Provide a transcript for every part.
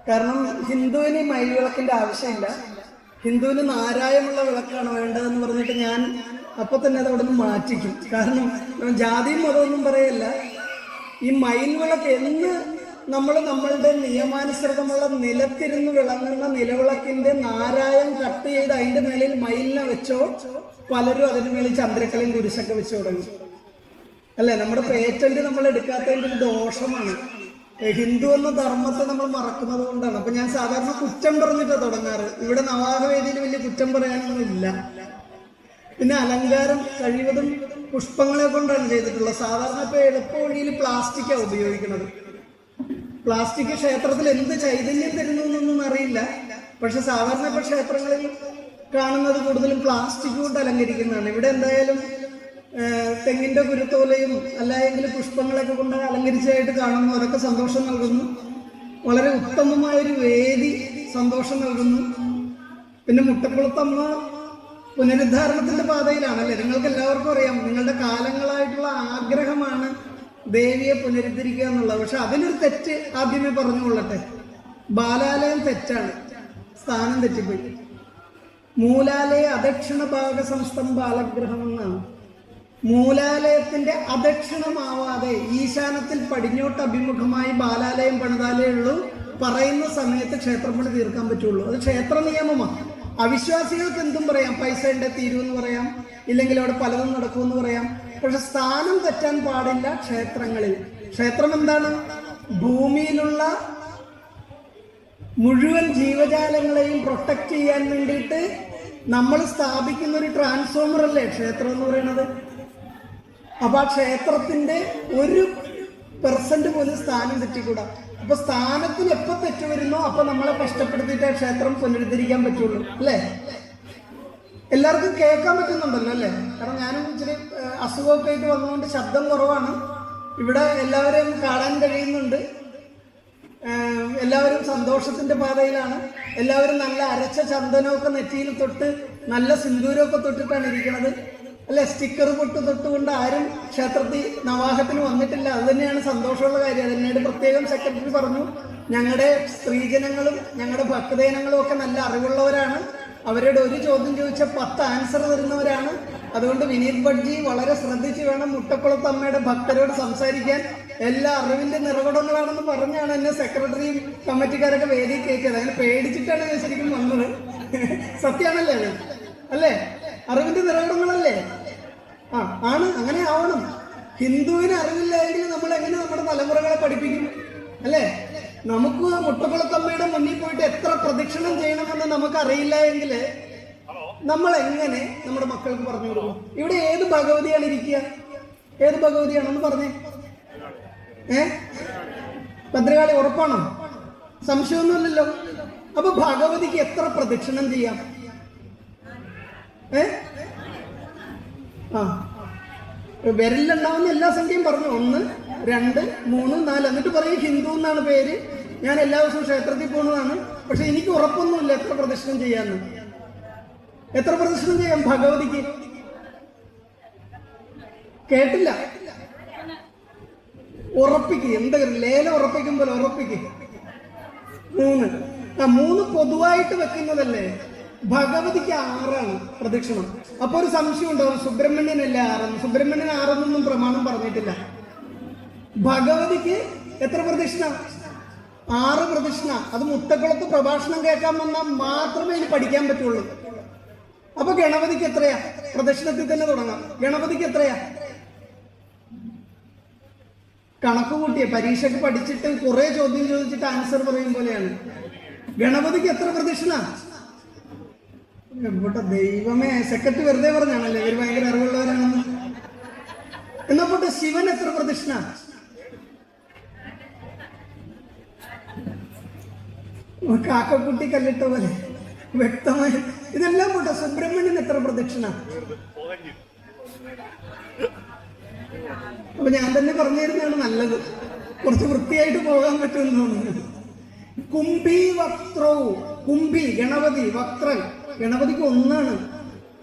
കാരണം ഹിന്ദുവിന് ഈ മയിൽ വിളക്കിന്റെ ആവശ്യമില്ല, ഹിന്ദുവിന് നാരായമുള്ള വിളക്കാണ് വേണ്ടതെന്ന് പറഞ്ഞിട്ട് ഞാൻ അപ്പൊ തന്നെ അത് അവിടെ നിന്ന് മാറ്റിക്കും. കാരണം ജാതിയും മതമൊന്നും പറയല്ല. ഈ മയിൽ വിളക്ക് എന്ന് നമ്മളുടെ നിയമാനുസൃതമുള്ള നിലത്തിരുന്ന് വിളങ്ങുന്ന നിലവിളക്കിന്റെ നാരായം കട്ട് ചെയ്ത് അതിന്റെ മേലിൽ മയിലിനെ വെച്ചോ, പലരും അതിന് മേലിൽ ചന്ദ്രക്കലയും കുരിശൊക്കെ വെച്ച് തുടങ്ങി. അല്ലെ, നമ്മുടെ പേറ്റന്റ് നമ്മൾ എടുക്കാത്തതിന്റെ ഒരു ദോഷമാണ്. ഹിന്ദു എന്ന ധർമ്മത്തെ നമ്മൾ മറക്കുന്നത് കൊണ്ടാണ്. അപ്പൊ ഞാൻ സാധാരണ കുറ്റം പറഞ്ഞിട്ടാണ് തുടങ്ങാറ്. ഇവിടെ നവാഹവേദിയിൽ വലിയ കുറ്റം പറയാനൊന്നുമില്ല. പിന്നെ അലങ്കാരം കഴിവതും പുഷ്പങ്ങളെ കൊണ്ടാണ് ചെയ്തിട്ടുള്ളത്. സാധാരണ ഇപ്പൊ എളുപ്പ വഴിയിൽ പ്ലാസ്റ്റിക്കാണ് ഉപയോഗിക്കുന്നത്. പ്ലാസ്റ്റിക് ക്ഷേത്രത്തിൽ എന്ത് ചൈതന്യം തരുന്നു എന്നൊന്നും അറിയില്ല. പക്ഷെ സാധാരണ ഇപ്പൊ ക്ഷേത്രങ്ങളിൽ കാണുന്നത് കൂടുതലും പ്ലാസ്റ്റിക് കൊണ്ട് അലങ്കരിക്കുന്നതാണ്. ഇവിടെ എന്തായാലും തെങ്ങിന്റെ കുരുത്തോലയും അല്ലായെങ്കിൽ പുഷ്പങ്ങളൊക്കെ കൊണ്ട് അലങ്കരിച്ചതായിട്ട് കാണുന്നു. അതൊക്കെ സന്തോഷം നൽകുന്നു. വളരെ ഉത്തമമായൊരു വേദി സന്തോഷം നൽകുന്നു. പിന്നെ മുട്ടക്കുളത്തമ്മ പുനരുദ്ധാരണത്തിന്റെ പാതയിലാണല്ലേ. നിങ്ങൾക്ക് എല്ലാവർക്കും അറിയാം, നിങ്ങളുടെ കാലങ്ങളായിട്ടുള്ള ആഗ്രഹമാണ് ദേവിയെ പുനരുദ്ധരിക്കുക എന്നുള്ളത്. പക്ഷെ അതിനൊരു തെറ്റ് ആദ്യമേ പറഞ്ഞുകൊള്ളട്ടെ. ബാലാലയം തെറ്റാണ്, സ്ഥാനം തെറ്റിപ്പോയി. മൂലാലയ അദക്ഷിണ ഭാഗ സംസ്ഥം ബാലഗ്രഹം എന്നാണ്. മൂലാലയത്തിന്റെ അദക്ഷിണമാവാതെ ഈശാനത്തിൽ പടിഞ്ഞോട്ട് അഭിമുഖമായി ബാലാലയം പണിതാലേ ഉള്ളൂ പറയുന്ന സമയത്ത് ക്ഷേത്രപ്പണി തീർക്കാൻ പറ്റുള്ളൂ. അത് ക്ഷേത്ര നിയമമാണ്. അവിശ്വാസികൾക്ക് എന്തും പറയാം, പൈസ ഉണ്ട് തീരുമെന്ന് പറയാം, ഇല്ലെങ്കിൽ അവിടെ പലതും നടക്കുമെന്ന് പറയാം. പക്ഷെ സ്ഥാനം തെറ്റാൻ പാടില്ല ക്ഷേത്രങ്ങളിൽ. ക്ഷേത്രം എന്താണ്? ഭൂമിയിലുള്ള മുഴുവൻ ജീവജാലങ്ങളെയും പ്രൊട്ടക്ട് ചെയ്യാൻ വേണ്ടിയിട്ട് നമ്മൾ സ്ഥാപിക്കുന്ന ഒരു ട്രാൻസ്ഫോമർ അല്ലേ ക്ഷേത്രം എന്ന് പറയുന്നത്. അപ്പൊ ആ ക്ഷേത്രത്തിന്റെ 1% പോലും സ്ഥാനം തെറ്റിക്കൂടാ. അപ്പൊ സ്ഥാനത്തിന് എപ്പോ തെറ്റ് വരുന്നോ അപ്പൊ നമ്മളെ കഷ്ടപ്പെടുത്തിയിട്ട് ആ ക്ഷേത്രം പുനരുദ്ധരിക്കാൻ പറ്റുള്ളൂ, അല്ലേ? എല്ലാവർക്കും കേൾക്കാൻ പറ്റുന്നുണ്ടല്ലോ അല്ലേ? കാരണം ഞാനും ഇച്ചിരി അസുഖമൊക്കെ ആയിട്ട് വന്നുകൊണ്ട് ശബ്ദം കുറവാണ്. ഇവിടെ എല്ലാവരെയും കാണാൻ കഴിയുന്നുണ്ട്. എല്ലാവരും സന്തോഷത്തിന്റെ പാതയിലാണ്. എല്ലാവരും നല്ല അരച്ച ചന്ദനമൊക്കെ നെറ്റിയിൽ തൊട്ട് നല്ല സിന്ദൂരമൊക്കെ തൊട്ടിട്ടാണ് ഇരിക്കുന്നത്, അല്ലെ? സ്റ്റിക്കർ തൊട്ടുകൊണ്ട് ആരും ക്ഷേത്രത്തിൽ നവാഹത്തിന് വന്നിട്ടില്ല. അത് തന്നെയാണ് സന്തോഷമുള്ള കാര്യം. അതിനോട് പ്രത്യേകം സെക്രട്ടറി പറഞ്ഞു, ഞങ്ങളുടെ സ്ത്രീജനങ്ങളും ഞങ്ങളുടെ ഭക്തജനങ്ങളും ഒക്കെ നല്ല അറിവുള്ളവരാണ്. അവരുടെ ഒരു ചോദ്യം ചോദിച്ചാൽ 10 ആൻസർ തരുന്നവരാണ്. അതുകൊണ്ട് വിനീത് ഭട്ജി വളരെ ശ്രദ്ധിച്ച് വേണം മുട്ടക്കുളത്തമ്മയുടെ ഭക്തരോട് സംസാരിക്കാൻ. എല്ലാ അറിവിന്റെ നിറകുടങ്ങളാണെന്ന് പറഞ്ഞാണ് എന്നെ സെക്രട്ടറിയും കമ്മിറ്റിക്കാരൊക്കെ വേദി കയറ്റിയത്. അങ്ങനെ പേടിച്ചിട്ടാണ് ഞാൻ ശരിക്കും വന്നത്. സത്യമാണല്ലേ അത്? അല്ലേ? അറിവിന്റെ നിറകുടങ്ങളല്ലേ? ആണ്. അങ്ങനെ ആവണം. ഹിന്ദുവിന് അറിവില്ലെങ്കിൽ നമ്മൾ എങ്ങനെ നമ്മുടെ തലമുറകളെ പഠിപ്പിക്കും, അല്ലേ? നമുക്ക് മുട്ടക്കുളത്തമ്മയുടെ മുന്നിൽ പോയിട്ട് എത്ര പ്രദക്ഷിണം ചെയ്യണമെന്ന് നമുക്കറിയില്ല എങ്കിൽ നമ്മൾ എങ്ങനെ നമ്മുടെ മക്കൾക്ക് പറഞ്ഞു കൊടുക്കും? ഇവിടെ ഏത് ഭഗവതിയാണ് ഇരിക്കുക? ഏത് ഭഗവതിയാണെന്ന് പറഞ്ഞേ. ഭദ്രകാളി ഉറപ്പാണോ? സംശയമൊന്നുമില്ലല്ലോ. അപ്പൊ ഭഗവതിക്ക് എത്ര പ്രദക്ഷിണം ചെയ്യാം? വിരലിലുണ്ടാവുന്ന എല്ലാ സംഖ്യയും പറഞ്ഞു. 1, 2, 3, 4 എന്നിട്ട് പറയും ഹിന്ദു എന്നാണ് പേര്. ഞാൻ എല്ലാ ദിവസവും ക്ഷേത്രത്തിൽ പോകുന്നതാണ്. പക്ഷെ എനിക്ക് ഉറപ്പൊന്നുമില്ല എത്ര പ്രദക്ഷിണം ചെയ്യാന്ന്. എത്ര പ്രദക്ഷിണം ചെയ്യാം ഭഗവതിക്ക്? കേട്ടില്ല. ഉറപ്പിക്ക്. എന്തെങ്കിലും ലേലം ഉറപ്പിക്കും പോലെ ഉറപ്പിക്ക്. 3 പൊതുവായിട്ട് വെക്കുന്നതല്ലേ. ഭഗവതിക്ക് 6 പ്രദക്ഷിണം. അപ്പൊ ഒരു സംശയം ഉണ്ടാവും, സുബ്രഹ്മണ്യനല്ലേ 6? സുബ്രഹ്മണ്യൻ 6 പ്രമാണം പറഞ്ഞിട്ടില്ല. ഭഗവതിക്ക് എത്ര പ്രദക്ഷിണ? 6 പ്രദക്ഷിണ. അത് മുട്ടക്കുളത്ത് പ്രഭാഷണം കേൾക്കാൻ വന്നാൽ മാത്രമേ ഇനി പഠിക്കാൻ പറ്റുള്ളൂ. അപ്പൊ ഗണപതിക്ക് എത്രയാ? പ്രദക്ഷിണത്തിൽ തന്നെ തുടങ്ങാം. ഗണപതിക്ക് എത്രയാ? കണക്ക് കൂട്ടിയ പരീക്ഷയ്ക്ക് പഠിച്ചിട്ട് കുറെ ചോദ്യം ചോദിച്ചിട്ട് ആൻസർ പറയും പോലെയാണ്. ഗണപതിക്ക് എത്ര പ്രദക്ഷിണ? ഇവിടെ ദൈവമേ, സെക്രട്ടറി വെറുതെ പറഞ്ഞാണല്ലേ ഇവർ ഭയങ്കര അറിവുള്ളവരാണെന്ന്. എന്നാ പോട്ടെ, ശിവൻ എത്ര പ്രദക്ഷിണ? കാക്കക്കുട്ടി കല്ലിട്ട പോലെ വ്യക്തമായി. ഇതെല്ലാം പോട്ടെ, സുബ്രഹ്മണ്യൻ എത്ര പ്രദക്ഷിണ? അപ്പൊ ഞാൻ തന്നെ പറഞ്ഞു തരുന്നതാണ് നല്ലത്, കുറച്ച് വൃത്തിയായിട്ട് പോകാൻ പറ്റുമെന്ന് തോന്നുന്നു. കുംഭി വക്ത്രവും. കുംഭി ഗണപതി, വക്രൻ ഗണപതിക്ക് 1.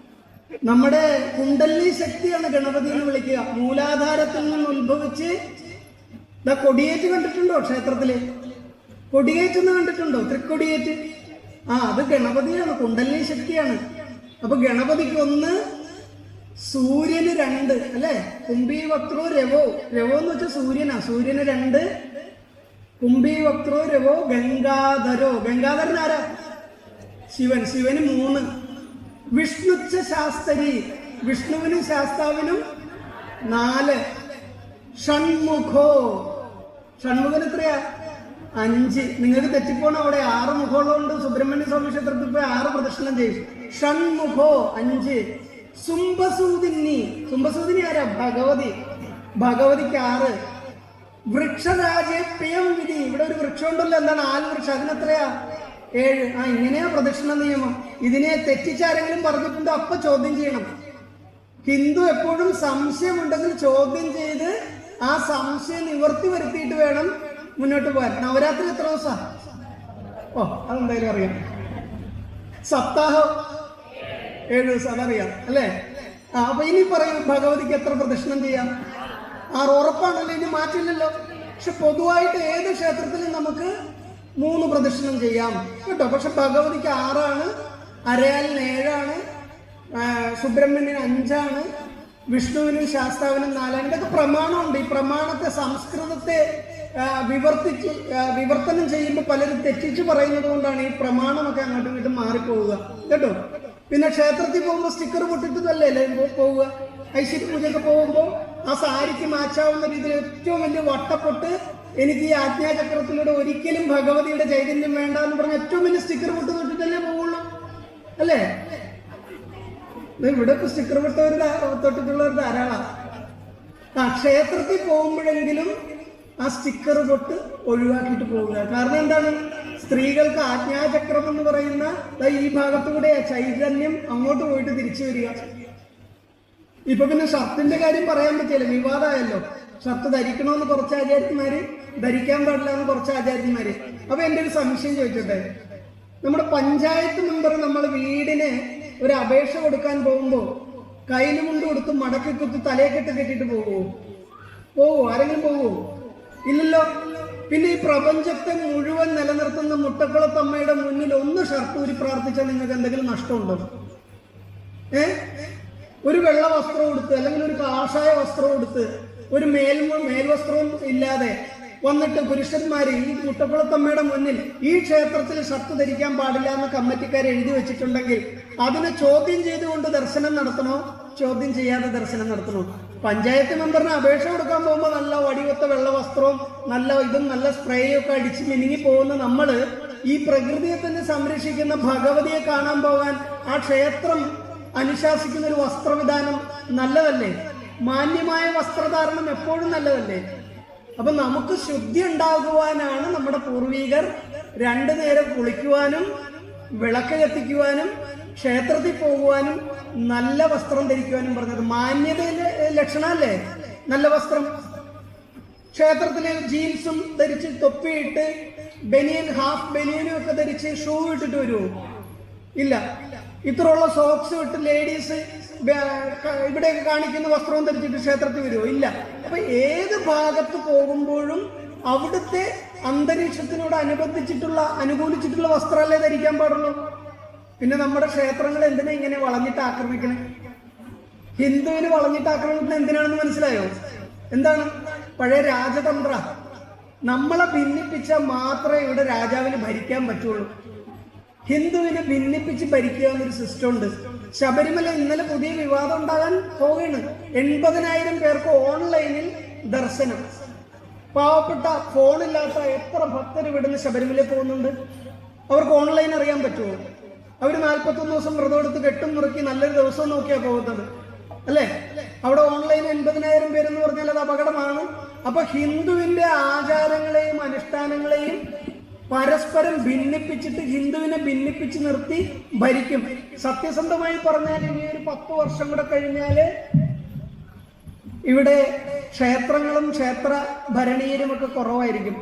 നമ്മുടെ കുണ്ടലിനി ശക്തിയാണ് ഗണപതി എന്ന് വിളിക്കുക. മൂലാധാരത്തിൽ നിന്ന് ഉത്ഭവിച്ച് കൊടിയേറ്റ് കണ്ടിട്ടുണ്ടോ ക്ഷേത്രത്തില്? കൊടിയേറ്റെന്ന് കണ്ടിട്ടുണ്ടോ? തൃക്കൊടിയേറ്റ്. അത് ഗണപതിയാണ്, കുണ്ടലിനി ശക്തിയാണ്. അപ്പൊ ഗണപതിക്ക് 1, സൂര്യന് 2 അല്ലെ. കുംഭീവക്ത്രോ രവോ, രവോ എന്ന് വെച്ചാൽ സൂര്യനാ. സൂര്യന് 2, കുംഭീവക്ത്രോ രവോ ഗംഗാധരോ. ഗംഗാധരൻ ആരാ? ശിവൻ. ശിവന് 3. വിഷ്ണുച്ച ശാസ്ത്രി, വിഷ്ണുവിനും ശാസ്താവിനും 4. ഷൺമുഖോ, ഷൺമുഖൻ എത്രയാ? 5. നിങ്ങൾക്ക് തെറ്റിപ്പോണം. അവിടെ 6 മുഖമുള്ളതുകൊണ്ട് സുബ്രഹ്മണ്യ സ്വാമി ക്ഷേത്രത്തിൽ പോയി 6 പ്രദക്ഷിണം ചെയ്യും. ഷൺമുഖോ 5. സുംബസൂദിനി, സുംബസൂദിനി ആരാ? ഭഗവതി. ഭഗവതിക്ക് 6. വൃക്ഷരാജെ പ്രിയം വിധി, ഇവിടെ ഒരു വൃക്ഷം ഉണ്ടല്ലോ, എന്താണ്? ആൽവൃക്ഷം, അതിനെത്രയാ? 7. ഇങ്ങനെയാ പ്രദക്ഷിണ നിയമം. ഇതിനെ തെറ്റിച്ചാരെങ്കിലും പറഞ്ഞിട്ടുണ്ടോ അപ്പൊ ചോദ്യം ചെയ്യണം. ഹിന്ദു എപ്പോഴും സംശയമുണ്ടെങ്കിൽ ചോദ്യം ചെയ്ത് ആ സംശയം നിവർത്തി വരുത്തിയിട്ട് വേണം മുന്നോട്ട് പോകാൻ. നവരാത്രി എത്ര ദിവസം? അതെന്തായാലും അറിയാം. സപ്താഹം 7 ദിവസം, അതറിയാം അല്ലേ? അപ്പൊ ഇനി പറയൂ, ഭഗവതിക്ക് എത്ര പ്രദക്ഷിണം ചെയ്യാം? 6. ഉറപ്പാണല്ലോ, ഇനി മാറ്റില്ലല്ലോ. പക്ഷെ പൊതുവായിട്ട് ഏത് ക്ഷേത്രത്തിലും നമുക്ക് 3 പ്രദക്ഷിണം ചെയ്യാം കേട്ടോ. പക്ഷെ ഭഗവതിക്ക് 6, അരയാലിന് 7, സുബ്രഹ്മണ്യന് 5, വിഷ്ണുവിനും ശാസ്താവിനും 4. ഇതൊക്കെ പ്രമാണമുണ്ട്. ഈ പ്രമാണത്തെ, സംസ്കൃതത്തെ വിവർത്തനം ചെയ്യുമ്പോൾ പലരും തെറ്റിച്ച് പറയുന്നത് കൊണ്ടാണ് ഈ പ്രമാണമൊക്കെ അങ്ങോട്ടും ഇങ്ങോട്ടും മാറിപ്പോവുക കേട്ടോ. പിന്നെ ക്ഷേത്രത്തിൽ പോകുമ്പോൾ സ്റ്റിക്കർ പൊട്ടിട്ടതല്ലേ പോവുക. ഐശ്വര്യ പൂജയൊക്കെ പോകുമ്പോൾ ആ സാരിക്ക് മാച്ചാവുന്ന രീതിയിൽ ഏറ്റവും വലിയ വട്ടപ്പൊട്ട്, എനിക്ക് ഈ ആജ്ഞാചക്രത്തിലൂടെ ഒരിക്കലും ഭഗവതിയുടെ ചൈതന്യം വേണ്ട എന്ന് പറഞ്ഞ ഏറ്റവും വലിയ സ്റ്റിക്കർ പൊട്ട് തൊട്ടിട്ടല്ലേ പോവുള്ളൂ അല്ലേ? ഇവിടെ ഇപ്പൊ സ്റ്റിക്കർ തൊട്ടിട്ടുള്ളവർ ധാരാളം. ക്ഷേത്രത്തിൽ പോകുമ്പോഴെങ്കിലും ആ സ്റ്റിക്കർ പൊട്ട് ഒഴിവാക്കിയിട്ട് പോവുക. കാരണം എന്താണ്? സ്ത്രീകൾക്ക് ആജ്ഞാചക്രം എന്ന് പറയുന്ന ഈ ഭാഗത്തുകൂടെ ചൈതന്യം അങ്ങോട്ട് പോയിട്ട് തിരിച്ചു വരിക. ഇപ്പൊ പിന്നെ ഷർട്ടിന്റെ കാര്യം പറയാൻ പറ്റില്ല, വിവാദമായല്ലോ. ഷർട്ട് ധരിക്കണമെന്ന് കുറച്ച് ആചാര്യന്മാര്, ധരിക്കാൻ പാടില്ല എന്ന് കുറച്ച് ആചാര്യന്മാര്. അപ്പൊ എന്റെ ഒരു സംശയം ചോദിച്ചോട്ടെ, നമ്മുടെ പഞ്ചായത്ത് മെമ്പർ നമ്മൾ വീടിന് ഒരു അപേക്ഷ കൊടുക്കാൻ പോകുമ്പോ കയ്യിൽ മുണ്ട് കൊടുത്ത് മടക്കി കുത്തി തലയെക്കെട്ട് കെട്ടിട്ട് പോവോ? ആരെങ്കിലും പോവോ? ഇല്ലല്ലോ. പിന്നെ ഈ പ്രപഞ്ചത്തെ മുഴുവൻ നിലനിർത്തുന്ന മുട്ടക്കുളത്തമ്മയുടെ മുന്നിൽ 1 ഷർട്ട് ഊരി പ്രാർത്ഥിച്ചാൽ നിങ്ങൾക്ക് എന്തെങ്കിലും നഷ്ടമുണ്ടോ? ഒരു വെള്ള വസ്ത്രം കൊടുത്ത്, അല്ലെങ്കിൽ ഒരു കാഷായ വസ്ത്രം കൊടുത്ത്, ഒരു മേൽവസ്ത്രവും ഇല്ലാതെ വന്നിട്ട് പുരുഷന്മാര് ഈ മുട്ടക്കുളത്തമ്മയുടെ മുന്നിൽ ഈ ക്ഷേത്രത്തിൽ ഷർട്ട് ധരിക്കാൻ പാടില്ല എന്ന് കമ്മിറ്റിക്കാർ എഴുതി വെച്ചിട്ടുണ്ടെങ്കിൽ അതിനെ ചോദ്യം ചെയ്തുകൊണ്ട് ദർശനം നടത്തണോ, ചോദ്യം ചെയ്യാതെ ദർശനം നടത്തണോ? പഞ്ചായത്ത് മെമ്പറിന് അപേക്ഷ കൊടുക്കാൻ പോകുമ്പോൾ നല്ല വടിവത്ത വെള്ള വസ്ത്രവും നല്ല സ്പ്രേയും ഒക്കെ അടിച്ച് മിനുങ്ങി പോകുന്ന നമ്മള് ഈ പ്രകൃതിയെ തന്നെ സംരക്ഷിക്കുന്ന ഭഗവതിയെ കാണാൻ പോകാൻ ആ ക്ഷേത്രം അനുശാസിക്കുന്ന ഒരു വസ്ത്രവിധാനം നല്ലതല്ലേ? മാന്യമായ വസ്ത്രധാരണം എപ്പോഴും നല്ലതല്ലേ? അപ്പൊ നമുക്ക് ശുദ്ധി ഉണ്ടാകുവാനാണ് നമ്മുടെ പൂർവികർ 2 നേരം കുളിക്കുവാനും വിളക്ക് കത്തിക്കുവാനും ക്ഷേത്രത്തിൽ പോകുവാനും നല്ല വസ്ത്രം ധരിക്കുവാനും പറഞ്ഞത്. മാന്യതയിലെ ലക്ഷണമല്ലേ നല്ല വസ്ത്രം? ക്ഷേത്രത്തില് ജീൻസും ധരിച്ച് തൊപ്പിയിട്ട് ബനിയൻ, ഹാഫ് ബനിയനും ഒക്കെ ധരിച്ച് ഷൂ ഇട്ടിട്ട് വരുമോ? ഇല്ല. ഇത്രയുള്ള സോക്സ് ഇട്ട് ലേഡീസ് ഇവിടെ കാണിക്കുന്ന വസ്ത്രവും ധരിച്ചിട്ട് ക്ഷേത്രത്തിൽ വരുമോ? ഇല്ല. അപ്പൊ ഏത് ഭാഗത്ത് പോകുമ്പോഴും അവിടുത്തെ അന്തരീക്ഷത്തിനോട് അനുകൂലിച്ചിട്ടുള്ള വസ്ത്രമല്ലേ ധരിക്കാൻ പാടുള്ളൂ. പിന്നെ നമ്മുടെ ക്ഷേത്രങ്ങൾ എന്തിനാ ഇങ്ങനെ വളഞ്ഞിട്ട് ആക്രമിക്കണേ? ഹിന്ദുവിന് വളഞ്ഞിട്ട് ആക്രമിക്കുന്നത് എന്തിനാണെന്ന് മനസ്സിലായോ? എന്താണ്? പഴയ രാജതന്ത്ര. നമ്മളെ ഭിന്നിപ്പിച്ചാൽ മാത്രമേ ഇവിടെ രാജാവിന് ഭരിക്കാൻ പറ്റുള്ളൂ. ഹിന്ദുവിനെ ഭിന്നിപ്പിച്ച് ഭരിക്കുക എന്നൊരു സിസ്റ്റം ഉണ്ട്. ശബരിമല ഇന്നലെ പുതിയ വിവാദം ഉണ്ടാകാൻ പോവുകയാണ്. 80,000 പേർക്ക് ഓൺലൈനിൽ ദർശനം. പാവപ്പെട്ട ഫോണില്ലാത്ത എത്ര ഭക്തർ ഇവിടുന്ന് ശബരിമലയിൽ പോകുന്നുണ്ട്? അവർക്ക് ഓൺലൈൻ അറിയാൻ പറ്റുമോ? അവർ 41 ദിവസം വ്രതം എടുത്ത് കെട്ടും മുറുക്കി നല്ലൊരു ദിവസം നോക്കിയാണ് പോകുന്നത് അല്ലേ? അവിടെ ഓൺലൈൻ 80,000 പേരെന്ന് പറഞ്ഞാൽ അത് അപകടമാണ്. അപ്പൊ ഹിന്ദുവിന്റെ ആചാരങ്ങളെയും അനുഷ്ഠാനങ്ങളെയും പരസ്പരം ഭിന്നിപ്പിച്ചിട്ട് ഹിന്ദുവിനെ ഭിന്നിപ്പിച്ച് നിർത്തി ഭരിക്കും. സത്യസന്ധമായി പറഞ്ഞാൽ ഇനി ഒരു 10 വർഷം കൂടെ കഴിഞ്ഞാല് ഇവിടെ ക്ഷേത്രങ്ങളും ക്ഷേത്ര ഭരണീയരും ഒക്കെ കുറവായിരിക്കും.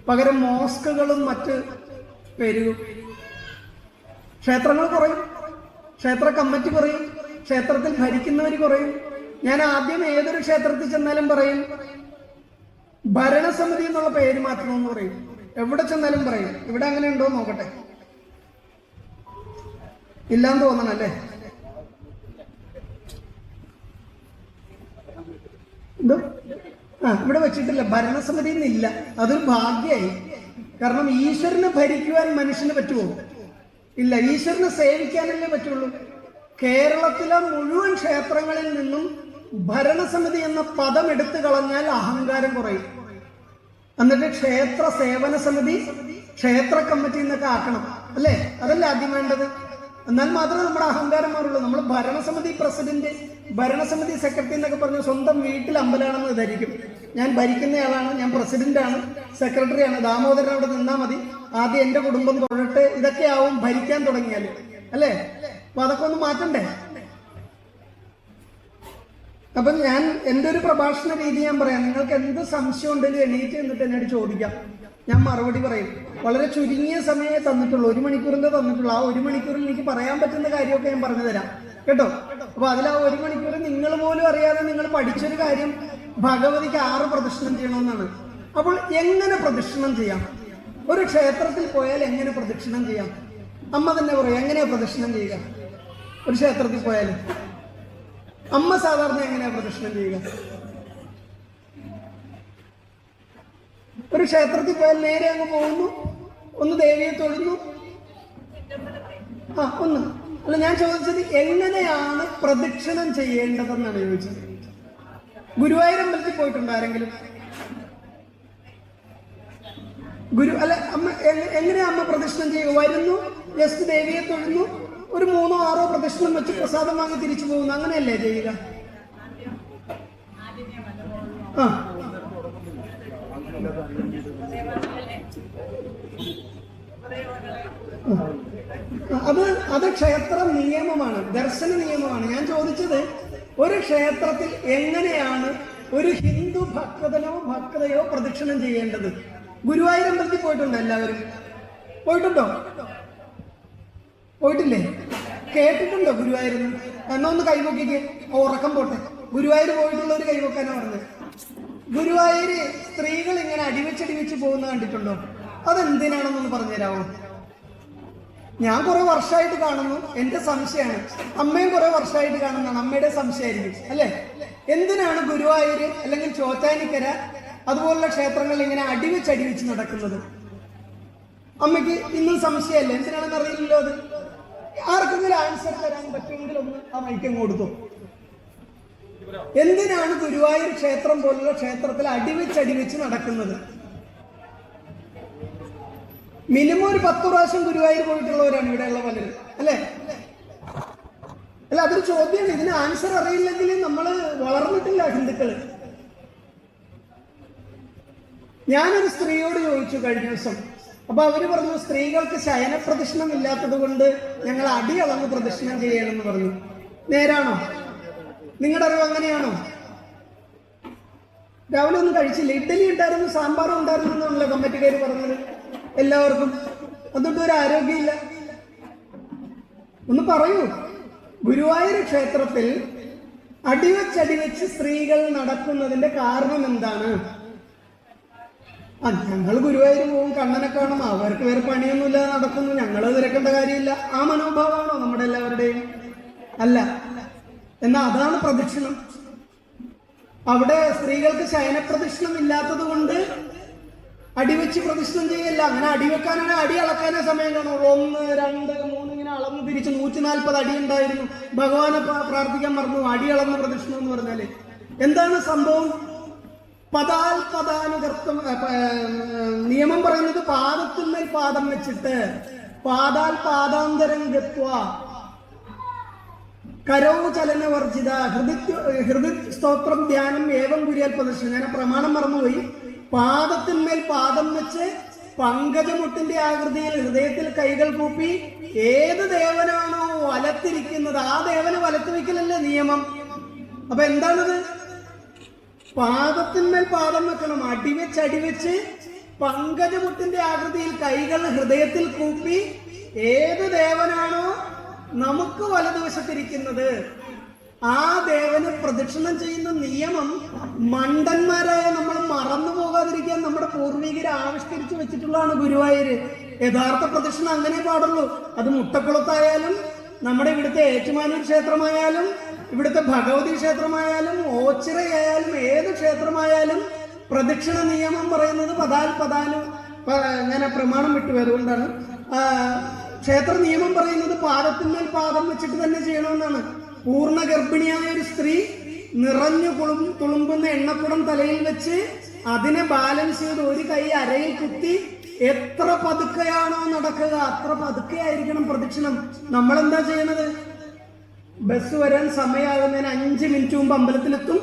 പകരം മോസ്കുകളും മറ്റ് പെരുകും. ക്ഷേത്രങ്ങൾ കുറയും, ക്ഷേത്ര കമ്മിറ്റി കുറയും, ക്ഷേത്രത്തിൽ ഭരിക്കുന്നവർ കുറയും. ഞാൻ ആദ്യം ഏതൊരു ക്ഷേത്രത്തിൽ ചെന്നാലും പറയും ഭരണസമിതി എന്നുള്ള പേര് മാറ്റണമെന്ന് പറയും. എവിടെ ചെന്നാലും പറയും. ഇവിടെ അങ്ങനെ ഉണ്ടോ നോക്കട്ടെ. ഇല്ലാന്ന് തോന്നണല്ലേ? എന്തോ ഇവിടെ വെച്ചിട്ടില്ല, ഭരണസമിതി ഇല്ല. അതൊരു ഭാഗ്യമായി. കാരണം ഈശ്വരനെ ഭരിക്കുവാൻ മനുഷ്യന് പറ്റുമോ? ഇല്ല. ഈശ്വരനെ സേവിക്കാനല്ലേ പറ്റുള്ളൂ. കേരളത്തിലെ മുഴുവൻ ക്ഷേത്രങ്ങളിൽ നിന്നും ഭരണസമിതി എന്ന പദം എടുത്തു കളഞ്ഞാൽ അഹങ്കാരം കുറയും. എന്നിട്ട് ക്ഷേത്ര സേവന സമിതി, ക്ഷേത്ര കമ്മിറ്റി എന്നൊക്കെ ആക്കണം, അല്ലേ? അതല്ലേ ആദ്യം വേണ്ടത്. എന്നാൽ മാത്രമേ നമ്മുടെ അഹങ്കാരം മാറുള്ളൂ. നമ്മൾ ഭരണസമിതി പ്രസിഡന്റ്, ഭരണസമിതി സെക്രട്ടറി എന്നൊക്കെ പറഞ്ഞ് സ്വന്തം വീട്ടിൽ അമ്പലാണെന്ന് ധരിക്കും. ഞാൻ ഭരിക്കുന്നയാളാണ്, ഞാൻ പ്രസിഡന്റാണ്, സെക്രട്ടറിയാണ്, ദാമോദരൻ അവിടെ നിന്നാ മതി, ആദ്യം എന്റെ കുടുംബം തൊഴിട്ട്, ഇതൊക്കെ ആവും ഭരിക്കാൻ തുടങ്ങിയാൽ, അല്ലേ? അപ്പൊ അതൊക്കെ ഒന്ന് മാറ്റണ്ടേ? അപ്പൊ ഞാൻ എൻ്റെ ഒരു പ്രഭാഷണ രീതി ഞാൻ പറയാം. നിങ്ങൾക്ക് എന്ത് സംശയം ഉണ്ടെങ്കിലും എണീറ്റ് എന്നിട്ട് എന്നോട് ചോദിക്കാം, ഞാൻ മറുപടി പറയും. വളരെ ചുരുങ്ങിയ സമയമേ തന്നിട്ടുള്ളൂ, 1 മണിക്കൂറിന്റെ തന്നിട്ടുള്ളൂ. ആ 1 മണിക്കൂറിൽ എനിക്ക് പറയാൻ പറ്റുന്ന കാര്യമൊക്കെ ഞാൻ പറഞ്ഞു തരാം കേട്ടോ. അപ്പൊ അതിൽ ആ 1 മണിക്കൂർ നിങ്ങൾ പോലും അറിയാതെ നിങ്ങൾ പഠിച്ചൊരു കാര്യം ഭഗവതിക്ക് 6 പ്രദക്ഷിണം ചെയ്യണമെന്നാണ്. അപ്പോൾ എങ്ങനെ പ്രദക്ഷിണം ചെയ്യാം? ഒരു ക്ഷേത്രത്തിൽ പോയാൽ എങ്ങനെ പ്രദക്ഷിണം ചെയ്യാം? അമ്മ തന്നെ പറയും എങ്ങനെയാ പ്രദക്ഷിണം ചെയ്യുക. ഒരു ക്ഷേത്രത്തിൽ പോയാൽ അമ്മ സാധാരണ എങ്ങനെയാ പ്രദക്ഷിണം ചെയ്യുക? ഒരു ക്ഷേത്രത്തിൽ പോയാൽ നേരെ അങ്ങ് പോകുന്നു, ഒന്ന് ദേവിയെ തൊഴുന്നു, ഒന്ന്. അല്ല, ഞാൻ ചോദിച്ചത് എങ്ങനെയാണ് പ്രദക്ഷിണം ചെയ്യേണ്ടതെന്നാണ് ചോദിച്ചത്. ഗുരുവായൂർ അമ്പലത്തിൽ പോയിട്ടുണ്ടോ ആരെങ്കിലും? അല്ല, അമ്മ എങ്ങനെയാ അമ്മ പ്രദക്ഷിണം ചെയ്യുക? വരുന്നു, ജസ്റ്റ് ദേവിയെ തൊഴുന്നു, ഒരു 3 or 6 പ്രദക്ഷിണം വെച്ച് പ്രസാദം വാങ്ങി തിരിച്ചു പോകുന്നു, അങ്ങനെയല്ലേ ചെയ്യുക? അത് ക്ഷേത്ര നിയമമാണ്, ദർശന നിയമമാണ്. ഞാൻ ചോദിച്ചത് ഒരു ക്ഷേത്രത്തിൽ എങ്ങനെയാണ് ഒരു ഹിന്ദു ഭക്തയോ പ്രദക്ഷിണം ചെയ്യേണ്ടത്? ഗുരുവായൂർ അമ്പലത്തിൽ പോയിട്ടുണ്ടോ എല്ലാവരും? പോയിട്ടുണ്ടോ? പോയിട്ടില്ലേ? കേട്ടിട്ടുണ്ടോ ഗുരുവായൂരിന്ന്? എന്നാ ഒന്ന് കൈവക്കിക്ക്, ഉറക്കം പോട്ടെ. ഗുരുവായൂർ പോയിട്ടുള്ളവർ കൈവക്കാനാ പറഞ്ഞത്. ഗുരുവായൂര് സ്ത്രീകൾ ഇങ്ങനെ അടിവെച്ചടിവെച്ച് പോകുന്ന കണ്ടിട്ടുണ്ടോ? അതെന്തിനാണെന്നൊന്ന് പറഞ്ഞുതരാമോ? ഞാൻ കുറെ വർഷമായിട്ട് കാണുന്നു, എന്റെ സംശയമാണ്. അമ്മയും കുറെ വർഷമായിട്ട് കാണുന്നതാണ്, അമ്മയുടെ സംശയമായിരിക്കും, അല്ലെ? എന്തിനാണ് ഗുരുവായൂര് അല്ലെങ്കിൽ ചോറ്റാനിക്കര അതുപോലുള്ള ക്ഷേത്രങ്ങളിൽ ഇങ്ങനെ അടിവെച്ചടിവെച്ച് നടക്കുന്നത്? അമ്മയ്ക്ക് ഇന്നും സംശയമല്ലേ? എന്തിനാണെന്ന് അറിയില്ലല്ലോ. അത് ആർക്കെങ്കിലും ആൻസർ തരാൻ പറ്റുമെങ്കിൽ ഒന്ന് ആ മൈക്കം കൊടുത്തു. എന്തിനാണ് ഗുരുവായൂർ ക്ഷേത്രം പോലുള്ള ക്ഷേത്രത്തിൽ അടിവെച്ചടിവെച്ച് നടക്കുന്നത്? മിനിമം ഒരു 10 പ്രാവശ്യം ഗുരുവായൂർ പോയിട്ടുള്ളവരാണ് ഇവിടെയുള്ള പലരും, അല്ലേ? അല്ല, അതൊരു ചോദ്യമാണ്. ഇതിന് ആൻസർ അറിയില്ലെങ്കിൽ നമ്മൾ വളർന്നിട്ടില്ല ഹിന്ദുക്കള്. ഞാനൊരു സ്ത്രീയോട് ചോദിച്ചു കഴിഞ്ഞ ദിവസം. അപ്പൊ അവര് പറഞ്ഞു സ്ത്രീകൾക്ക് ശയന പ്രദക്ഷിണം ഇല്ലാത്തത് കൊണ്ട് ഞങ്ങൾ അടിയളന്ന് പ്രദക്ഷിണം ചെയ്യണമെന്ന് പറഞ്ഞു. നേരാണോ? നിങ്ങളുടെ അറിവ് അങ്ങനെയാണോ? രാവിലെ ഒന്നും കഴിച്ചില്ല, ഇഡ്ഡലി ഉണ്ടായിരുന്നു, സാമ്പാറും ഉണ്ടായിരുന്നു എന്നാണല്ലോ കമ്മിറ്റിക്കാർ പറഞ്ഞത് എല്ലാവർക്കും. അതുകൊണ്ട് ഒരു ആരോഗ്യമില്ല. ഒന്ന് പറയൂ, ഗുരുവായൂർ ക്ഷേത്രത്തിൽ അടിവെച്ചടിവെച്ച് സ്ത്രീകൾ നടക്കുന്നതിന്റെ കാരണം എന്താണ്? ഞങ്ങൾ ഗുരുവായൂർ പോകും, കണ്ണനെ കാണും, അവർക്ക് വേറെ പണിയൊന്നുമില്ലാതെ നടക്കുന്നു, ഞങ്ങൾ തിരക്കേണ്ട കാര്യമില്ല. ആ മനോഭാവമാണോ നമ്മുടെ എല്ലാവരുടെയും? അല്ല. എന്നാൽ അതാണ് പ്രദക്ഷിണം. അവിടെ സ്ത്രീകൾക്ക് ശയനപ്രദക്ഷിണം ഇല്ലാത്തത് കൊണ്ട് അടിവെച്ച് പ്രദക്ഷിണം ചെയ്യല്ല. അങ്ങനെ അടിവെക്കാനാണ്, അടി അളക്കാനേ സമയം കാണുള്ളൂ. 1, 2, 3 ഇങ്ങനെ അളന്ന് തിരിച്ച് 140 അടി ഉണ്ടായിരുന്നു. ഭഗവാനെ പ്രാർത്ഥിക്കാൻ മറന്നു, അടി അളന്ന് പ്രദക്ഷിണം എന്ന് പറഞ്ഞാല് എന്താണ് സംഭവം? പദാനുകർത്തം നിയമം പറയുന്നത് പാദത്തിന്മേൽ പാദം വെച്ചിട്ട് പാദാൽ പാദാന്തരം ഗത്വ കരോ ചലനവർജിത ഹൃദയ സ്തോത്രം ധ്യാനം ഏവം കുര്യാൽ പ്രദർശനം. ഞാൻ പ്രമാണം മറന്നുപോയി. പാദത്തിന്മേൽ പാദം വെച്ച് പങ്കജമുട്ടിന്റെ ആകൃതിയിൽ ഹൃദയത്തിൽ കൈകൾ കൂപ്പി ഏത് ദേവനാണോ വലത്തിരിക്കുന്നത് ആ ദേവന് വലത്ത് വയ്ക്കലല്ലേ നിയമം. അപ്പൊ എന്താണിത്? പാദത്തിന്മേൽ പാദം വെക്കണം, അടിവെച്ച് പങ്കജമുട്ടിന്റെ ആകൃതിയിൽ കൈകൾ ഹൃദയത്തിൽ കൂപ്പി ഏത് ദേവനാണോ നമുക്ക് വലതുവശത്തിരിക്കുന്നത് ആ ദേവന് പ്രദക്ഷിണം ചെയ്യുന്ന നിയമം മണ്ടന്മാരായ നമ്മൾ മറന്നു പോകാതിരിക്കാൻ നമ്മുടെ പൂർവികരെ ആവിഷ്കരിച്ചു വെച്ചിട്ടുള്ളതാണ് ഗുരുവായൂര്. യഥാർത്ഥ പ്രദക്ഷിണം അങ്ങനെ പാടുള്ളൂ. അത് മുട്ടക്കുളത്തായാലും നമ്മുടെ ഇവിടുത്തെ ഏറ്റുമാനൂർ ക്ഷേത്രമായാലും ഇവിടുത്തെ ഭഗവതി ക്ഷേത്രമായാലും ഓച്ചിറയായാലും ഏത് ക്ഷേത്രമായാലും പ്രദക്ഷിണ നിയമം പറയുന്നത് പതാലും ഞാൻ പ്രമാണം വിട്ടു. അതുകൊണ്ടാണ് ക്ഷേത്ര നിയമം പറയുന്നത് പാദത്തിന്മേൽ പാദം വെച്ചിട്ട് തന്നെ ചെയ്യണമെന്നാണ്. പൂർണ്ണ ഗർഭിണിയായ ഒരു സ്ത്രീ നിറഞ്ഞു തുളുമ്പുന്ന എണ്ണക്കുടം തലയിൽ വെച്ച് അതിനെ ബാലൻസ് ചെയ്ത് ഒരു കൈ അരയിൽ കുത്തി എത്ര പതുക്കെയാണോ നടക്കുക അത്ര പതുക്കെയായിരിക്കണം പ്രദക്ഷിണം. നമ്മളെന്താ ചെയ്യണത്? ബസ് വരാൻ സമയമാകുന്നതിന് 5 മിനിറ്റ് മുമ്പ് അമ്പലത്തിലെത്തും,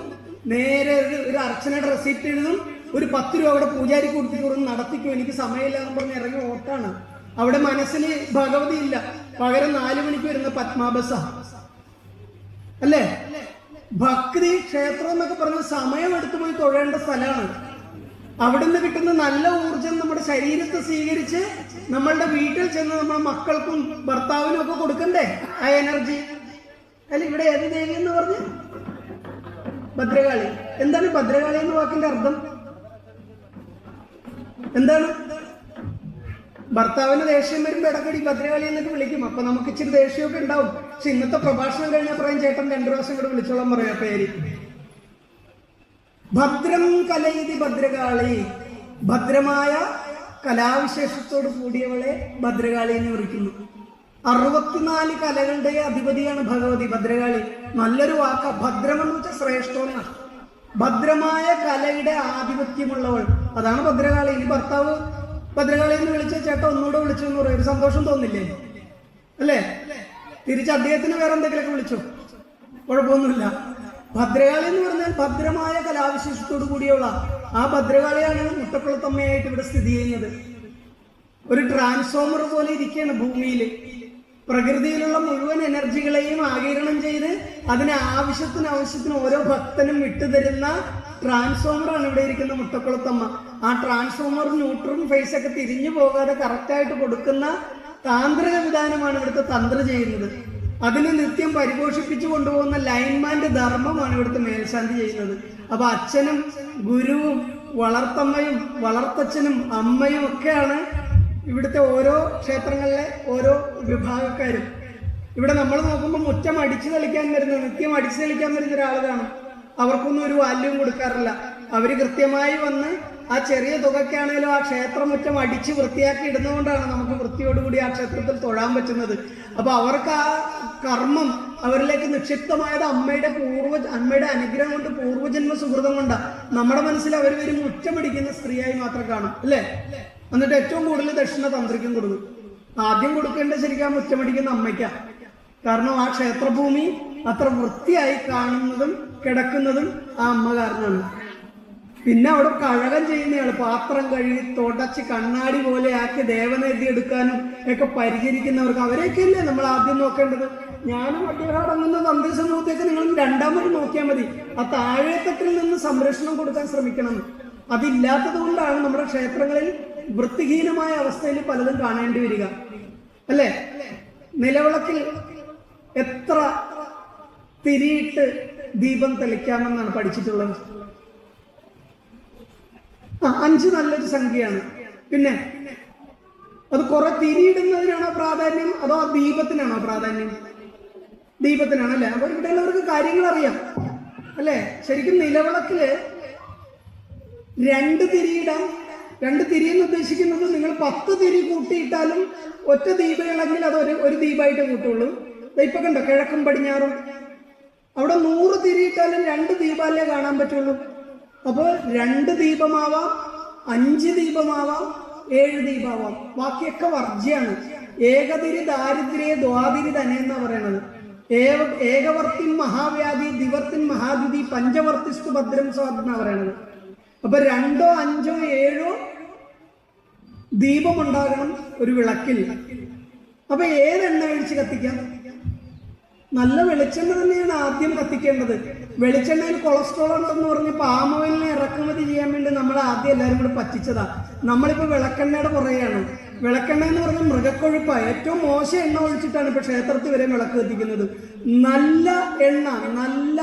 നേരെ ഒരു അർച്ചനയുടെ റെസിപ്റ്റ് എഴുതും, ഒരു 10 രൂപ അവിടെ പൂജാരി കൊടുത്തിട്ട് നടത്തിക്കും, എനിക്ക് സമയമില്ല എന്ന് പറഞ്ഞ് ഇറങ്ങി ഓട്ടാണ്. അവിടെ മനസ്സിൽ ഭഗവതി ഇല്ല, പകരം 4 മണിക്ക് വരുന്ന പത്മാബസ അല്ലേ? ഭക്തി ക്ഷേത്രം എന്നൊക്കെ പറഞ്ഞ സമയം എടുത്തു പോയി തൊഴേണ്ട സ്ഥലമാണ്. അവിടുന്ന് കിട്ടുന്ന നല്ല ഊർജം നമ്മുടെ ശരീരത്തെ സ്വീകരിച്ച് നമ്മളുടെ വീട്ടിൽ ചെന്ന് നമ്മുടെ മക്കൾക്കും ഭർത്താവിനും ഒക്കെ കൊടുക്കണ്ടേ ആ എനർജി? അല്ല, ഇവിടെ ഏത് ദേവി എന്ന് പറഞ്ഞ്? ഭദ്രകാളി. എന്താണ് ഭദ്രകാളി എന്ന വാക്കിന്റെ അർത്ഥം? എന്താണ്? ഭർത്താവിന് ദേഷ്യം വരുമ്പോൾ ഇടക്കടി ഭദ്രകാളി എന്നൊക്കെ വിളിക്കും. അപ്പൊ നമുക്ക് ഇച്ചിരി ദേഷ്യമൊക്കെ ഉണ്ടാവും. പക്ഷെ ഇന്നത്തെ പ്രഭാഷണം കഴിഞ്ഞാൽ പറയും ചേട്ടൻ 2 പ്രാവശ്യം കൂടെ വിളിച്ചോളാൻ പറയാ പേര്. ഭദ്രം കലയിതി ഭദ്രകാളി, ഭദ്രമായ കലാവിശേഷത്തോട് കൂടിയവളെ ഭദ്രകാളി എന്ന് വിളിക്കുന്നു. 64 കലകളുടെ അധിപതിയാണ് ഭഗവതി ഭദ്രകാളി. നല്ലൊരു വാക്ക. ഭദ്രം എന്ന് വെച്ചാൽ ശ്രേഷ്ഠമെന്ന. ഭദ്രമായ കലയുടെ ആധിപത്യമുള്ളവൾ, അതാണ് ഭദ്രകാളി. ഇനി ഭർത്താവ് ഭദ്രകാളി എന്ന് വിളിച്ച ചേട്ടൻ ഒന്നുകൂടെ വിളിച്ചു എന്ന് പറയും, ഒരു സന്തോഷം തോന്നില്ലേ? അല്ലേ? തിരിച്ച് അദ്ദേഹത്തിന് വേറെ എന്തെങ്കിലുമൊക്കെ വിളിച്ചോ, കുഴപ്പമൊന്നുമില്ല. ഭദ്രകാളി എന്ന് പറഞ്ഞാൽ ഭദ്രമായ കലാവിശേഷത്തോടു കൂടിയുള്ള ആ ഭദ്രകാളിയാണ് മുട്ടക്കുളത്തമ്മയായിട്ട് ഇവിടെ സ്ഥിതി ചെയ്യുന്നത്. ഒരു ട്രാൻസ്ഫോമർ പോലെ ഇരിക്കുകയാണ് ഭൂമിയിൽ. പ്രകൃതിയിലുള്ള മുഴുവൻ എനർജികളെയും ആഗിരണം ചെയ്ത് അതിന് ആവശ്യത്തിന് ഓരോ ഭക്തനും വിട്ടുതരുന്ന ട്രാൻസ്ഫോമറാണ് ഇവിടെ ഇരിക്കുന്ന മുട്ടക്കുളത്തമ്മ. ആ ട്രാൻസ്ഫോമർ ന്യൂട്രൽ ഫേസ് ഒക്കെ തിരിഞ്ഞു പോകാതെ കറക്റ്റായിട്ട് കൊടുക്കുന്ന താന്ത്രിക വിധാനമാണ് ഇവിടുത്തെ തന്ത്ര ചെയ്യുന്നത്. അതിനെ നിത്യം പരിപോഷിപ്പിച്ചു കൊണ്ടുപോകുന്ന ലൈൻമാന്റെ ധർമ്മമാണ് ഇവിടുത്തെ മേൽശാന്തി ചെയ്യുന്നത്. അപ്പൊ അച്ഛനും ഗുരുവും വളർത്തമ്മയും വളർത്തച്ഛനും അമ്മയും ഒക്കെയാണ് ഇവിടുത്തെ ഓരോ ക്ഷേത്രങ്ങളിലെ ഓരോ വിഭാഗക്കാരും. ഇവിടെ നമ്മൾ നോക്കുമ്പോൾ മുറ്റം അടിച്ചു കളിക്കാൻ വരുന്ന, നിത്യം അടിച്ചു കളിക്കാൻ വരുന്ന ഒരാൾ കാണും. അവർക്കൊന്നും ഒരു വാല്യം കൊടുക്കാറില്ല. അവർ കൃത്യമായി വന്ന് ആ ചെറിയ തുകയ്ക്കാണെങ്കിലും ആ ക്ഷേത്രമുറ്റം അടിച്ച് വൃത്തിയാക്കി ഇടുന്നതുകൊണ്ടാണ് നമുക്ക് വൃത്തിയോടുകൂടി ആ ക്ഷേത്രത്തിൽ തൊഴാൻ പറ്റുന്നത്. അപ്പൊ അവർക്ക് ആ കർമ്മം അവരിലേക്ക് നിക്ഷിപ്തമായത് അമ്മയുടെ അനുഗ്രഹം കൊണ്ട്, പൂർവ്വജന്മ സുഹൃതം കൊണ്ടാണ്. നമ്മുടെ മനസ്സിൽ അവർ വരും മുറ്റമടിക്കുന്ന സ്ത്രീയായി മാത്രം കാണും, അല്ലേ? എന്നിട്ട് ഏറ്റവും കൂടുതൽ ദക്ഷിണ തന്ത്രിക്കും കൊടുക്കും. ആദ്യം കൊടുക്കേണ്ടത് ശരിക്കും ആ മുറ്റമടിക്കുന്ന അമ്മയ്ക്കാ. കാരണം ആ ക്ഷേത്രഭൂമി അത്ര വൃത്തിയായി കാണുന്നതും കിടക്കുന്നതും ആ അമ്മ കാരണമാണ്. പിന്നെ അവിടെ കഴകം ചെയ്യുന്നയാൾ പാത്രം കഴുകി തുടച്ച് കണ്ണാടി പോലെ ആക്കി ദേവനേദ്യ എടുക്കാനും ഒക്കെ പരിചരിക്കുന്നവർക്ക്, അവരെയൊക്കെയല്ലേ നമ്മൾ ആദ്യം നോക്കേണ്ടത്. ഞാനും അദ്ദേഹം അടങ്ങുന്ന തന്ത്രി സമൂഹത്തേക്ക് നിങ്ങൾ 2ാമത് നോക്കിയാൽ മതി. ആ താഴെത്തട്ടിൽ നിന്ന് സംരക്ഷണം കൊടുക്കാൻ ശ്രമിക്കണം. അതില്ലാത്തത് കൊണ്ടാണ് നമ്മുടെ ക്ഷേത്രങ്ങളിൽ വൃത്തിഹീനമായ അവസ്ഥയിൽ പലതും കാണേണ്ടി വരിക, അല്ലേ? നിലവിളക്കിൽ എത്ര തിരിയിട്ട് ദീപം തെളിക്കാമെന്നാണ് പഠിച്ചിട്ടുള്ളത്? 5 നല്ലൊരു സംഖ്യയാണ്. പിന്നെ അത് കുറെ തിരിയിടുന്നതിനാണോ പ്രാധാന്യം, അതോ ആ ദീപത്തിനാണോ പ്രാധാന്യം? ദീപത്തിനാണല്ലേ? അപ്പൊ ഇവിടെയുള്ളവർക്ക് കാര്യങ്ങൾ അറിയാം, അല്ലേ? ശരിക്കും നിലവിളക്കില് 2 തിരിയിടാം. 2 തിരി എന്ന് ഉദ്ദേശിക്കുന്നത് നിങ്ങൾ 10 തിരി കൂട്ടിയിട്ടാലും ഒറ്റ ദീപങ്ങളെങ്കിൽ അത് ഒരു ദീപമായിട്ട് കൂട്ടുള്ളൂ. ഇപ്പൊ കണ്ടോ കിഴക്കും പടിഞ്ഞാറും, അവിടെ 100 തിരിയിട്ടാലും 2 ദീപമല്ലേ കാണാൻ പറ്റുള്ളൂ. അപ്പോൾ 2 ദീപമാവാം, 5 ദീപമാവാം, 7 ദീപമാവാം. ബാക്കിയൊക്കെ വർജ്യാണ്. ഏകതിരി ദാരിദ്ര്യ ദ്വാതിരി തന്നെ എന്നാ പറയുന്നത്. ഏകവർത്തിൻ മഹാവ്യാധി, ദിവർത്തിൻ മഹാദിതി, പഞ്ചവർത്തിസ്തു ഭദ്രം സ്വാദ് പറയണത്. അപ്പൊ 2, 5, 7 ദീപമുണ്ടാകണം ഒരു വിളക്കിൽ. അപ്പൊ ഏതെണ്ണ ഒഴിച്ച് കത്തിക്കാം? നല്ല വെളിച്ചെണ്ണ തന്നെയാണ് ആദ്യം കത്തിക്കേണ്ടത്. വെളിച്ചെണ്ണയിൽ കൊളസ്ട്രോൾ ഉണ്ടെന്ന് പറഞ്ഞ് പാം ഓയിലിനെ ഇറക്കുമതി ചെയ്യാൻ വേണ്ടി നമ്മൾ ആദ്യം എല്ലാവരും കൂടെ പറ്റിച്ചതാ. നമ്മളിപ്പോൾ വിളക്കെണ്ണയുടെ പുറകെയാണ്. വിളക്കെണ്ണ എന്ന് പറഞ്ഞാൽ മൃഗക്കൊഴുപ്പാണ്. ഏറ്റവും മോശം എണ്ണ ഒഴിച്ചിട്ടാണ് ഇപ്പൊ ക്ഷേത്രത്തിൽ വരെ വിളക്ക് കത്തിക്കുന്നത്. നല്ല എണ്ണ, നല്ല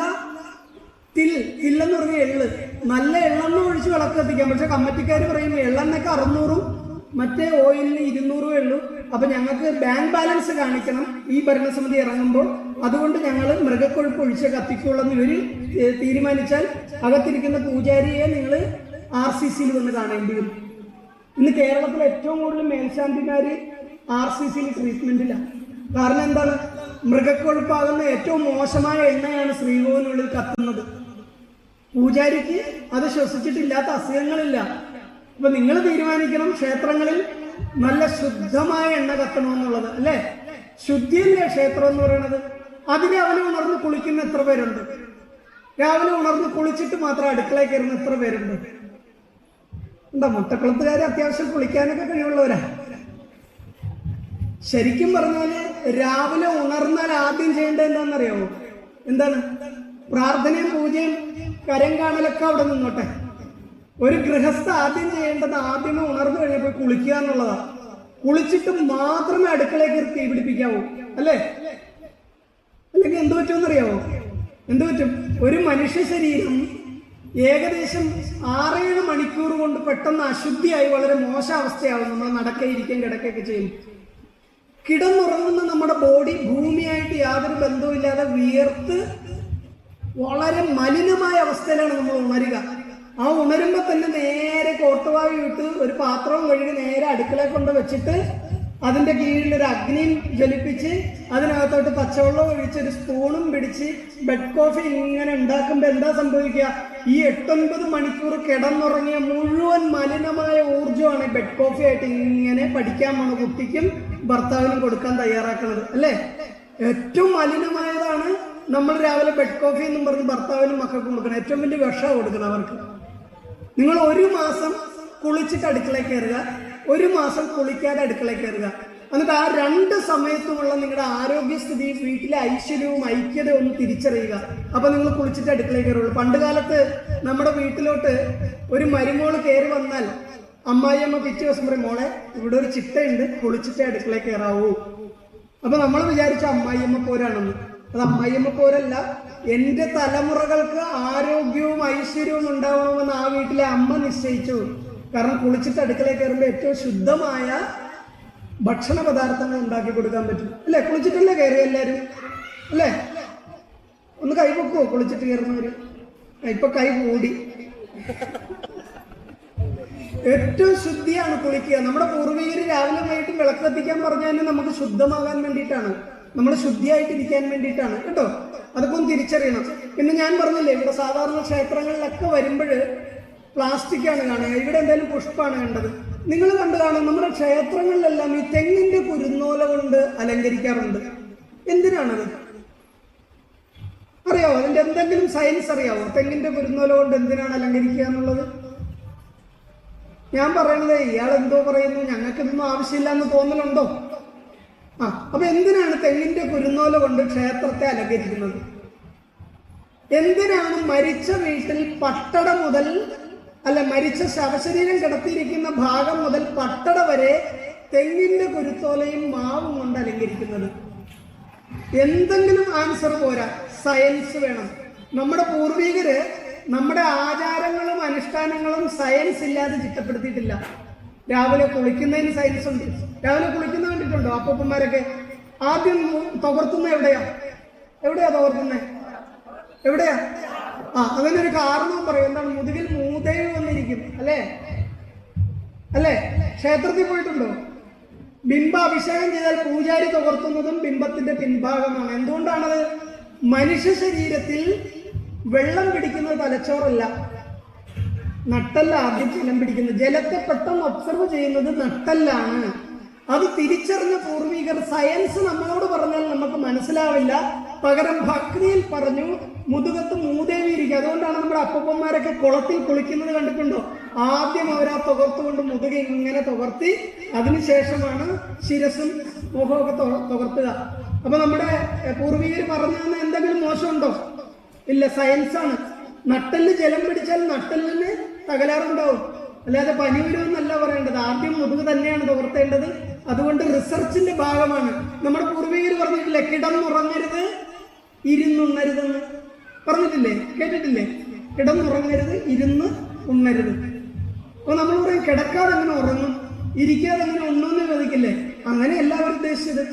തില്ലെന്ന് പറഞ്ഞ എള്ള്, നല്ല എള്ളെണ്ണ ഒഴിച്ച് വിളക്ക് കത്തിക്കാം. പക്ഷെ കമ്മിറ്റിക്കാർ പറയും എള്ളെണ്ണയ്ക്ക് 600 മറ്റേ ഓയിലിന് 200 ഉള്ളൂ. അപ്പൊ ഞങ്ങൾക്ക് ബാങ്ക് ബാലൻസ് കാണിക്കണം ഈ ഭരണസമിതി ഇറങ്ങുമ്പോൾ. അതുകൊണ്ട് ഞങ്ങൾ മൃഗക്കൊഴുപ്പ് ഒഴിച്ച് കത്തിക്കുള്ളൂ എന്ന് ഇവർ തീരുമാനിച്ചാൽ അകത്തിരിക്കുന്ന പൂജാരിയെ നിങ്ങൾ RCCയിൽ വന്ന് കാണേണ്ടി വരും. ഇന്ന് കേരളത്തിൽ ഏറ്റവും കൂടുതൽ മേൽശാന്തിമാര് RCCയിൽ ട്രീറ്റ്മെന്റിലാണ്. കാരണം എന്താണ്? മൃഗക്കൊഴുപ്പാകുന്ന ഏറ്റവും മോശമായ എണ്ണയാണ് ശ്രീകോവിനുള്ളിൽ കത്തുന്നത്. പൂജാരിക്ക് അത് ശ്വസിച്ചിട്ടില്ലാത്ത അസുഖങ്ങളില്ല. അപ്പൊ നിങ്ങൾ തീരുമാനിക്കണം ക്ഷേത്രങ്ങളിൽ നല്ല ശുദ്ധമായ എണ്ണ കത്തണമെന്നുള്ളത്, അല്ലേ? ശുദ്ധിയല്ലേ ക്ഷേത്രം എന്ന് പറയുന്നത്. അതിന് രാവിലെ ഉണർന്ന് കുളിക്കുന്ന എത്ര പേരുണ്ട്? രാവിലെ ഉണർന്ന് കുളിച്ചിട്ട് മാത്രം അടുക്കളയിൽ കയറുന്ന എത്ര പേരുണ്ട്? എന്താ, മുട്ടക്കുളത്തുകാർ അത്യാവശ്യം കുളിക്കാനൊക്കെ കഴിവുള്ളവരാ. ശരിക്കും പറഞ്ഞാല് രാവിലെ ഉണർന്നാൽ ആദ്യം ചെയ്യേണ്ടത് എന്താണെന്നറിയാമോ? എന്താണ്? പ്രാർത്ഥനയും പൂജയും കരം കാണലൊക്കെ അവിടെ നിന്നോട്ടെ. ഒരു ഗൃഹസ്ഥ ആദ്യം ചെയ്യേണ്ടത് ആദ്യമേ ഉണർന്നു കഴിഞ്ഞപ്പോൾ കുളിക്കുക എന്നുള്ളതാണ്. കുളിച്ചിട്ട് മാത്രമേ അടുക്കളയിൽ കയറി തീ പിടിപ്പിക്കാവൂ, അല്ലേ? അല്ലെങ്കിൽ എന്ത് പറ്റുമെന്നറിയാവോ? എന്ത് പറ്റും? ഒരു മനുഷ്യ ശരീരം ഏകദേശം 6-7 മണിക്കൂർ കൊണ്ട് പെട്ടെന്ന് അശുദ്ധിയായി വളരെ മോശം അവസ്ഥയാവും. നമ്മൾ നടക്കയിരിക്കാൻ കിടക്കുകയൊക്കെ ചെയ്യും. കിടന്നുറങ്ങുന്ന നമ്മുടെ ബോഡി ഭൂമിയായിട്ട് യാതൊരു ബന്ധവുമില്ലാതെ വിയർത്ത് വളരെ മലിനമായ അവസ്ഥയിലാണ് നമ്മൾ ഉണരുക. ആ ഉണരുമ്പോ തന്നെ നേരെ കോർത്തുവായി വിട്ട് ഒരു പാത്രവും കഴുകി നേരെ അടുക്കളയിൽ കൊണ്ട് വെച്ചിട്ട് അതിന്റെ കീഴിൽ ഒരു അഗ്നിയും ജ്വലിപ്പിച്ച് അതിനകത്തോട്ട് പച്ചവെള്ളം ഒഴിച്ച് ഒരു സ്പൂണും പിടിച്ച് ബെഡ് കോഫി ഇങ്ങനെ ഉണ്ടാക്കുമ്പോൾ എന്താ സംഭവിക്കുക? ഈ 8-9 മണിക്കൂർ കിടന്നുറങ്ങിയ മുഴുവൻ മലിനമായ ഊർജ്ജമാണ് ബെഡ് കോഫി ആയിട്ട് ഇങ്ങനെ പഠിക്കാൻ പോണ കുട്ടിക്കും ഭർത്താവിനും കൊടുക്കാൻ തയ്യാറാക്കുന്നത്, അല്ലേ? ഏറ്റവും മലിനമായതാണ് നമ്മൾ രാവിലെ ബെഡ് കോഫി എന്നും പറഞ്ഞ് ഭർത്താവിനും മക്കൾക്കും കൊടുക്കണം. ഏറ്റവും വലിയ വിഷം കൊടുക്കണം അവർക്ക്. നിങ്ങൾ 1 മാസം കുളിച്ചിട്ട് അടുക്കളയിൽ കയറുക, 1 മാസം കുളിക്കാതെ അടുക്കളയിൽ കയറുക. എന്നിട്ട് ആ 2 സമയത്തുമുള്ള നിങ്ങളുടെ ആരോഗ്യസ്ഥിതി, വീട്ടിലെ ഐശ്വര്യവും ഐക്യതയും ഒന്ന് തിരിച്ചറിയുക. അപ്പൊ നിങ്ങൾ കുളിച്ചിട്ട് അടുക്കളയിൽ കയറുള്ളൂ. പണ്ട് കാലത്ത് നമ്മുടെ വീട്ടിലോട്ട് ഒരു മരുമോള് കയറി വന്നാൽ അമ്മായിയമ്മ പിറ്റേ ദിവസം പറയും, മോളെ ഇവിടെ ഒരു ചിട്ടയുണ്ട്, കുളിച്ചിട്ടേ അടുക്കളയിൽ കയറാവൂ. അപ്പൊ നമ്മൾ വിചാരിച്ച അമ്മായിയമ്മ പോരാണെന്ന്. അത് അമ്മായിയമ്മ പോരല്ല. എന്റെ തലമുറകൾക്ക് ആരോഗ്യവും ഐശ്വര്യവും ഉണ്ടാവണമെന്ന് ആ വീട്ടിലെ അമ്മ നിശ്ചയിച്ചു. കാരണം കുളിച്ചിട്ട് അടുക്കളയിൽ കയറുമ്പോൾ ഏറ്റവും ശുദ്ധമായ ഭക്ഷണ പദാർത്ഥങ്ങൾ ഉണ്ടാക്കി കൊടുക്കാൻ പറ്റും, അല്ലേ? കുളിച്ചിട്ടല്ലേ കയറി എല്ലാവരും, അല്ലേ? ഒന്ന് കൈ പൊക്കുവോ കുളിച്ചിട്ട് കയറുന്നവര്? ഇപ്പൊ കൈ കൂടി. ഏറ്റവും ശുദ്ധിയാണ് കുളിക്കുക. നമ്മുടെ പൂർവികര് രാവിലെ വൈകിട്ട് വിളക്ക് കത്തിക്കാൻ പറഞ്ഞാൽ നമുക്ക് ശുദ്ധമാകാൻ വേണ്ടിയിട്ടാണ്, നമ്മൾ ശുദ്ധിയായിട്ടിരിക്കാൻ വേണ്ടിയിട്ടാണ്, കേട്ടോ. അതൊക്കെ ഒന്ന് തിരിച്ചറിയണം. പിന്നെ ഞാൻ പറഞ്ഞില്ലേ, ഇവിടെ സാധാരണ ക്ഷേത്രങ്ങളിലൊക്കെ വരുമ്പോൾ പ്ലാസ്റ്റിക് ആണ് കാണുക, ഇവിടെ എന്തായാലും പുഷ്പമാണ് കണ്ടത്. നിങ്ങൾ കണ്ടു കാണും, നമ്മുടെ ക്ഷേത്രങ്ങളിലെല്ലാം ഈ തെങ്ങിന്റെ കുരുന്നോല കൊണ്ട് അലങ്കരിക്കാറുണ്ട്. എന്തിനാണത് അറിയാവോ? അതിന്റെ എന്തെങ്കിലും സയൻസ് അറിയാവോ? തെങ്ങിന്റെ കുരുന്നോല കൊണ്ട് എന്തിനാണ് അലങ്കരിക്കുക എന്നുള്ളത്? ഞാൻ പറയണത് ഇയാൾ എന്തോ പറയുന്നു, ഞങ്ങൾക്കിതൊന്നും ആവശ്യമില്ല എന്ന് തോന്നലുണ്ടോ? അപ്പൊ എന്തിനാണ് തെങ്ങിന്റെ കുരുന്നോല കൊണ്ട് ക്ഷേത്രത്തെ അലങ്കരിക്കുന്നത്? എന്തിനാണ് മരിച്ച വീട്ടിൽ പട്ടട മുതൽ, അല്ല മരിച്ച ശവശരീരം കിടത്തിയിരിക്കുന്ന ഭാഗം മുതൽ പട്ടട വരെ തെങ്ങിന്റെ കുരുത്തോലയും മാവും കൊണ്ട് അലങ്കരിക്കുന്നത്? എന്തെങ്കിലും ആൻസർ പോരാ, സയൻസ് വേണം. നമ്മുടെ പൂർവികര് നമ്മുടെ ആചാരങ്ങളും അനുഷ്ഠാനങ്ങളും സയൻസ് ഇല്ലാതെ ചിട്ടപ്പെടുത്തിയിട്ടില്ല. രാവിലെ കുളിക്കുന്നതിന് സയൻസ് ഉണ്ട്. രാവിലെ കുളിക്കുന്ന കണ്ടിട്ടുണ്ടോ അപ്പൂപ്പന്മാരൊക്കെ? ആദ്യം തുകർത്തുന്ന എവിടെയാ തുകർത്തുന്നത്? എവിടെയാ? അതിനൊരു കാരണവും പറയും. എന്താണ്? മുതുകിൽ മൂതേവ് വന്നിരിക്കും, അല്ലേ? ക്ഷേത്രത്തിൽ പോയിട്ടുണ്ടോ? ബിംബ അഭിഷേകം ചെയ്താൽ പൂജാരി തുകർത്തുന്നതും ബിംബത്തിന്റെ പിൻഭാഗമാണ്. എന്തുകൊണ്ടാണത്? മനുഷ്യ ശരീരത്തിൽ വെള്ളം പിടിക്കുന്നത് തലച്ചോറല്ല, നട്ടല്ല. ആദ്യം ജലം പിടിക്കുന്നത്, ജലത്തെ പെട്ടെന്ന് ഒബ്സർവ് ചെയ്യുന്നത് നട്ടല്ലാണ്. അത് തിരിച്ചറിഞ്ഞ പൂർവികർ സയൻസ് നമ്മളോട് പറഞ്ഞാൽ നമുക്ക് മനസ്സിലാവില്ല, പകരം ഭക്തിയിൽ പറഞ്ഞു മുതുകത്ത് മൂദേവി ഇരിക്കുക. അതുകൊണ്ടാണ് നമ്മുടെ അപ്പൂപ്പന്മാരൊക്കെ കുളത്തിൽ കുളിക്കുന്നത് കണ്ടിട്ടുണ്ടോ? ആദ്യം അവരാ തുകർത്തുകൊണ്ട് മുതുക ഇങ്ങനെ തുകർത്തി അതിനുശേഷമാണ് ശിരസും മുഖമൊക്കെ തുകർത്തുക. അപ്പൊ നമ്മുടെ പൂർവികർ പറഞ്ഞു തന്ന എന്തെങ്കിലും മോശമുണ്ടോ? ഇല്ല, സയൻസാണ്. നട്ടലിന് ജലം പിടിച്ചാൽ നട്ടലിന് തകരാറുണ്ടാവും, അല്ലാതെ പനി വരുമെന്നല്ല പറയേണ്ടത്. ആദ്യം മുതുക് തന്നെയാണ് തോർത്തേണ്ടത്. അതുകൊണ്ട് റിസർച്ചിന്റെ ഭാഗമാണ്. നമ്മുടെ പൂർവികർ പറഞ്ഞിട്ടില്ലേ, കിടന്നുറങ്ങരുത് ഇരുന്നുണ്ണരുതെന്ന് പറഞ്ഞിട്ടില്ലേ, കേട്ടിട്ടില്ലേ? കിടന്നുറങ്ങരുത് ഇരുന്ന് ഉണ്ണരുത്. അപ്പൊ നമ്മൾ പറയും കിടക്കാതെ അങ്ങനെ ഉറങ്ങും, ഇരിക്കാതെ അങ്ങനെ ഉണ്ണെന്ന് ചോദിക്കില്ലേ? അങ്ങനെ എല്ലാവരും ഉദ്ദേശിച്ചത്.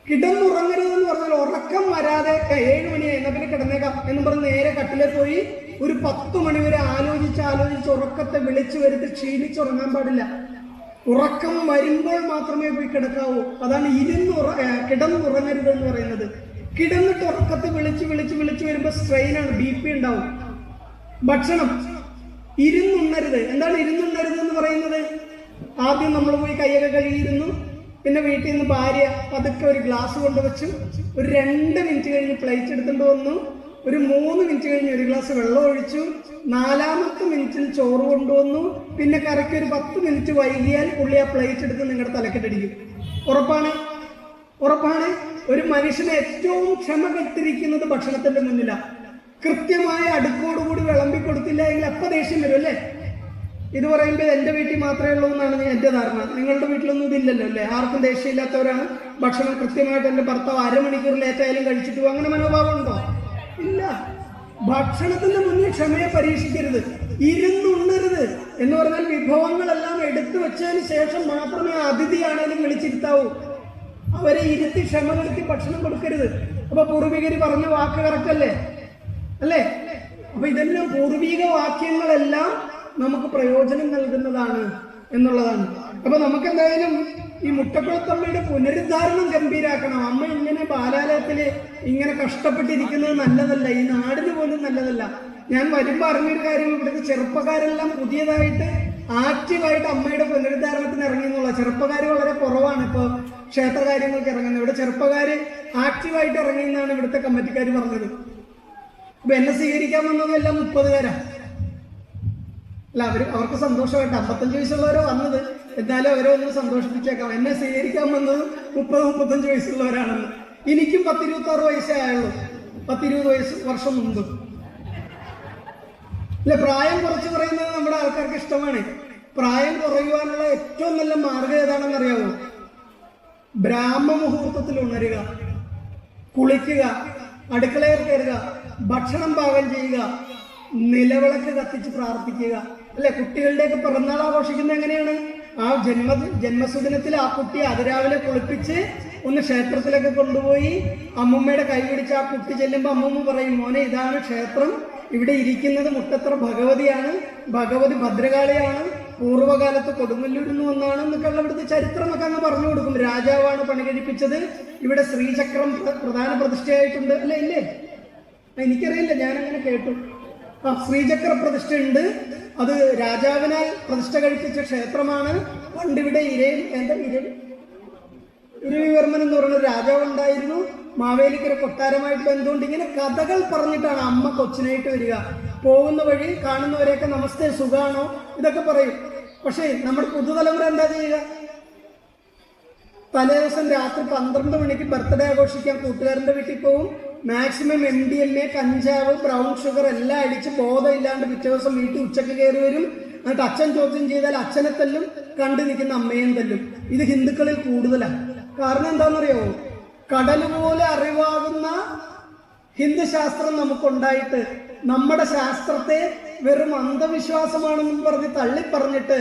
കിടന്നുറങ്ങരുതെന്ന് പറഞ്ഞാൽ ഉറക്കം വരാതെ 7 മണിയായി എന്നാ പിന്നെ കിടന്നേക്കാം എന്ന് പറഞ്ഞ് നേരെ കട്ടിലെ പോയി ഒരു 10 മണി വരെ ആലോചിച്ച് ഉറക്കത്തെ വിളിച്ചു വരുത്തി ക്ഷീണിച്ചുറങ്ങാൻ പാടില്ല. ഉറക്കം വരുമ്പോൾ മാത്രമേ പോയി കിടക്കാവൂ. അതാണ് കിടന്നുറങ്ങരുത് എന്ന് പറയുന്നത്. കിടന്നിട്ട് ഉറക്കത്തെ വിളിച്ച് വരുമ്പോൾ സ്ട്രെയിനാണ്, BP ഉണ്ടാവും. ഭക്ഷണം ഇരുന്നുണ്ണരുത്. എന്താണ് ഇരുന്നുണ്ണരുത് എന്ന് പറയുന്നത്? ആദ്യം നമ്മൾ പോയി കൈയൊക്കെ കഴുകിയിരുന്നു, പിന്നെ വീട്ടിൽ നിന്ന് ഭാര്യ പതുക്കെ ഒരു ഗ്ലാസ് കൊണ്ടുവച്ചു, ഒരു 2 മിനിറ്റ് കഴിഞ്ഞ് പ്ലേറ്റ് എടുത്തുകൊണ്ട് വന്നു, ഒരു 3 മിനിറ്റ് കഴിഞ്ഞ് ഒരു ഗ്ലാസ് വെള്ളം ഒഴിച്ചു, 4ാമത്തെ മിനിറ്റിൽ ചോറ് കൊണ്ടുവന്നു, പിന്നെ കറക്കി ഒരു 10 മിനിറ്റ് വൈകിയാൽ പുള്ളി ആ പ്ലേറ്റ് എടുത്ത് നിങ്ങളുടെ തലക്കെട്ടടിക്കും. ഉറപ്പാണ്? ഒരു മനുഷ്യനെ ഏറ്റവും ക്ഷമ കെട്ടിരിക്കുന്നത് ഭക്ഷണത്തിന്റെ മുന്നിലാണ്. കൃത്യമായ അടുക്കോടുകൂടി വിളമ്പി കൊടുത്തില്ല എങ്കിൽ അപ്പൊ ദേഷ്യം വരും അല്ലേ? ഇത് പറയുമ്പോൾ എൻ്റെ വീട്ടിൽ മാത്രമേ ഉള്ളൂ എന്നാണ് എൻ്റെ ധാരണ. നിങ്ങളുടെ വീട്ടിലൊന്നും ഇതില്ലല്ലോ അല്ലേ? ആർക്കും ദേഷ്യമില്ലാത്തവരാണ്. ഭക്ഷണം കൃത്യമായിട്ട് എൻ്റെ ഭർത്താവ് 1/2 മണിക്കൂർ ലേറ്റായാലും കഴിച്ചിട്ട് പോകും. അങ്ങനെ മനോഭാവം ഉണ്ടോ? ഇല്ല. ഭക്ഷണത്തിന്റെ മുന്നിൽ ക്ഷമയെ പരീക്ഷിക്കരുത്. ഇരുന്നുണ്ണരുത് എന്ന് പറഞ്ഞാൽ വിഭവങ്ങളെല്ലാം എടുത്തു വെച്ചതിന് ശേഷം മാത്രമേ അതിഥിയാണേലും വിളിച്ചിരുത്താവൂ. അവരെ ഇരുത്തി ക്ഷമ കെടുത്തി ഭക്ഷണം കൊടുക്കരുത്. അപ്പൊ പൂർവികര് പറഞ്ഞ വാക്ക് കറക്റ്റല്ലേ? അല്ലേ? അപ്പൊ ഇതെല്ലാം പൂർവിക വാക്യങ്ങളെല്ലാം നമുക്ക് പ്രയോജനം നൽകുന്നതാണ് എന്നുള്ളതാണ്. അപ്പൊ നമുക്ക് എന്തായാലും ഈ മുട്ടക്കുളത്തമ്മയുടെ പുനരുദ്ധാരണം ഗംഭീരാക്കണം. അമ്മ ഇങ്ങനെ ബാലാലയത്തില് ഇങ്ങനെ കഷ്ടപ്പെട്ടിരിക്കുന്നത് നല്ലതല്ല, ഈ നാടിന് പോലും നല്ലതല്ല. ഞാൻ വരുമ്പോ അറിഞ്ഞൊരു കാര്യം, ഇവിടുത്തെ ചെറുപ്പക്കാരെല്ലാം പുതിയതായിട്ട് ആക്റ്റീവായിട്ട് അമ്മയുടെ പുനരുദ്ധാരണത്തിന് ഇറങ്ങി എന്നുള്ള. ചെറുപ്പക്കാർ വളരെ കുറവാണ് ഇപ്പൊ ക്ഷേത്രകാര്യങ്ങൾക്ക് ഇറങ്ങുന്നത്. ഇവിടെ ചെറുപ്പക്കാര് ആക്റ്റീവായിട്ട് ഇറങ്ങിയെന്നാണ് ഇവിടുത്തെ കമ്മിറ്റിക്കാർ പറഞ്ഞത്. അപ്പൊ എന്നെ സ്വീകരിക്കാൻ വന്നതും എല്ലാം 30കാരാ. അല്ല, അവർക്ക് സന്തോഷമായിട്ട് 55 വയസ്സുള്ളവരോ വന്നത്, എന്നാലും അവരെ ഒന്ന് സന്തോഷിപ്പിച്ചേക്കാം. എന്നെ സ്വീകരിക്കാൻ വന്നത് 30-35 വയസ്സുള്ളവരാണെന്ന്. എനിക്കും 10-26 വയസ്സേ ആയുള്ളൂ, 10-20 വർഷം മുമ്പ്. അല്ല, പ്രായം കുറച്ച് പറയുന്നത് നമ്മുടെ ആൾക്കാർക്ക് ഇഷ്ടമാണ്. പ്രായം കുറയുവാനുള്ള ഏറ്റവും നല്ല മാർഗം ഏതാണെന്ന് അറിയാമോ? ബ്രാഹ്മ മുഹൂർത്തത്തിൽ ഉണരുക, കുളിക്കുക, അടുക്കളയിൽ കയറുക, ഭക്ഷണം പാകം ചെയ്യുക, നിലവിളക്ക് കത്തിച്ച് പ്രാർത്ഥിക്കുക. അല്ലെ? കുട്ടികളുടെയൊക്കെ പിറന്നാൾ ആഘോഷിക്കുന്നത് എങ്ങനെയാണ്? ആ ജന്മസുദിനത്തിൽ ആ കുട്ടിയെ അതിരാവിലെ കുളിപ്പിച്ച് ഒന്ന് ക്ഷേത്രത്തിലൊക്കെ കൊണ്ടുപോയി അമ്മൂമ്മയുടെ കൈ പിടിച്ച് ആ കുട്ടി ചെല്ലുമ്പോൾ അമ്മൂമ്മ പറയും, മോനെ ഇതാണ് ക്ഷേത്രം, ഇവിടെ ഇരിക്കുന്നത് മുട്ടത്ര ഭഗവതിയാണ്, ഭഗവതി ഭദ്രകാളിയാണ്, പൂർവ്വകാലത്ത് കൊടുങ്ങല്ലൂരിൽ നിന്ന് വന്നാണ് എന്നൊക്കെയുള്ള ഇവിടുത്തെ ചരിത്രമൊക്കെ അങ്ങ് പറഞ്ഞു കൊടുക്കും. രാജാവാണ് പണി കഴിപ്പിച്ചത്, ഇവിടെ ശ്രീചക്രം പ്രധാന പ്രതിഷ്ഠയായിട്ടുണ്ട്. അല്ലേ? ഇല്ലേ? എനിക്കറിയില്ല, ഞാനങ്ങനെ കേട്ടു. ശ്രീചക്ര പ്രതിഷ്ഠ ഉണ്ട്, അത് രാജാവിനാൽ പ്രതിഷ്ഠ കഴിപ്പിച്ച ക്ഷേത്രമാണ്. പണ്ടിവിടെ ഇരവിവർമ്മൻ എന്ന് പറയുന്ന രാജാവ് ഉണ്ടായിരുന്നു. മാവേലിക്കര കൊട്ടാരമായിട്ട് ബന്ധമുണ്ട്. ഇങ്ങനെ കഥകൾ പറഞ്ഞിട്ടാണ് അമ്മ കൊച്ചിനായിട്ട് വരിക. പോകുന്ന വഴി കാണുന്നവരെയൊക്കെ നമസ്തേ, സുഖാണോ, ഇതൊക്കെ പറയും. പക്ഷേ നമ്മുടെ പുതുതലമുറ എന്താ ചെയ്യുക? തലേ ദിവസം രാത്രി 12 മണിക്ക് ബർത്ത്ഡേ ആഘോഷിക്കാൻ കൂട്ടുകാരൻ്റെ വീട്ടിൽ പോകും. മാക്സിമം MDMA, കഞ്ചാവ്, ബ്രൗൺ ഷുഗർ എല്ലാം അടിച്ച് ബോധമില്ലാണ്ട് പിറ്റേ ദിവസം വീട്ടിൽ ഉച്ചയ്ക്ക് കയറി വരും. എന്നിട്ട് അച്ഛൻ ചോദ്യം ചെയ്താൽ അച്ഛനെ തല്ലും, കണ്ടു നിൽക്കുന്ന അമ്മയും തല്ലും. ഇത് ഹിന്ദുക്കളിൽ കൂടുതലാണ്. കാരണം എന്താണെന്നറിയാമോ? കടല് പോലെ അറിവാകുന്ന ഹിന്ദുശാസ്ത്രം നമുക്കുണ്ടായിട്ട് നമ്മുടെ ശാസ്ത്രത്തെ വെറും അന്ധവിശ്വാസമാണെന്നും പറഞ്ഞ് തള്ളിപ്പറഞ്ഞിട്ട്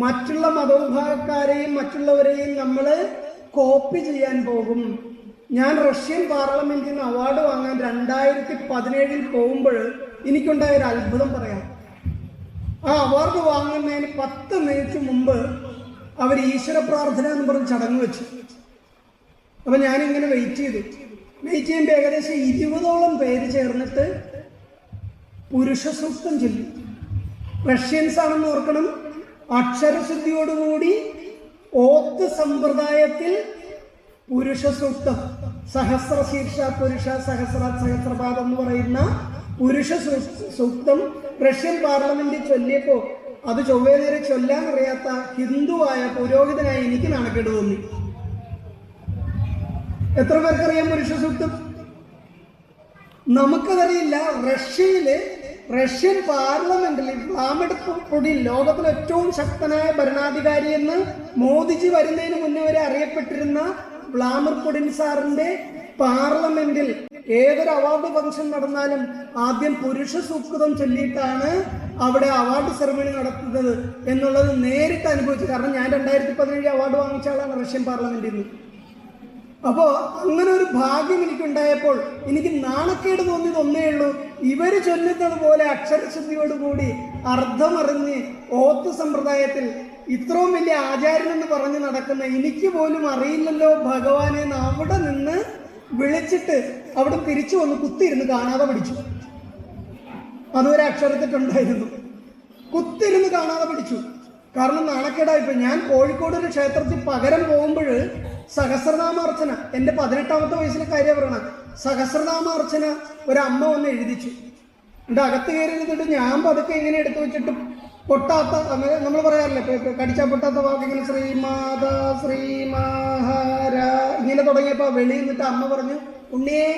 മറ്റുള്ള മതവിഭാഗക്കാരെയും മറ്റുള്ളവരെയും നമ്മൾ കോപ്പി ചെയ്യാൻ പോകും. ഞാൻ റഷ്യൻ പാർലമെന്റിൽ നിന്ന് അവാർഡ് വാങ്ങാൻ 2017 പോകുമ്പോൾ എനിക്കുണ്ടായ ഒരു അത്ഭുതം പറയാം. ആ അവാർഡ് വാങ്ങുന്നതിന് 10 മിനിറ്റ് മുമ്പ് അവർ ഈശ്വര പ്രാർത്ഥന എന്ന് പറഞ്ഞ് ചടങ്ങ് വെച്ചു. അപ്പൊ ഞാനിങ്ങനെ വെയിറ്റ് ചെയ്യുമ്പോൾ ഏകദേശം 20ഓളം പേര് ചേർന്നിട്ട് പുരുഷ സൂക്തം ചൊല്ലി. റഷ്യൻസ് ആണെന്ന് ഓർക്കണം. അക്ഷരശുദ്ധിയോടുകൂടി ഓത്ത് സമ്പ്രദായത്തിൽ പുരുഷ സൂക്തം, സഹസ്രശീർഷ പുരുഷ സഹസ്രാത് സഹസ്രപാദം എന്ന് പറയുന്ന പുരുഷ സൂക്തം റഷ്യൻ പാർലമെന്റിൽ ചൊല്ലിയപ്പോൾ അത് ചൊവ്വേ നേരെ ചൊല്ലാൻ അറിയാത്ത ഹിന്ദുവായ പുരോഹിതനായി എനിക്ക് നാണക്കേട് തോന്നി. എത്ര പേർക്കറിയാം പുരുഷ സൂക്തം? നമുക്കതറിയില്ല. റഷ്യൻ പാർലമെന്റിൽ വ്ളാഡിമിർ പുടിൻ ലോകത്തിലെ ഏറ്റവും ശക്തനായ ഭരണാധികാരി എന്ന് മോദിജി വരുന്നതിന് മുന്നേ വരെ അറിയപ്പെട്ടിരുന്ന വ്ളാഡിമിർ പുടിൻ സാറിന്റെ പാർലമെന്റിൽ ഏതൊരു അവാർഡ് ഫംഗ്ഷൻ നടന്നാലും ആദ്യം പുരുഷ സൂക്തം ചൊല്ലിയിട്ടാണ് അവിടെ അവാർഡ് സെറമണി നടത്തുന്നത് എന്നുള്ളത് നേരിട്ട് അനുഭവിച്ചു. കാരണം ഞാൻ 2017 അവാർഡ് വാങ്ങിച്ച ആളാണ് റഷ്യൻ പാർലമെന്റിൽ നിന്ന്. അപ്പോൾ അങ്ങനെ ഒരു ഭാഗ്യം എനിക്കുണ്ടായപ്പോൾ എനിക്ക് നാണക്കേട് തോന്നിയത് ഒന്നേ ഉള്ളൂ. ഇവര് ചൊല്ലുന്നത് പോലെ അക്ഷരശുദ്ധിയോടുകൂടി അർത്ഥമറിഞ്ഞ് ഓത്ത് സമ്പ്രദായത്തിൽ ഇത്രയും വലിയ ആചാര്യനെന്ന് പറഞ്ഞ് നടക്കുന്ന എനിക്ക് പോലും അറിയില്ലല്ലോ ഭഗവാനെ എന്ന് അവിടെ നിന്ന് വിളിച്ചിട്ട് അവിടെ തിരിച്ചു വന്ന് കുത്തിയിരുന്ന് കാണാതെ പഠിച്ചു. അതുവരെ അക്ഷരത്തിട്ടുണ്ടായിരുന്നു. കുത്തിരുന്ന് കാണാതെ പഠിച്ചു. കാരണം നാണക്കേടായിപ്പോയി. ഞാൻ കോഴിക്കോട് ഒരു ക്ഷേത്രത്തിൽ പകരം പോകുമ്പോൾ സഹസ്രനാമാർച്ചന, എൻ്റെ 18ാമത്തെ വയസ്സിലെ കാര്യം പറയണം. സഹസ്രനാമാർച്ചന ഒരമ്മ വന്ന് എഴുതിച്ചു. എൻ്റെ അകത്ത് കയറി ഇരുന്നിട്ട് ഞാൻ പതുക്കെ ഇങ്ങനെ എടുത്തു വെച്ചിട്ട് പൊട്ടാത്ത, നമ്മൾ പറയാറില്ലേ കടിച്ചാ പൊട്ടാത്ത വാക്ക്, ഇങ്ങനെ ശ്രീമാത ശ്രീമഹാര ഇങ്ങനെ തുടങ്ങിയപ്പോൾ വെളിയിൽ നിന്നിട്ട് അമ്മ പറഞ്ഞു, ഉണ്ണിയെ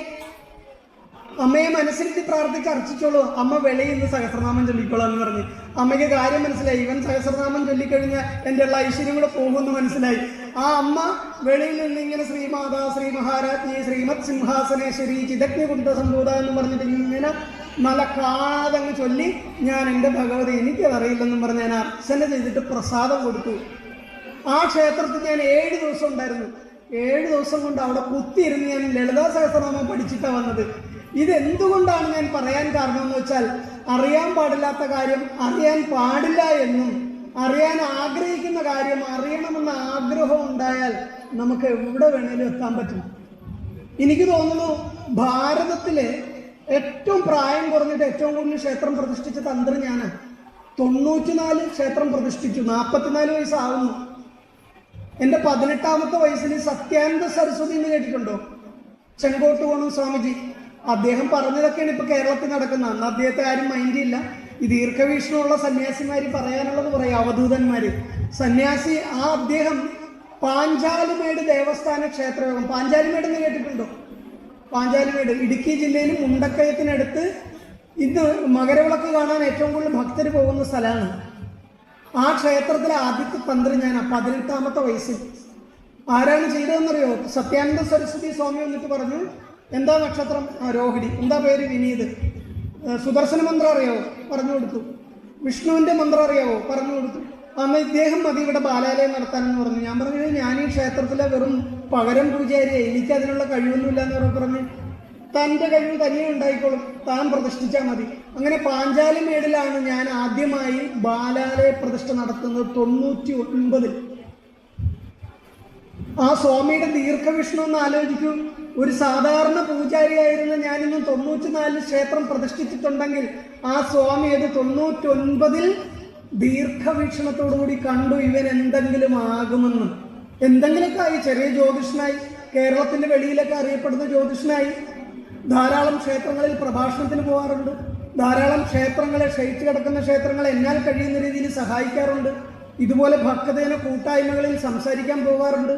അമ്മയെ മനസ്സിലെത്തി പ്രാർത്ഥിച്ച് അർച്ചിച്ചോളൂ, അമ്മ വെളിയിൽ നിന്ന് സഹസ്രനാമം ചൊല്ലിക്കോളാം എന്ന് പറഞ്ഞു. അമ്മയ്ക്ക് കാര്യം മനസ്സിലായി. ഇവൻ സഹസ്രനാമം ചൊല്ലിക്കഴിഞ്ഞാൽ എൻ്റെ ഉള്ള ഐശ്വര്യം കൂടെ പോകുമെന്ന് മനസ്സിലായി. ആ അമ്മ വെളിയിൽ നിന്ന് ഇങ്ങനെ ശ്രീമാതാ ശ്രീ മഹാരാജ്ഞി ശ്രീമത് സിംഹാസനേശ്വരി ചിതജ്ഞകുണ്ട സംഭൂത എന്ന് പറഞ്ഞിട്ട് ഇങ്ങനെ നല്ല കാണാതങ്ങ് ചൊല്ലി ഞാൻ എൻ്റെ ഭഗവതി എനിക്കതറിയില്ലെന്നും പറഞ്ഞ് ഞാൻ അർച്ചന ചെയ്തിട്ട് പ്രസാദം കൊടുത്തു. ആ ക്ഷേത്രത്തിൽ ഞാൻ 7 ദിവസം ഉണ്ടായിരുന്നു. 7 ദിവസം കൊണ്ട് അവിടെ കുത്തിയിരുന്ന് ഞാൻ ലളിതാ സഹസ്രനാമം പഠിച്ചിട്ടാണ് വന്നത്. ഇതെന്തുകൊണ്ടാണ് ഞാൻ പറയാൻ കാരണം എന്ന് വെച്ചാൽ, അറിയാൻ പാടില്ലാത്ത കാര്യം അറിയാൻ പാടില്ല എന്നും അറിയാൻ ആഗ്രഹിക്കുന്ന കാര്യം അറിയണമെന്ന ആഗ്രഹം ഉണ്ടായാൽ നമുക്ക് എവിടെ വേണേലും എത്താൻ പറ്റും. എനിക്ക് തോന്നുന്നു ഭാരതത്തിലെ ഏറ്റവും പ്രായം കുറഞ്ഞിട്ട് ഏറ്റവും കൂടുതൽ ക്ഷേത്രം പ്രതിഷ്ഠിച്ച തന്ത്രി ഞാനാണ്. 94 ക്ഷേത്രം പ്രതിഷ്ഠിച്ചു. 44 വയസ്സാവുന്നു. എൻ്റെ 18ാമത്തെ വയസ്സിൽ സത്യാനന്ദ സരസ്വതി എന്ന് കേട്ടിട്ടുണ്ടോ? ചെങ്കോട്ടുകോണം സ്വാമിജി. അദ്ദേഹം പറഞ്ഞതൊക്കെയാണ് ഇപ്പൊ കേരളത്തിൽ നടക്കുന്നത്. അന്ന് അദ്ദേഹത്തെ ആരും മൈൻഡ് ഇല്ല. ഈ ദീർഘവീക്ഷണമുള്ള സന്യാസിമാര് പറയാനുള്ളത് പറയും, അവധൂതന്മാര്. സന്യാസി അദ്ദേഹം പാഞ്ചാലിമേട് ദേവസ്ഥാന ക്ഷേത്രയോഗം, പാഞ്ചാലിമേട് എന്ന് കേട്ടിട്ടുണ്ടോ? പാഞ്ചാലിമേട് ഇടുക്കി ജില്ലയിൽ മുണ്ടക്കയത്തിനടുത്ത് ഇന്ന് മകരവിളക്ക് കാണാൻ ഏറ്റവും കൂടുതൽ ഭക്തർ പോകുന്ന സ്ഥലമാണ്. ആ ക്ഷേത്രത്തിലെ ആദ്യത്തെ തന്ത്രി ഞാനാ 18ാമത്തെ വയസ്സിൽ. ആരാണ് ചെയ്തതെന്നറിയോ? സത്യാനന്ദ സരസ്വതി സ്വാമി വന്നിട്ട് പറഞ്ഞു, എന്താ നക്ഷത്രം? രോഹിണി. എന്താ പേര്? വിനീത്. സുദർശന മന്ത്രം അറിയാവോ? പറഞ്ഞു കൊടുത്തു. വിഷ്ണുവിന്റെ മന്ത്രം അറിയാവോ? പറഞ്ഞു കൊടുത്തു. അന്ന് ഇദ്ദേഹം മതി ഇവിടെ ബാലാലയം നടത്താനെന്ന് പറഞ്ഞു. ഞാൻ പറഞ്ഞു, ഞാൻ ഈ ക്ഷേത്രത്തിലെ വെറും പകരം പൂജാരിയായി, എനിക്ക് അതിനുള്ള കഴിവൊന്നുമില്ല എന്ന് പറഞ്ഞു. തൻ്റെ കഴിവ് തനിയെ ഉണ്ടായിക്കോളും, താൻ പ്രതിഷ്ഠിച്ചാൽ മതി. അങ്ങനെ പാഞ്ചാലിമേടിലാണ് ഞാൻ ആദ്യമായി ബാലാലയ പ്രതിഷ്ഠ നടത്തുന്നത് 99. ആ സ്വാമിയുടെ ദീർഘവിഷ്ണു എന്ന് ആലോചിക്കൂ. ഒരു സാധാരണ പൂജാരിയായിരുന്ന ഞാനിന്ന് 94 ക്ഷേത്രം പ്രതിഷ്ഠിച്ചിട്ടുണ്ടെങ്കിൽ ആ സ്വാമി അത് 99 ദീർഘവീക്ഷണത്തോടുകൂടി കണ്ടു ഇവൻ എന്തെങ്കിലും ആകുമെന്ന്. എന്തെങ്കിലുമൊക്കെ ആയി. ചെറിയ ജ്യോതിഷനായി, കേരളത്തിന്റെ വെളിയിലൊക്കെ അറിയപ്പെടുന്ന ജ്യോതിഷനായി. ധാരാളം ക്ഷേത്രങ്ങളിൽ പ്രഭാഷണത്തിന് പോകാറുണ്ട്. ധാരാളം ക്ഷേത്രങ്ങളെ, ക്ഷയിച്ചു കിടക്കുന്ന ക്ഷേത്രങ്ങളെ എന്നാൽ കഴിയുന്ന രീതിയിൽ സഹായിക്കാറുണ്ട്. ഇതുപോലെ ഭക്തജന കൂട്ടായ്മകളിൽ സംസാരിക്കാൻ പോകാറുണ്ട്.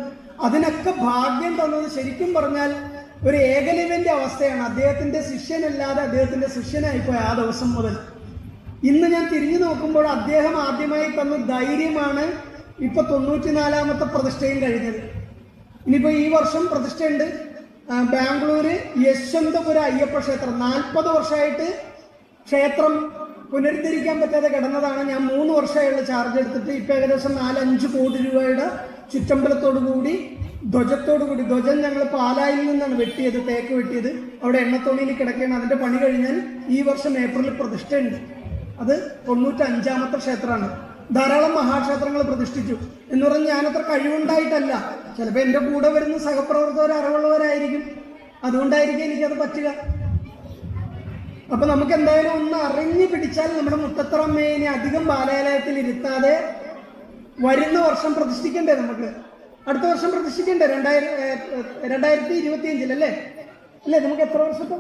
അതിനൊക്കെ ഭാഗ്യം തന്നത് ശരിക്കും പറഞ്ഞാൽ ഒരു ഏകലിവന്റെ അവസ്ഥയാണ്. അദ്ദേഹത്തിന്റെ ശിഷ്യനല്ലാതെ അദ്ദേഹത്തിന്റെ ശിഷ്യനായിപ്പോയി ആ ദിവസം മുതൽ. ഇന്ന് ഞാൻ തിരിഞ്ഞു നോക്കുമ്പോൾ അദ്ദേഹം ആദ്യമായി തന്ന ധൈര്യമാണ് ഇപ്പൊ 94ാമത്തെ പ്രതിഷ്ഠയും കഴിഞ്ഞത്. ഇനിയിപ്പോ ഈ വർഷം പ്രതിഷ്ഠയുണ്ട്. ബാംഗ്ലൂര് യശ്വന്തപുര അയ്യപ്പ ക്ഷേത്രം 40 വർഷമായിട്ട് ക്ഷേത്രം പുനരുദ്ധരിക്കാൻ പറ്റാതെ കിടന്നതാണ്. ഞാൻ 3 വർഷമായുള്ള ചാർജ് എടുത്തിട്ട് ഇപ്പൊ ഏകദേശം 4-5 കോടി രൂപയുടെ ചുറ്റമ്പലത്തോടു കൂടി ധ്വജത്തോടുകൂടി, ധ്വജം ഞങ്ങൾ പാലായിൽ നിന്നാണ് വെട്ടിയത്, തേക്ക് വെട്ടിയത്. അവിടെ എണ്ണത്തോണിയിൽ കിടക്കുകയാണ്. അതിന്റെ പണി കഴിഞ്ഞാൽ ഈ വർഷം ഏപ്രിലിൽ പ്രതിഷ്ഠയുണ്ട്. അത് 95ാമത്തെ ക്ഷേത്രമാണ്. ധാരാളം മഹാക്ഷേത്രങ്ങൾ പ്രതിഷ്ഠിച്ചു എന്ന് പറഞ്ഞ് ഞാനത്ര കഴിവുണ്ടായിട്ടല്ല. ചിലപ്പോൾ എൻ്റെ കൂടെ വരുന്ന സഹപ്രവർത്തകർ അറിവുള്ളവരായിരിക്കും, അതുകൊണ്ടായിരിക്കും എനിക്കത് പറ്റുക. അപ്പൊ നമുക്ക് എന്തായാലും ഒന്ന് അറിഞ്ഞു പിടിച്ചാൽ നമ്മുടെ മുത്തത്തറമ്മയെ അധികം ബാലാലയത്തിൽ ഇരുത്താതെ വരുന്ന വർഷം പ്രതിഷ്ഠിക്കണ്ടേ? നമുക്ക് അടുത്ത വർഷം പ്രതിഷ്ഠിക്കണ്ടേ? 2025 അല്ലേ? നമുക്ക് എത്ര വർഷത്തെ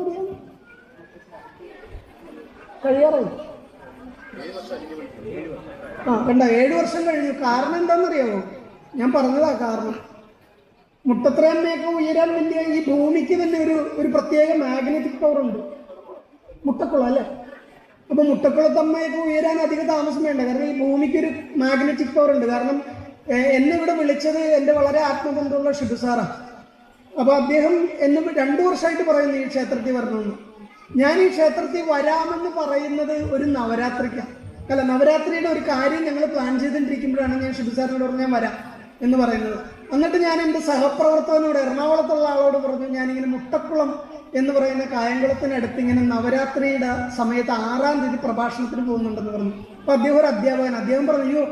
കഴിയാറായി? കണ്ട 7 വർഷം കഴിഞ്ഞു. കാരണം എന്താണെന്നറിയാമോ? ഞാൻ പറഞ്ഞതാ കാരണം. മുട്ടത്രയമ്മയൊക്കെ ഉയരാൻ വേണ്ടിയ ഈ ഭൂമിക്ക് തന്നെ ഒരു പ്രത്യേക മാഗ്നറ്റിക് പവർ ഉണ്ട്. മുട്ടക്കുളം അല്ലേ? അപ്പൊ മുട്ടക്കുളത്തമ്മയൊക്കെ ഉയരാൻ അധികം താമസം വേണ്ട. കാരണം ഈ ഭൂമിക്കൊരു മാഗ്നറ്റിക് പവർ ഉണ്ട്. കാരണം എന്നെ ഇവിടെ വിളിച്ചത് എൻ്റെ വളരെ ആത്മബന്ധമുള്ള ഷിബു സാറാണ്. അപ്പൊ അദ്ദേഹം എന്നെ 2 വർഷമായിട്ട് പറയുന്നു ഈ ക്ഷേത്രത്തിൽ വരണമെന്ന്. ഞാൻ ഈ ക്ഷേത്രത്തിൽ വരാമെന്ന് പറയുന്നത് ഒരു നവരാത്രിക്കാണ്. അല്ല, നവരാത്രിയുടെ ഒരു കാര്യം ഞങ്ങൾ പ്ലാൻ ചെയ്തുകൊണ്ടിരിക്കുമ്പോഴാണ് ഞാൻ ഷിബു സാറിനോട് പറഞ്ഞു ഞാൻ വരാം എന്ന് പറയുന്നത്. എന്നിട്ട് ഞാൻ എൻ്റെ സഹപ്രവർത്തകനോട്, എറണാകുളത്തുള്ള ആളോട് പറഞ്ഞു ഞാനിങ്ങനെ മുട്ടക്കുളം എന്ന് പറയുന്ന കായംകുളത്തിനടുത്ത് ഇങ്ങനെ നവരാത്രിയുടെ സമയത്ത് 6-ാം തീയതി പ്രഭാഷണത്തിന് പോകുന്നുണ്ടെന്ന് പറഞ്ഞു. അപ്പൊ അദ്ദേഹം ഒരു അധ്യാപകൻ. അദ്ദേഹം പറഞ്ഞു, അയ്യോ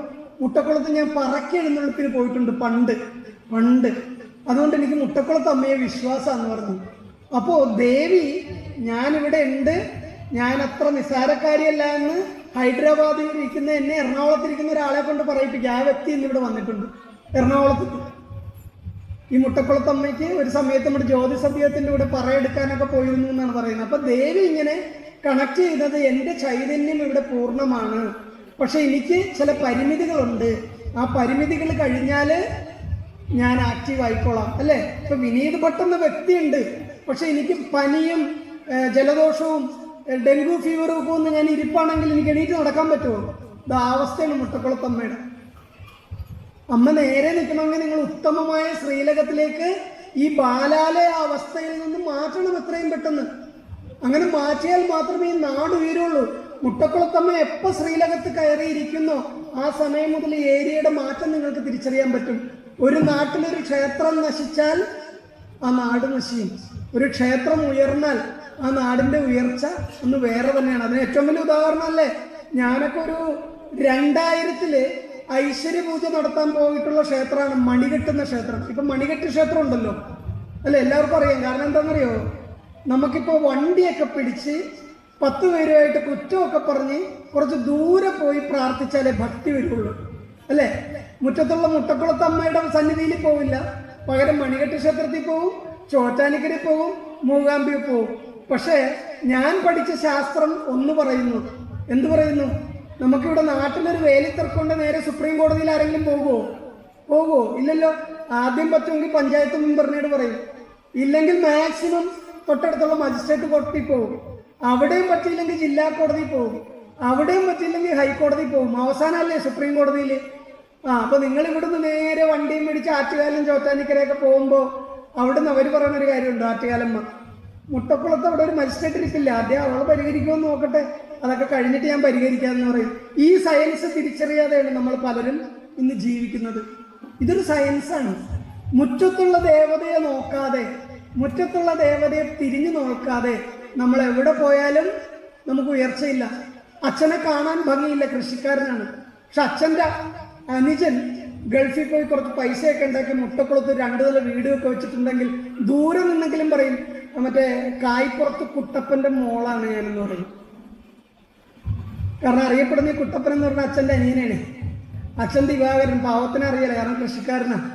മുട്ടക്കുളത്ത് ഞാൻ പറക്കി എഴുന്നള്ളിപ്പിന് പോയിട്ടുണ്ട് പണ്ട് അതുകൊണ്ട് എനിക്ക് മുട്ടക്കുളത്ത് അമ്മയെ വിശ്വാസമാണെന്ന് പറഞ്ഞു. അപ്പോ ദേവി ഞാനിവിടെ ഉണ്ട്, ഞാൻ അത്ര നിസ്സാരക്കാരിയല്ല എന്ന് ഹൈദരാബാദിൽ ഇരിക്കുന്ന എന്നെ എറണാകുളത്തിരിക്കുന്ന ഒരാളെ കൊണ്ട് പറയിപ്പിക്കുക. ആ വ്യക്തി ഇന്നിവിടെ വന്നിട്ടുണ്ട് എറണാകുളത്ത്. ഈ മുട്ടക്കുളത്തമ്മയ്ക്ക് ഒരു സമയത്ത് നമ്മുടെ ജ്യോതിസഭ്യത്തിന്റെ കൂടെ പറയെടുക്കാനൊക്കെ പോയിരുന്നു എന്നാണ് പറയുന്നത്. അപ്പൊ ദേവി ഇങ്ങനെ കണക്ട് ചെയ്തത് എൻ്റെ ചൈതന്യം ഇവിടെ പൂർണ്ണമാണ്, പക്ഷെ എനിക്ക് ചില പരിമിതികളുണ്ട്. ആ പരിമിതികൾ കഴിഞ്ഞാൽ ഞാൻ ആക്റ്റീവ് ആയിക്കോളാം അല്ലേ? ഇപ്പൊ വിനീത് ഭട്ട് എന്ന വ്യക്തിയുണ്ട്, പക്ഷെ എനിക്ക് പനിയും ജലദോഷവും ഡെങ്കു ഫീവറും ഒക്കെ ഒന്ന് ഞാൻ ഇരിപ്പാണെങ്കിൽ എനിക്ക് എണീറ്റ് നടക്കാൻ പറ്റുമോ? ഇത് അവസ്ഥയാണ് മുട്ടക്കുളത്തമ്മയുടെ. അമ്മ നേരെ നിൽക്കണമെങ്കിൽ നിങ്ങൾ ഉത്തമമായ ശ്രീലകത്തിലേക്ക് ഈ ബാലാലയ അവസ്ഥയിൽ നിന്ന് മാറ്റണം എത്രയും പെട്ടെന്ന്. അങ്ങനെ മാറ്റിയാൽ മാത്രമേ ഈ നാട് ഉയരുള്ളൂ. മുട്ടക്കുളത്തമ്മ എപ്പോൾ ശ്രീലകത്ത് കയറിയിരിക്കുന്നോ ആ സമയം മുതൽ ഈ ഏരിയയുടെ മാറ്റം നിങ്ങൾക്ക് തിരിച്ചറിയാൻ പറ്റും. ഒരു നാട്ടിലൊരു ക്ഷേത്രം നശിച്ചാൽ ആ നാട് നശിക്കും. ഒരു ക്ഷേത്രം ഉയർന്നാൽ ആ നാടിന്റെ ഉയർച്ച ഒന്ന് വേറെ തന്നെയാണ്. അതിന് ഏറ്റവും വലിയ ഉദാഹരണം അല്ലേ, ഞാനൊക്കെ ഒരു 2000-ല് ഐശ്വര്യ പൂജ നടത്താൻ പോയിട്ടുള്ള ക്ഷേത്രമാണ് മണികെട്ട് എന്ന ക്ഷേത്രം. ഇപ്പൊ മണികെട്ട് ക്ഷേത്രം ഉണ്ടല്ലോ അല്ലെ, എല്ലാവർക്കും അറിയാം. കാരണം എന്താണെന്നറിയോ, നമുക്കിപ്പോ വണ്ടിയൊക്കെ പിടിച്ച് 10 പേരുമായിട്ട് കുറ്റമൊക്കെ പറഞ്ഞ് കുറച്ച് ദൂരെ പോയി പ്രാർത്ഥിച്ചാലേ ഭക്തി വരുള്ളൂ അല്ലേ? മുറ്റത്തുള്ള മുട്ടക്കുളത്തമ്മയുടെ സന്നിധിയിൽ പോവില്ല, പകരം മണികെട്ട് ക്ഷേത്രത്തിൽ പോവും, ചോറ്റാനിക്കരയിൽ പോവും, മൂകാംബിയിൽ പോവും. പക്ഷേ ഞാൻ പഠിച്ച ശാസ്ത്രം ഒന്ന് പറയുന്നു. എന്ത് പറയുന്നു? നമുക്കിവിടെ നാട്ടിലൊരു വേലിത്തർക്കൊണ്ട് നേരെ സുപ്രീം കോടതിയിൽ ആരെങ്കിലും പോകുമോ? ഇല്ലല്ലോ. ആദ്യം പറ്റുമെങ്കിൽ പഞ്ചായത്ത് മെമ്പറിനോട് പറയും, ഇല്ലെങ്കിൽ മാക്സിമം തൊട്ടടുത്തുള്ള മജിസ്ട്രേറ്റ് കോടതിയിൽ പോകും. അവിടെയും പറ്റിയില്ലെങ്കിൽ ജില്ലാ കോടതിയിൽ പോകും. അവിടെയും പറ്റിയില്ലെങ്കിൽ ഹൈക്കോടതി പോകും. അവസാനമല്ലേ സുപ്രീം കോടതിയിൽ. അപ്പൊ നിങ്ങൾ ഇവിടുന്ന് നേരെ വണ്ടിയും മേടിച്ച് ആറ്റുകാലം ചോറ്റാനിക്കരയൊക്കെ പോകുമ്പോൾ അവിടുന്ന് അവർ പറയുന്ന ഒരു കാര്യമുണ്ട്. ആറ്റുകാലമ്മ മുട്ടക്കുളത്ത് അവിടെ ഒരു മജിസ്ട്രേറ്റ് ഇരിക്കില്ല, ആദ്യം അവളെ പരിഹരിക്കുമെന്ന് നോക്കട്ടെ, അതൊക്കെ കഴിഞ്ഞിട്ട് ഞാൻ പരിഹരിക്കാമെന്ന് പറയും. ഈ സയൻസ് തിരിച്ചറിയാതെയാണ് നമ്മൾ പലരും ഇന്ന് ജീവിക്കുന്നത്. ഇതൊരു സയൻസാണ്. മുറ്റത്തുള്ള ദേവതയെ നോക്കാതെ, മുറ്റത്തുള്ള ദേവതയെ തിരിഞ്ഞു നോക്കാതെ നമ്മൾ എവിടെ പോയാലും നമുക്ക് ഉയർച്ചയില്ല. അച്ഛനെ കാണാൻ ഭംഗിയില്ല, കൃഷിക്കാരനാണ്. പക്ഷെ അച്ഛൻ്റെ അനുജൻ ഗൾഫിൽ പോയി കുറച്ച് പൈസയൊക്കെ ഉണ്ടാക്കി മുട്ടക്കുളത്ത് 2 നില വീടൊക്കെ വെച്ചിട്ടുണ്ടെങ്കിൽ ദൂരെ നിന്നെങ്കിലും പറയും മറ്റേ കായ്പുറത്ത് കുട്ടപ്പന്റെ മോളാണ് ഞാനെന്ന് പറയും. കാരണം അറിയപ്പെടുന്ന ഈ കുട്ടപ്പൻ എന്ന് പറഞ്ഞ അച്ഛൻ്റെ അനിയനാണ്. അച്ഛൻ ദിവാകരൻ, പാവത്തിനെ അറിയില്ല, കാരണം കൃഷിക്കാരനാണ്.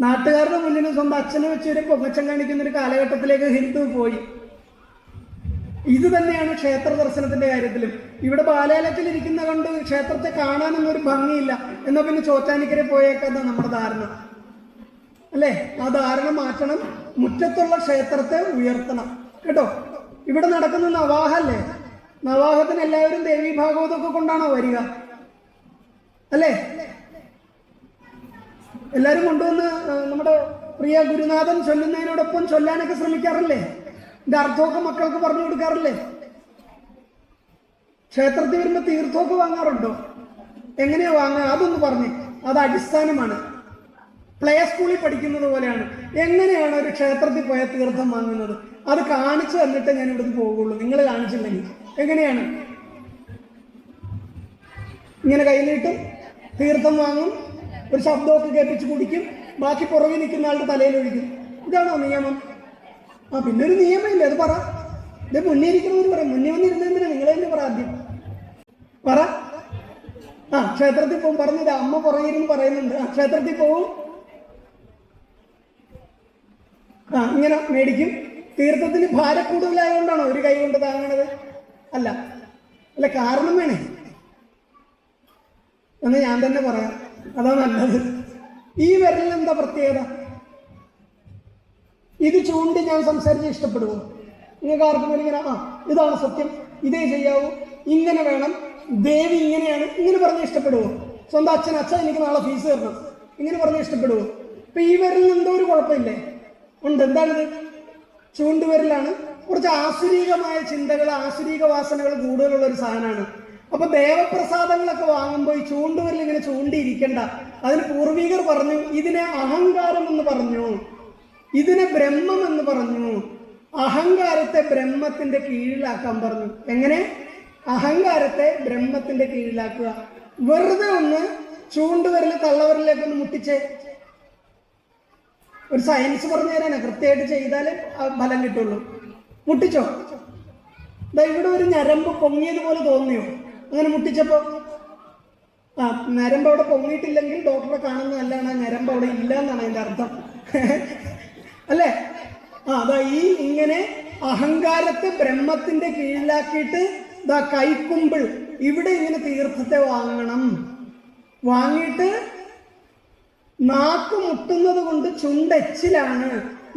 നാട്ടുകാരുടെ മുന്നിൽ സ്വന്തം അച്ഛനെ വെച്ച് ഒരു പൊങ്ങച്ചം കാണിക്കുന്ന ഒരു കാലഘട്ടത്തിലേക്ക് ഹിന്ദു പോയി. ഇത് തന്നെയാണ് ക്ഷേത്ര ദർശനത്തിന്റെ കാര്യത്തിലും. ഇവിടെ ബാലാലയത്തിൽ ഇരിക്കുന്ന കൊണ്ട് ക്ഷേത്രത്തെ കാണാനൊന്നും ഒരു ഭംഗിയില്ല, എന്നാൽ പിന്നെ ചോറ്റാനിക്കരെ പോയേക്കാന്ന നമ്മുടെ ധാരണ അല്ലേ? ആ ധാരണ മാറ്റണം. മുറ്റത്തുള്ള ക്ഷേത്രത്തെ ഉയർത്തണം കേട്ടോ. ഇവിടെ നടക്കുന്ന നവാഹല്ലേ, നവാഹത്തിന് എല്ലാവരും ദേവീ ഭാഗവതമൊക്കെ കൊണ്ടാണോ വരിക അല്ലേ? എല്ലാവരും കൊണ്ടുവന്ന് നമ്മുടെ പ്രിയ ഗുരുനാഥൻ ചൊല്ലുന്നതിനോടൊപ്പം ചൊല്ലാനൊക്കെ ശ്രമിക്കാറില്ലേ? ഇതിന്റെ അർത്ഥമൊക്കെ മക്കൾക്ക് പറഞ്ഞു കൊടുക്കാറില്ലേ? ക്ഷേത്രത്തിൽ വരുമ്പോൾ തീർത്ഥമൊക്കെ വാങ്ങാറുണ്ടോ? എങ്ങനെയാ വാങ്ങുക? അതൊന്ന് പറഞ്ഞേ. അത് അടിസ്ഥാനമാണ്. പ്ലേ സ്കൂളിൽ പഠിക്കുന്നത് പോലെയാണ്. എങ്ങനെയാണ് ഒരു ക്ഷേത്രത്തിൽ പോയ തീർത്ഥം വാങ്ങുന്നത്? അത് കാണിച്ചു തന്നിട്ട് ഞാൻ ഇവിടുന്ന് പോകുള്ളൂ. നിങ്ങൾ കാണിച്ചില്ലെങ്കിൽ എങ്ങനെയാണ്? ഇങ്ങനെ കൈ നീട്ടും, തീർത്ഥം വാങ്ങും, ഒരു ശബ്ദമൊക്കെ കേൾപ്പിച്ച് കുടിക്കും, ബാക്കി പുറകെ നിൽക്കുന്ന ആളുടെ തലയിലൊഴിക്കും. ഇതാണോ നിയമം? പിന്നെ ഒരു നിയമമില്ല, അത് പറ. ഇത് മുന്നേ ഇരിക്കണമെന്ന് പറയാം. മുന്നേ വന്നിരുന്നതിന് നിങ്ങൾ തന്നെ പറ, ആദ്യം പറ. ക്ഷേത്രത്തിൽ പോകും പറഞ്ഞില്ല, അമ്മ പുറകിരുന്ന് പറയുന്നുണ്ട്. ക്ഷേത്രത്തിൽ പോവും, ഇങ്ങനെ മേടിക്കും. തീർത്ഥത്തിന് ഭാരം കൂടുതലായതുകൊണ്ടാണോ ഒരു കൈ കൊണ്ട് താങ്ങണത്? അല്ല, കാരണം വേണേ എന്ന് ഞാൻ തന്നെ പറയാം. അതാ നല്ലത്. ഈ വിരലിന് എന്താ പ്രത്യേകത? ഇത് ചൂണ്ടി ഞാൻ സംസാരിച്ച് ഇഷ്ടപ്പെടുമോ? നിങ്ങൾക്ക് ആർക്കും ഇങ്ങനെ ഇതാണ് സത്യം, ഇതേ ചെയ്യാവൂ, ഇങ്ങനെ വേണം, ദേവി ഇങ്ങനെയാണ്, ഇങ്ങനെ പറഞ്ഞ് ഇഷ്ടപ്പെടുമോ? സ്വന്തം അച്ഛൻ എനിക്ക് നാളെ ഫീസ് തരണം, ഇങ്ങനെ പറഞ്ഞ് ഇഷ്ടപ്പെടുമോ? ഇപ്പൊ ഈ വിരലിന് എന്തോ ഒരു കുഴപ്പമില്ലേ? ഉണ്ട്. എന്താണിത്? ചൂണ്ടുവിരലാണ്. കുറച്ച് ആസുരീകമായ ചിന്തകൾ, ആസുരീക വാസനകൾ കൂടുതലുള്ള ഒരു സാധനമാണ്. അപ്പൊ ദേവപ്രസാദങ്ങളൊക്കെ വാങ്ങുമ്പോൾ ഈ ചൂണ്ടുവിരൽ ഇങ്ങനെ ചൂണ്ടിയിരിക്കണ്ട. അതിന് പൂർവികർ പറഞ്ഞു, ഇതിനെ അഹങ്കാരം എന്ന് പറഞ്ഞു, ഇതിനെ ബ്രഹ്മം എന്ന് പറഞ്ഞു. അഹങ്കാരത്തെ ബ്രഹ്മത്തിന്റെ കീഴിലാക്കാൻ പറഞ്ഞു. എങ്ങനെ? അഹങ്കാരത്തെ ബ്രഹ്മത്തിന്റെ കീഴിലാക്കുക. വെറുതെ ഒന്ന് ചൂണ്ടുവിരല് തള്ളവിരലിലേക്ക് ഒന്ന് മുട്ടിച്ചേ. ഒരു സയൻസ് പറഞ്ഞു തരാനാ, കൃത്യമായിട്ട് ചെയ്താലേ ഫലം കിട്ടുള്ളൂ. മുട്ടിച്ചോ? ഇവിടെ ഒരു ഞരമ്പ് പൊങ്ങിയതുപോലെ തോന്നിയോ അങ്ങനെ മുട്ടിച്ചപ്പോ? ഞരമ്പ് അവിടെ പൊങ്ങിയിട്ടില്ലെങ്കിൽ ഡോക്ടറെ കാണുന്നതല്ലാണ്, ആ ഞരമ്പ് അവിടെ ഇല്ല എന്നാണ് അതിന്റെ അർത്ഥം. അല്ലേ? അതാ ഈ ഇങ്ങനെ അഹങ്കാരത്തെ ബ്രഹ്മത്തിന്റെ കീഴിലാക്കിയിട്ട് കൈക്കുമ്പിൾ ഇവിടെ ഇങ്ങനെ തീർത്ഥത്തെ വാങ്ങണം. വാങ്ങിയിട്ട് നാക്ക് മുട്ടുന്നത് കൊണ്ട് ചുണ്ടെച്ചിലാണ്.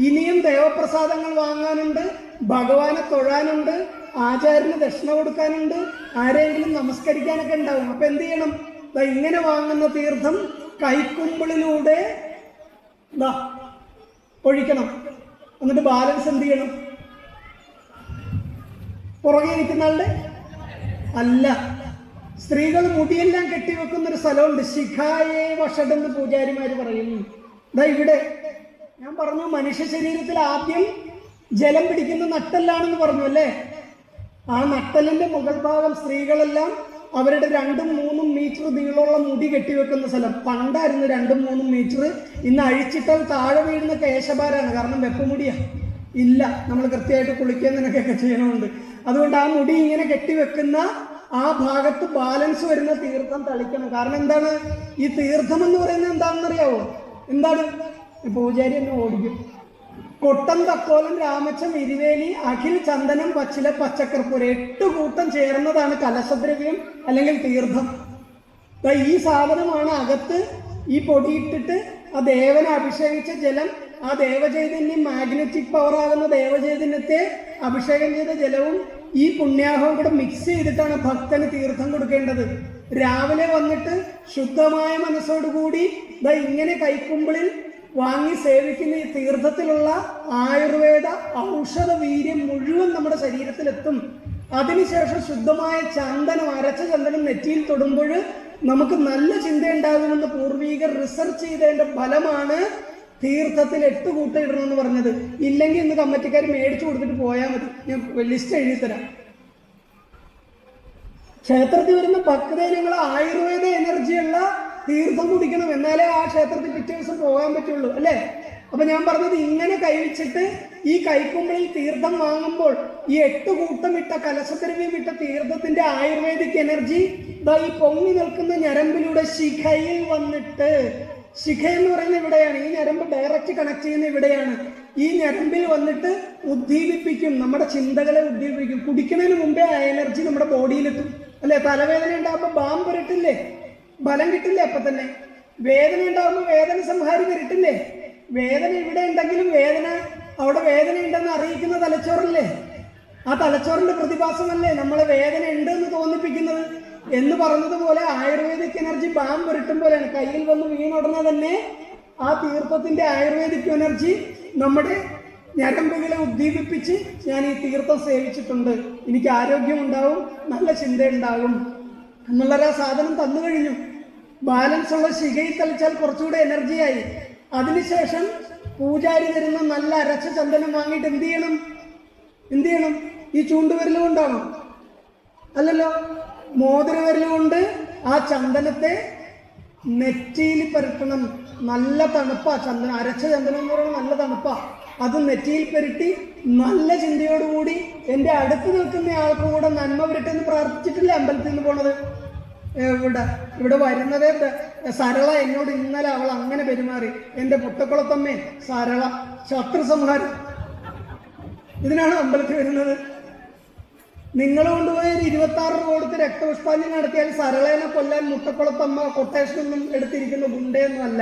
ഇനിയും ദേവപ്രസാദങ്ങൾ വാങ്ങാനുണ്ട്, ഭഗവാനെ തൊഴാനുണ്ട്, ആചാര്യന് ദക്ഷിണ കൊടുക്കാനുണ്ട്, ആരെങ്കിലും നമസ്കരിക്കാനൊക്കെ ഉണ്ടാവും. അപ്പൊ എന്ത് ചെയ്യണം? ഇങ്ങനെ വാങ്ങുന്ന തീർത്ഥം കൈക്കുമ്പിളിലൂടെ ഒഴിക്കണം. എന്നിട്ട് ബാലൻസ് എന്ത് ചെയ്യണം? പുറകെ ഇരിക്കുന്ന ആളുടെ അല്ല. സ്ത്രീകൾ മുടിയെല്ലാം കെട്ടിവെക്കുന്ന ഒരു സ്ഥലമുണ്ട്, ശിഖായേ വഷടെന്ന് പൂജാരിമാര് പറയും. ഇവിടെ ഞാൻ പറഞ്ഞു, മനുഷ്യ ശരീരത്തിൽ ആദ്യം ജലം പിടിക്കുന്ന നട്ടെല്ലാണെന്ന് പറഞ്ഞു അല്ലേ? ആ നട്ടലിന്റെ മുകൾ ഭാഗം സ്ത്രീകളെല്ലാം അവരുടെ 2-3 മീറ്റർ നീളമുള്ള മുടി കെട്ടിവെക്കുന്ന സ്ഥലം. പണ്ടായിരുന്നു 2-3 മീറ്റർ. ഇന്ന് അഴിച്ചിട്ടാൽ താഴെ വീഴുന്ന കേശഭാരാണ്. കാരണം വെപ്പുമുടിയാ ഇല്ല, നമ്മൾ കൃത്യമായിട്ട് കുളിക്കാൻ നിനക്കൊക്കെ ചെയ്യണമുണ്ട്. അതുകൊണ്ട് ആ മുടി ഇങ്ങനെ കെട്ടിവെക്കുന്ന ആ ഭാഗത്ത് ബാലൻസ് വരുന്ന തീർത്ഥം തളിക്കണം. കാരണം എന്താണ്? ഈ തീർത്ഥം എന്ന് പറയുന്നത് എന്താണെന്നറിയാവോ? എന്താണ്? പൂജാരി എന്നെ ഓടിക്കും. കൊട്ടം, തക്കോലം, രാമച്ചം, ഇരുവേലി, അഖിൽ, ചന്ദനം, പച്ചില, പച്ചക്കർപ്പൂരം 8 കൂട്ടം ചേർന്നതാണ് കലശദ്രവ്യം അല്ലെങ്കിൽ തീർത്ഥം. ഈ സാധനമാണ് അകത്ത് ഈ പൊടിയിട്ടിട്ട് ആ ദേവനെ അഭിഷേകിച്ച ജലം, ആ ദേവചൈതന്യം, മാഗ്നറ്റിക് പവർ ആകുന്ന ദേവചൈതന്യത്തെ അഭിഷേകം ചെയ്ത ജലവും ഈ പുണ്യാഹവും കൂടെ മിക്സ് ചെയ്തിട്ടാണ് ഭക്തന് തീർത്ഥം കൊടുക്കേണ്ടത്. രാവിലെ വന്നിട്ട് ശുദ്ധമായ മനസ്സോടുകൂടി ഇങ്ങനെ കൈക്കുമ്പിളിൽ വാങ്ങി സേവിക്കുന്ന ഈ തീർത്ഥത്തിലുള്ള ആയുർവേദ ഔഷധ വീര്യം മുഴുവൻ നമ്മുടെ ശരീരത്തിലെത്തും. അതിനുശേഷം ശുദ്ധമായ ചന്ദനം, അരച്ച ചന്ദനം നെറ്റിയിൽ തൊടുമ്പോൾ നമുക്ക് നല്ല ചിന്ത ഉണ്ടാകുമെന്ന് പൂർവികർ റിസർച്ച് ചെയ്തതിന്റെ ഫലമാണ് തീർത്ഥത്തിൽ 8 കൂട്ടം ഇടണമെന്ന് പറഞ്ഞത്. ഇല്ലെങ്കിൽ ഇന്ന് കമ്മിറ്റിക്കാർ മേടിച്ചു കൊടുത്തിട്ട് പോയാൽ മതി, ഞാൻ ലിസ്റ്റ് എഴുതി തരാം. ക്ഷേത്രത്തിൽ വരുന്ന ഭക്തജനങ്ങൾ ആയുർവേദ എനർജിയുള്ള തീർത്ഥം കുടിക്കണം, എന്നാലേ ആ ക്ഷേത്രത്തിൽ പിറ്റേ ദിവസം പോകാൻ പറ്റുള്ളൂ അല്ലേ? അപ്പൊ ഞാൻ പറഞ്ഞത്, ഇങ്ങനെ കൈവച്ചിട്ട് ഈ കൈക്കുമ്പിളിൽ തീർത്ഥം വാങ്ങുമ്പോൾ ഈ 8 കൂട്ടം ഇട്ട കലശദ്രവ്യം ഇട്ട തീർത്ഥത്തിന്റെ ആയുർവേദിക് എനർജി ഈ പൊങ്ങി നിൽക്കുന്ന ഞരമ്പിലൂടെ ശിഖയിൽ വന്നിട്ട്, ശിഖ എന്ന് പറയുന്നത് ഇവിടെയാണ്, ഈ ഞരമ്പ് ഡയറക്റ്റ് കണക്ട് ചെയ്യുന്ന ഇവിടെയാണ്. ഈ ഞരമ്പിൽ വന്നിട്ട് ഉദ്ദീപിപ്പിക്കും, നമ്മുടെ ചിന്തകളെ ഉദ്ദീപിപ്പിക്കും. കുടിക്കുന്നതിന് മുമ്പേ ആ എനർജി നമ്മുടെ ബോഡിയിലെത്തും അല്ലെ? തലവേദന ഉണ്ടാകുമ്പോൾ ബാം പുരട്ടില്ലേ, ബലം കിട്ടില്ലേ? അപ്പൊ തന്നെ വേദന ഉണ്ടാകുമ്പോൾ വേദന സംഹാരി വരട്ടില്ലേ? വേദന ഇവിടെ ഉണ്ടെങ്കിലും വേദന അവിടെ വേദന ഉണ്ടെന്ന് അറിയിക്കുന്ന തലച്ചോറല്ലേ? ആ തലച്ചോറിന്റെ പ്രതിഭാസമല്ലേ നമ്മളെ വേദന ഉണ്ട് എന്ന് തോന്നിപ്പിക്കുന്നത്? എന്ന് പറഞ്ഞതുപോലെ ആയുർവേദിക് എനർജി ബാം പുരട്ടും പോലെയാണ്. കയ്യിൽ വന്ന് വീണുടനെ തന്നെ ആ തീർത്ഥത്തിന്റെ ആയുർവേദിക് എനർജി നമ്മുടെ ഞരമ്പുകളെ ഉദ്ദീപിപ്പിച്ച്, ഞാൻ ഈ തീർത്ഥം സേവിച്ചിട്ടുണ്ട്, എനിക്ക് ആരോഗ്യമുണ്ടാവും, നല്ല ചിന്തയുണ്ടാകും എന്നുള്ളൊരു സാധനം തന്നു കഴിഞ്ഞു. ബാലൻസ് ഉള്ള ശിഖയിൽ തളിച്ചാൽ കുറച്ചുകൂടെ എനർജിയായി. അതിനുശേഷം പൂജാരി തരുന്ന നല്ല അരച്ച ചന്ദനം വാങ്ങിയിട്ട് എന്ത് ചെയ്യണം? ഈ ചൂണ്ടുവിരൽ കൊണ്ടാണോ? അല്ലല്ലോ, മോതിരവിരൽ കൊണ്ട് ആ ചന്ദനത്തെ നെറ്റിയിൽ പരട്ടണം. നല്ല തണുപ്പാ ചന്ദനം, അരച്ച ചന്ദനം എന്ന് പറയുന്നത് നല്ല തണുപ്പാ. അത് നെറ്റിയിൽ പെരട്ടി നല്ല ചിന്തയോടുകൂടി എൻ്റെ അടുത്ത് നിൽക്കുന്ന ആൾക്ക് കൂടെ നന്മ വരട്ടെന്ന് പ്രാർത്ഥിച്ചിട്ടില്ലേ അമ്പലത്തിൽ നിന്ന് പോണത്? ഇവിടെ വരുന്നതേ സരള എന്നോട് ഇന്നലെ അവൾ അങ്ങനെ പെരുമാറി, എൻ്റെ പുട്ടക്കുളത്തമ്മേ സരള, ശത്രു സംഹാരം. ഇതിനാണ് അമ്പലത്തിൽ വരുന്നത്. നിങ്ങൾ കൊണ്ടുപോയി 26 രൂപ കൊടുത്ത് രക്തപുഷ്പാഞ്ജലി നടത്തിയാൽ സരളേനെ കൊല്ലാൻ മുട്ടക്കുളത്തമ്മ കൊട്ടേഷനൊന്നും എടുത്തിരിക്കുന്ന ഗുണ്ടയൊന്നും അല്ല.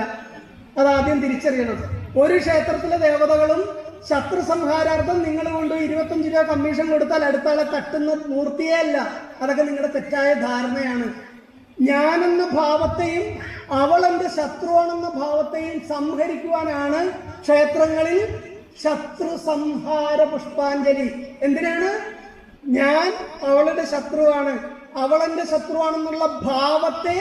അതാദ്യം തിരിച്ചറിയണം. ഒരു ക്ഷേത്രത്തിലെ ദേവതകളും ശത്രു സംഹാരാർത്ഥം നിങ്ങൾ കൊണ്ട് 25 രൂപ കമ്മീഷൻ കൊടുത്താൽ അടുത്ത ആളെ തട്ടുന്ന മൂർത്തിയേ അല്ല. അതൊക്കെ നിങ്ങളുടെ തെറ്റായ ധാരണയാണ്. ഞാനെന്ന ഭാവത്തെയും അവൾ എൻ്റെ ശത്രുവാണെന്ന ഭാവത്തെയും സംഹരിക്കുവാനാണ് ക്ഷേത്രങ്ങളിൽ ശത്രു സംഹാര പുഷ്പാഞ്ജലി. എന്തിനാണ്? ഞാൻ അവളുടെ ശത്രുവാണ്, അവൾ എൻ്റെ ശത്രുവാണെന്നുള്ള ഭാവത്തെ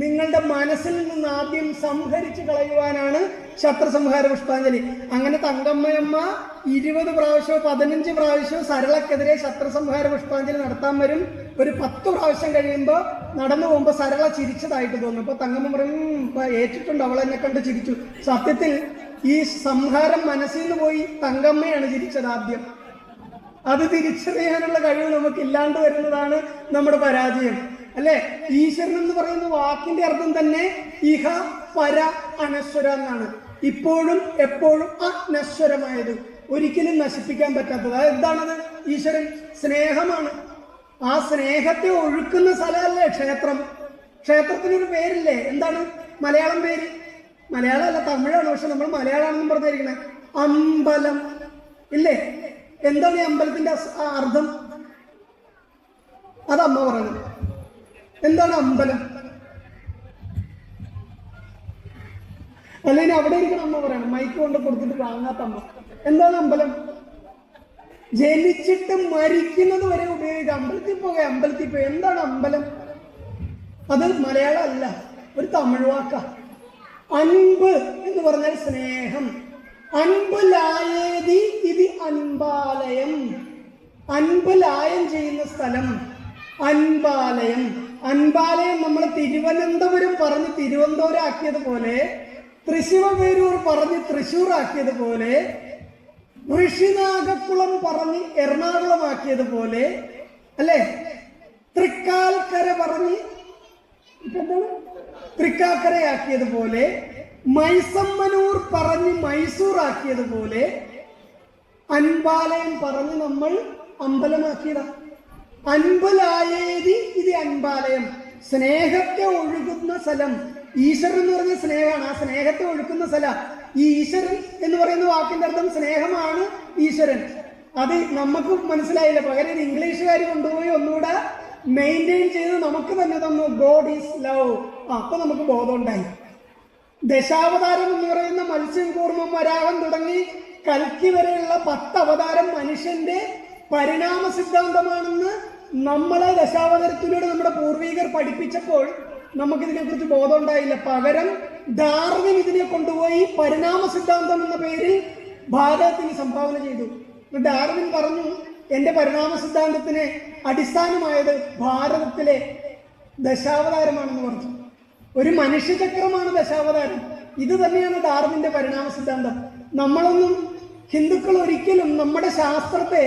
നിങ്ങളുടെ മനസ്സിൽ നിന്ന് ആദ്യം സംഹരിച്ചു കളയുവാനാണ് ശത്രു സംഹാര പുഷ്പാഞ്ജലി. അങ്ങനെ തങ്കമ്മയമ്മ 20 പ്രാവശ്യമോ 15 പ്രാവശ്യമോ സരളക്കെതിരെ ശത്രു സംഹാര പുഷ്പാഞ്ജലി നടത്താൻ വരും. ഒരു 10 പ്രാവശ്യം കഴിയുമ്പോൾ നടന്നു പോകുമ്പോൾ സരള ചിരിച്ചതായിട്ട് തോന്നും. അപ്പൊ തങ്കമ്മ പറയും, ഏറ്റിട്ടുണ്ട്, അവൾ എന്നെ കണ്ട് ചിരിച്ചു. സത്യത്തിൽ ഈ സംഹാരം മനസ്സിൽ നിന്ന് പോയി തങ്കമ്മയാണ് ചിരിച്ചത് ആദ്യം. അത് തിരിച്ചറിയാനുള്ള കഴിവ് നമുക്ക് ഇല്ലാണ്ട് വരുന്നതാണ് നമ്മുടെ പരാജയം, അല്ലെ? ഈശ്വരൻ എന്ന് പറയുന്ന വാക്കിന്റെ അർത്ഥം തന്നെ ഇഹ പര അനശ്വര എന്നാണ്. ഇപ്പോഴും എപ്പോഴും അനശ്വരമായത്, ഒരിക്കലും നശിപ്പിക്കാൻ പറ്റാത്തത്. എന്താണത്? ഈശ്വരൻ സ്നേഹമാണ്. ആ സ്നേഹത്തെ ഒഴുക്കുന്ന സ്ഥലമല്ലേ ക്ഷേത്രം? ക്ഷേത്രത്തിനൊരു പേരില്ലേ? എന്താണ് മലയാളം പേര്? മലയാളം അല്ല, തമിഴാണ്. പക്ഷെ നമ്മൾ മലയാളമാണെന്നും പറഞ്ഞിരിക്കണേ. അമ്പലം ഇല്ലേ? എന്താണ് ഈ അമ്പലത്തിന്റെ അർത്ഥം? അതമ്മ പറയുന്നത്. എന്താണ് അമ്പലം? അല്ലെങ്കിൽ അവിടെ ഇരിക്കണം അമ്മ പറയണം, മൈക്ക് കൊണ്ട് കൊടുത്തിട്ട് വാങ്ങാത്ത അമ്മ. എന്താണ് അമ്പലം? ജനിച്ചിട്ട് മരിക്കുന്നത് വരെ ഉപയോഗിക്കാം. അമ്പലത്തിൽ പോയി. എന്താണ് അമ്പലം? അത് മലയാളം അല്ല, ഒരു തമിഴ് വാക്ക. അൻപ് എന്ന് പറഞ്ഞാൽ സ്നേഹം. അൻപ് ലായേതി ഇത് അൻപാലയം. അൻപ് ലായം ചെയ്യുന്ന സ്ഥലം അൻപാലയം. അൻപാലയം നമ്മൾ തിരുവനന്തപുരം പറഞ്ഞ് തിരുവനന്തപുരം ആക്കിയതുപോലെ, തൃശ്ശിവപേരൂർ പറഞ്ഞ് തൃശ്ശൂർ ആക്കിയതുപോലെ, ഋഷിനാഗക്കുളം പറഞ്ഞ് എറണാകുളം ആക്കിയതുപോലെ, അല്ലെ? തൃക്കാൽക്കര പറഞ്ഞ് എന്താണ് തൃക്കാക്കരയാക്കിയതുപോലെ, മൈസമ്മനൂർ പറഞ്ഞ് മൈസൂർ ആക്കിയതുപോലെ, അൻപാലയം പറഞ്ഞ് നമ്മൾ അമ്പലമാക്കിയതാ. അൻപലായേതി ഇത് അൻപാലയം. സ്നേഹത്തെ ഒഴുകുന്ന സ്ഥലം. ഈശ്വരൻ എന്ന് പറഞ്ഞ സ്നേഹമാണ്. ആ സ്നേഹത്തെ ഒഴുക്കുന്ന സ്ഥലം. ഈ ഈശ്വരൻ എന്ന് പറയുന്ന വാക്കിന്റെ അർത്ഥം സ്നേഹമാണ്. ഈശ്വരൻ അത് നമുക്ക് മനസ്സിലായില്ല. പകരം ഇംഗ്ലീഷുകാർ കൊണ്ടുപോയി ഒന്നുകൂടെ മെയിൻറ്റെയിൻ ചെയ്ത് നമുക്ക് തന്നെ തന്നു. God is love. അപ്പൊ നമുക്ക് ബോധം ഉണ്ടായി. ദശാവതാരം എന്ന് പറയുന്ന മത്സ്യം, കൂർമ്മം, വരാഹം തുടങ്ങി കൽക്കി വരെയുള്ള 10 അവതാരം മനുഷ്യന്റെ പരിണാമ സിദ്ധാന്തമാണെന്ന് നമ്മളെ ദശാവതാരത്തിലൂടെ നമ്മുടെ പൂർവികർ പഠിപ്പിച്ചപ്പോൾ നമുക്കിതിനെക്കുറിച്ച് ബോധം ഉണ്ടായില്ല. പകരം ഡാർവിൻ ഇതിനെ കൊണ്ടുപോയി പരിണാമ സിദ്ധാന്തം എന്ന പേരിൽ ഭാരതത്തിന് സംഭാവന ചെയ്തു. ഡാർവിൻ പറഞ്ഞു, എന്റെ പരിണാമ സിദ്ധാന്തത്തിന് അടിസ്ഥാനമായത് ഭാരതത്തിലെ ദശാവതാരമാണെന്ന് പറഞ്ഞു. ഒരു മനുഷ്യചക്രമാണ് ദശാവതാരം. ഇത് തന്നെയാണ് ഡാർവിന്റെ പരിണാമ സിദ്ധാന്തം. നമ്മളൊന്നും ഹിന്ദുക്കൾ ഒരിക്കലും നമ്മുടെ ശാസ്ത്രത്തെ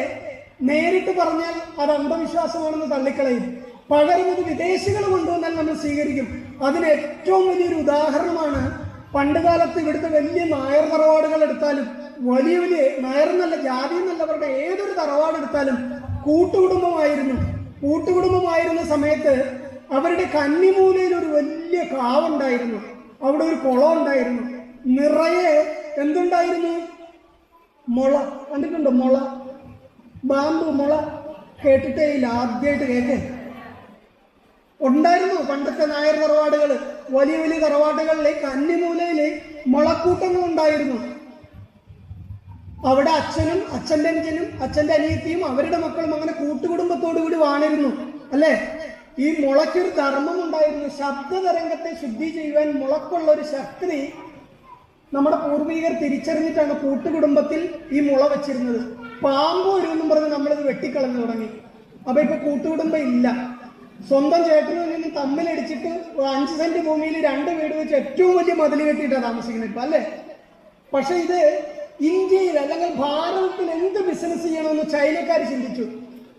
നേരിട്ട് പറഞ്ഞാൽ അത് അന്ധവിശ്വാസമാണെന്ന് തള്ളിക്കളയും. പകരം ഇത് വിദേശികൾ കൊണ്ടുവന്നാൽ നമ്മൾ സ്വീകരിക്കും. അതിന് ഏറ്റവും വലിയൊരു ഉദാഹരണമാണ് പണ്ട് കാലത്ത് ഇവിടുത്തെ വലിയ നായർ തറവാടുകൾ എടുത്താലും, വലിയ വലിയ നായർ എന്നല്ല, ജാതി എന്നല്ലവരുടെ ഏതൊരു തറവാട് എടുത്താലും കൂട്ടുകുടുംബമായിരുന്ന സമയത്ത് അവരുടെ കന്നിമൂലയിൽ ഒരു വലിയ കാവുണ്ടായിരുന്നു. അവിടെ ഒരു കുളം ഉണ്ടായിരുന്നു. നിറയെ എന്തുണ്ടായിരുന്നു? മുള. കണ്ടിട്ടുണ്ടോ? മുള, ബാമ്പു മുള. കേട്ടിട്ടേ ഇല്ല, ആദ്യമായിട്ട് കേൾക്കേ. ഉണ്ടായിരുന്നു പണ്ടത്തെ നായർ തറവാടുകൾ. വലിയ വലിയ തറവാടുകളിലെ കന്നിമൂലയില് മുളക്കൂട്ടങ്ങൾ ഉണ്ടായിരുന്നു. അവിടെ അച്ഛനും അച്ഛൻ്റെ അഞ്ചനും അച്ഛൻ്റെ അനിയത്തിയും അവരുടെ മക്കളും അങ്ങനെ കൂട്ടുകുടുംബത്തോടു കൂടി വാണിരുന്നു, അല്ലേ? ഈ മുളയ്ക്കൊരു ധർമ്മം ഉണ്ടായിരുന്നു. ശബ്ദതരംഗത്തെ ശുദ്ധി ചെയ്യുവാൻ മുളക്കുള്ള ഒരു ശക്തി നമ്മുടെ പൂർവികർ തിരിച്ചറിഞ്ഞിട്ടാണ് കൂട്ടുകുടുംബത്തിൽ ഈ മുള വെച്ചിരുന്നത്. പാമ്പ് വരുമെന്നും പറഞ്ഞ് നമ്മളിത് വെട്ടിക്കളഞ്ഞു തുടങ്ങി. അപ്പൊ ഇപ്പൊ കൂട്ടുകുടുംബം ഇല്ല. സ്വന്തം ചേട്ടനും നിന്ന് തമ്മിലടിച്ചിട്ട് 5 സെന്റ് ഭൂമിയിൽ 2 വീട് വെച്ച് ഏറ്റവും വലിയ മതിൽ കെട്ടിയിട്ടാണ് താമസിക്കുന്നത് ഇപ്പൊ, അല്ലേ? പക്ഷെ ഇത് ഇന്ത്യയിൽ അല്ലെങ്കിൽ ഭാരതത്തിൽ എന്ത് ബിസിനസ് ചെയ്യണമെന്ന് ചൈനക്കാർ ചിന്തിച്ചു.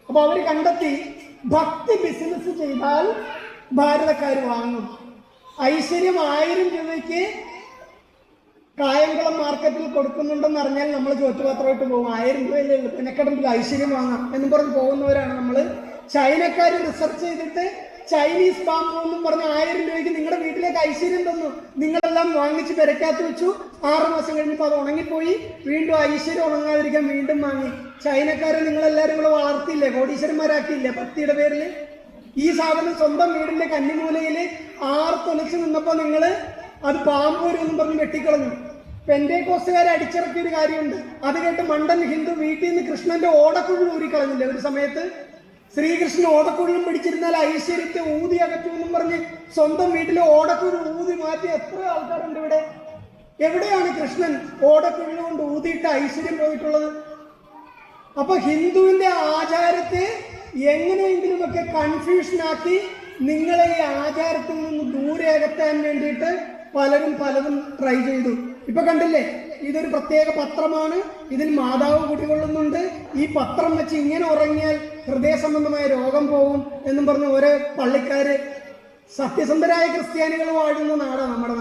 അപ്പൊ അവർ കണ്ടെത്തി, ഭക്തി ബിസിനസ് ചെയ്താൽ ഭാരതക്കാർ വാങ്ങും. ഐശ്വര്യം 1000 രൂപയ്ക്ക് കായംകുളം മാർക്കറ്റിൽ കൊടുക്കുന്നുണ്ടെന്ന് അറിഞ്ഞാൽ നമ്മൾ ചോറ്റുപാത്രമായിട്ട് പോകും. 1000 രൂപയല്ലേ ഉള്ളൂ, പിന്നെക്കടമ്പിൽ ഐശ്വര്യം വാങ്ങാം എന്നും പറഞ്ഞ് പോകുന്നവരാണ് നമ്മൾ. ചൈനക്കാർ റിസർച്ച് ചെയ്തിട്ട് ചൈനീസ് ബാമ്പു എന്നും പറഞ്ഞ 1000 രൂപയ്ക്ക് നിങ്ങളുടെ വീട്ടിലേക്ക് ഐശ്വര്യം തന്നു. നിങ്ങളെല്ലാം വാങ്ങിച്ച് പെരക്കകത്ത് വെച്ചു. 6 മാസം കഴിഞ്ഞപ്പോൾ അത് ഉണങ്ങിപ്പോയി. വീണ്ടും ഐശ്വര്യം ഉണങ്ങാതിരിക്കാൻ വീണ്ടും വാങ്ങി. ചൈനക്കാരെ നിങ്ങളെല്ലാവരും കൂടെ വളർത്തിയില്ലേ, കോടീശ്വരന്മാരാക്കിയില്ലേ ഭക്തിയുടെ പേരിൽ? ഈ സാധനം സ്വന്തം വീടിന്റെ കന്നിമൂലയിൽ ആർത്തൊലിച്ച് നിന്നപ്പോൾ നിങ്ങൾ അത് പാമ്പൂര് എന്നും പറഞ്ഞ് വെട്ടിക്കളഞ്ഞു. പെന്റേക്കോസ്റ്റുകാരെ അടിച്ചിറക്കിയ ഒരു കാര്യമുണ്ട്. അത് കേട്ട് മണ്ടൻ ഹിന്ദു വീട്ടിൽ നിന്ന് കൃഷ്ണന്റെ ഓടക്കുഴൽ ഊരിക്കളഞ്ഞില്ലേ ഒരു സമയത്ത്? ശ്രീകൃഷ്ണൻ ഓടക്കുഴലും പിടിച്ചിരുന്നാൽ ഐശ്വര്യത്തെ ഊതി അകറ്റുമെന്നും പറഞ്ഞ് സ്വന്തം വീട്ടിലെ ഓടക്കുഴൽ ഊതി മാറ്റി എത്ര ആൾക്കാരുണ്ട് ഇവിടെ? എവിടെയാണ് കൃഷ്ണൻ ഓടക്കുഴൽ കൊണ്ട് ഊതിയിട്ട് ഐശ്വര്യം പോയിട്ടുള്ളത്? അപ്പൊ ഹിന്ദുവിന്റെ ആചാരത്തെ എങ്ങനെയെങ്കിലുമൊക്കെ കൺഫ്യൂഷനാക്കി നിങ്ങളെ ഈ ആചാരത്തിൽ നിന്ന് ദൂരെ അകറ്റാൻ വേണ്ടിയിട്ട് പലതും ട്രൈ ചെയ്തു. ഇപ്പൊ കണ്ടില്ലേ, ഇതൊരു പ്രത്യേക പത്രമാണ്, ഇതിൽ മാതാവ് കുടികൊള്ളുന്നുണ്ട്, ഈ പത്രം വെച്ച് ഇങ്ങനെ ഉറങ്ങിയാൽ ഹൃദയ സംബന്ധമായ രോഗം പോകും എന്നും പറഞ്ഞ് ഓരോ പള്ളിക്കാര്, സത്യസന്ധരായ ക്രിസ്ത്യാനികൾ വാഴുന്ന നാടാണ് നമ്മുടെ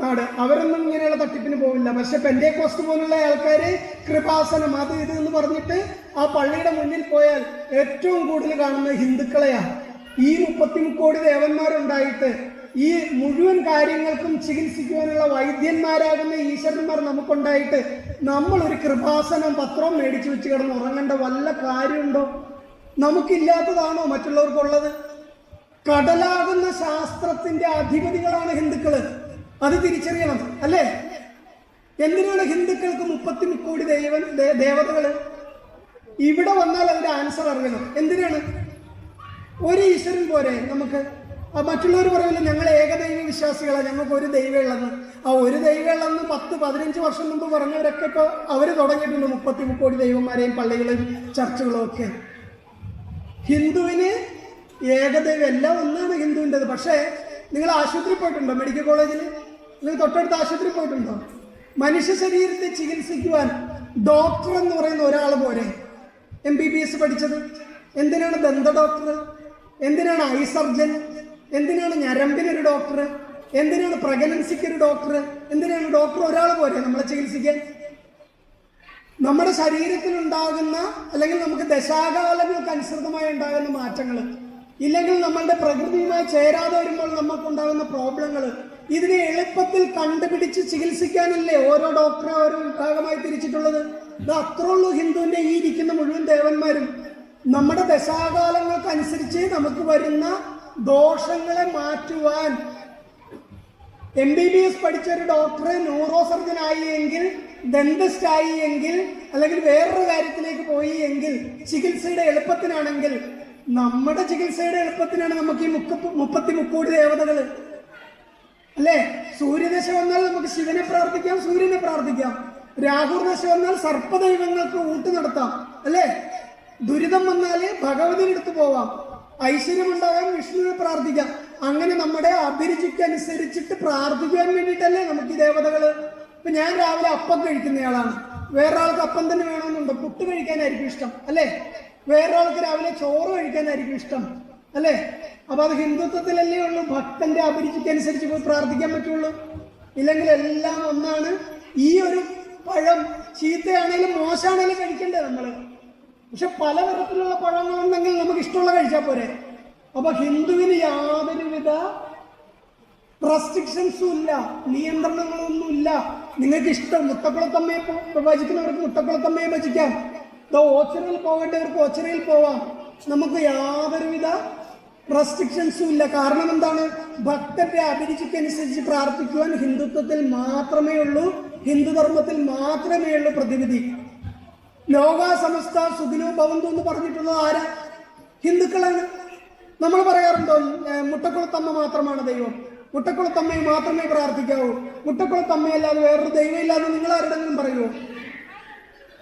നാട്. അവരൊന്നും ഇങ്ങനെയുള്ള തട്ടിപ്പിന് പോവില്ല. പക്ഷെ പെന്റേക്കോസ്റ്റ് പോലുള്ള ആൾക്കാര് കൃപാസനം അത് ഇത് എന്ന് പറഞ്ഞിട്ട് ആ പള്ളിയുടെ മുന്നിൽ പോയാൽ ഏറ്റവും കൂടുതൽ കാണുന്നത് ഹിന്ദുക്കളെയാണ്. ഈ 33 കോടി ദേവന്മാരുണ്ടായിട്ട് ഈ മുഴുവൻ കാര്യങ്ങൾക്കും ചികിത്സിക്കുവാനുള്ള വൈദ്യന്മാരാകുന്ന ഈശ്വരന്മാർ നമുക്കുണ്ടായിട്ട് നമ്മൾ ഒരു കൃപാസനം പത്രം മേടിച്ചു വെച്ച് കിടന്ന് ഉറങ്ങേണ്ട വല്ല കാര്യമുണ്ടോ? നമുക്കില്ലാത്തതാണോ മറ്റുള്ളവർക്കുള്ളത്? കടലാകുന്ന ശാസ്ത്രത്തിന്റെ അധിപതികളാണ് ഹിന്ദുക്കള്. അത് തിരിച്ചറിയണം, അല്ലേ? എന്തിനാണ് ഹിന്ദുക്കൾക്ക് 33 കോടി ദേവതകള്? ഇവിടെ വന്നാൽ അതിന്റെ ആൻസർ അറിയണം. എന്തിനാണ്? ഒരു ഈശ്വരൻ പോരെ നമുക്ക്? മറ്റുള്ളവർ പറയില്ല ഞങ്ങൾ ഏകദൈവ വിശ്വാസികളാണ്, ഞങ്ങൾക്ക് ഒരു ദൈവം ഉള്ളെന്ന്. ആ ഒരു ദൈവം ഉള്ളെന്ന് 10-15 വർഷം മുമ്പ് പറഞ്ഞവരൊക്കെ ഇപ്പോൾ അവർ തുടങ്ങിയിട്ടുണ്ട് 33 കോടി ദൈവന്മാരെയും പള്ളികളും ചർച്ചുകളും ഒക്കെ. ഹിന്ദുവിന് ഏകദൈവം എല്ലാം ഒന്നാണ് ഹിന്ദുവിൻ്റെത്. പക്ഷേ നിങ്ങൾ ആശുപത്രി പോയിട്ടുണ്ടോ? മെഡിക്കൽ കോളേജിൽ നിങ്ങൾ തൊട്ടടുത്ത ആശുപത്രി പോയിട്ടുണ്ടോ? മനുഷ്യ ശരീരത്തെ ചികിത്സിക്കുവാൻ ഡോക്ടർ എന്ന് പറയുന്ന ഒരാൾ പോരെ? MBBS പഠിച്ചത് എന്തിനാണ്? ദന്ത ഡോക്ടർ എന്തിനാണ്? ഐ സർജൻ എന്തിനാണ്? ഞരമ്പിനൊരു ഡോക്ടർ എന്തിനാണ്? പ്രഗ്നൻസിക്ക് ഒരു ഡോക്ടർ എന്തിനാണ്? ഡോക്ടർ ഒരാൾ പോരെ നമ്മളെ ചികിത്സിക്കാൻ? നമ്മുടെ ശരീരത്തിലുണ്ടാകുന്ന അല്ലെങ്കിൽ നമുക്ക് ദശാകാലങ്ങൾക്ക് അനുസൃതമായി ഉണ്ടാകുന്ന മാറ്റങ്ങൾ, ഇല്ലെങ്കിൽ നമ്മളുടെ പ്രകൃതിയുമായി ചേരാതെ വരുമ്പോൾ നമുക്കുണ്ടാകുന്ന പ്രോബ്ലങ്ങൾ, ഇതിനെ എളുപ്പത്തിൽ കണ്ടുപിടിച്ച് ചികിത്സിക്കാനല്ലേ ഓരോ ഡോക്ടറെ ഓരോ വിഭാഗമായി തിരിച്ചിട്ടുള്ളത്. ഇത് അത്രേ ഉള്ളൂ ഹിന്ദുവിന്റെ ഈ ഇരിക്കുന്ന മുഴുവൻ ദേവന്മാരും. നമ്മുടെ ദശാകാലങ്ങൾക്ക് അനുസരിച്ച് നമുക്ക് വരുന്ന ദോഷങ്ങളെ മാറ്റുവാൻ MBBS പഠിച്ച ഒരു ഡോക്ടറെ ന്യൂറോ സർജൻ ആയി എങ്കിൽ, ഡെന്റിസ്റ്റ് ആയി എങ്കിൽ, അല്ലെങ്കിൽ വേറൊരു കാര്യത്തിലേക്ക് പോയി എങ്കിൽ, ചികിത്സയുടെ എളുപ്പത്തിനാണെങ്കിൽ, നമ്മുടെ ചികിത്സയുടെ എളുപ്പത്തിനാണ് നമുക്ക് ഈ 33 കോടി ദേവതകള്, അല്ലേ? സൂര്യദശ വന്നാൽ നമുക്ക് ശിവനെ പ്രാർത്ഥിക്കാം, സൂര്യനെ പ്രാർത്ഥിക്കാം. രാഹുദശ വന്നാൽ സർപ്പദൈവങ്ങൾക്ക് ഊട്ട് നടത്താം, അല്ലേ? ദുരിതം വന്നാല് ഭഗവതിനടുത്ത് പോവാം. ഐശ്വര്യം ഉണ്ടാകാൻ വിഷ്ണുവിനെ പ്രാർത്ഥിക്കാം. അങ്ങനെ നമ്മുടെ അഭിരുചിക്കനുസരിച്ചിട്ട് പ്രാർത്ഥിക്കാൻ വേണ്ടിയിട്ടല്ലേ നമുക്ക് ഈ ദേവതകള്. ഇപ്പൊ ഞാൻ രാവിലെ അപ്പം കഴിക്കുന്നയാളാണ്, വേറൊരാൾക്ക് അപ്പം തന്നെ വേണമെന്നുണ്ടോ? പുട്ട് കഴിക്കാനായിരിക്കും ഇഷ്ടം, അല്ലേ? വേറൊരാൾക്ക് രാവിലെ ചോറ് കഴിക്കാനായിരിക്കും ഇഷ്ടം, അല്ലേ? അപ്പൊ അത് ഹിന്ദുത്വത്തിലല്ലേ ഉള്ളൂ ഭക്തന്റെ അഭിരുചിക്കനുസരിച്ച് പോയി പ്രാർത്ഥിക്കാൻ പറ്റുള്ളൂ. ഇല്ലെങ്കിൽ എല്ലാം ഒന്നാണ്. ഈ ഒരു പഴം ചീത്തയാണേലും മോശമാണേലും കഴിക്കണ്ടേ നമ്മള്? പക്ഷെ പലതരത്തിലുള്ള പഴങ്ങളുണ്ടെങ്കിൽ നമുക്ക് ഇഷ്ടമുള്ള കഴിച്ചാൽ പോരെ. അപ്പൊ ഹിന്ദുവിന് യാതൊരുവിധ റെസ്ട്രിക്ഷൻസും ഇല്ല, നിയന്ത്രണങ്ങളൊന്നും ഇല്ല. നിങ്ങൾക്ക് ഇഷ്ടം മുട്ടക്കുളത്തമ്മയെ ഭജിക്കുന്നവർക്ക് മുട്ടക്കുളത്തമ്മയെ ഭജിക്കാം, ഓച്ചിറയിൽ പോകേണ്ടവർക്ക് ഓച്ചിറയിൽ പോവാം. നമുക്ക് യാതൊരുവിധ റെസ്ട്രിക്ഷൻസും ഇല്ല. കാരണം എന്താണ്? ഭക്തന്റെ അഭിരുചിക്കനുസരിച്ച് പ്രാർത്ഥിക്കുവാൻ ഹിന്ദുത്വത്തിൽ മാത്രമേ ഉള്ളൂ, ഹിന്ദുധർമ്മത്തിൽ മാത്രമേ ഉള്ളൂ പ്രതിവിധി. ലോകാ സമസ്ത സുഖിനോ ഭവന്തു എന്ന് പറഞ്ഞിട്ടുള്ളത് ആരാ? ഹിന്ദുക്കളാണ്. നമ്മൾ പറയാറുണ്ടോ മുട്ടക്കുളത്തമ്മ മാത്രമാണ് ദൈവം, മുട്ടക്കുളത്തമ്മയെ മാത്രമേ പ്രാർത്ഥിക്കാവൂ, മുട്ടക്കുളത്തമ്മയല്ലാതെ വേറൊരു ദൈവം ഇല്ലാതെ നിങ്ങൾ ആരുടെങ്കിലും പറയുമോ?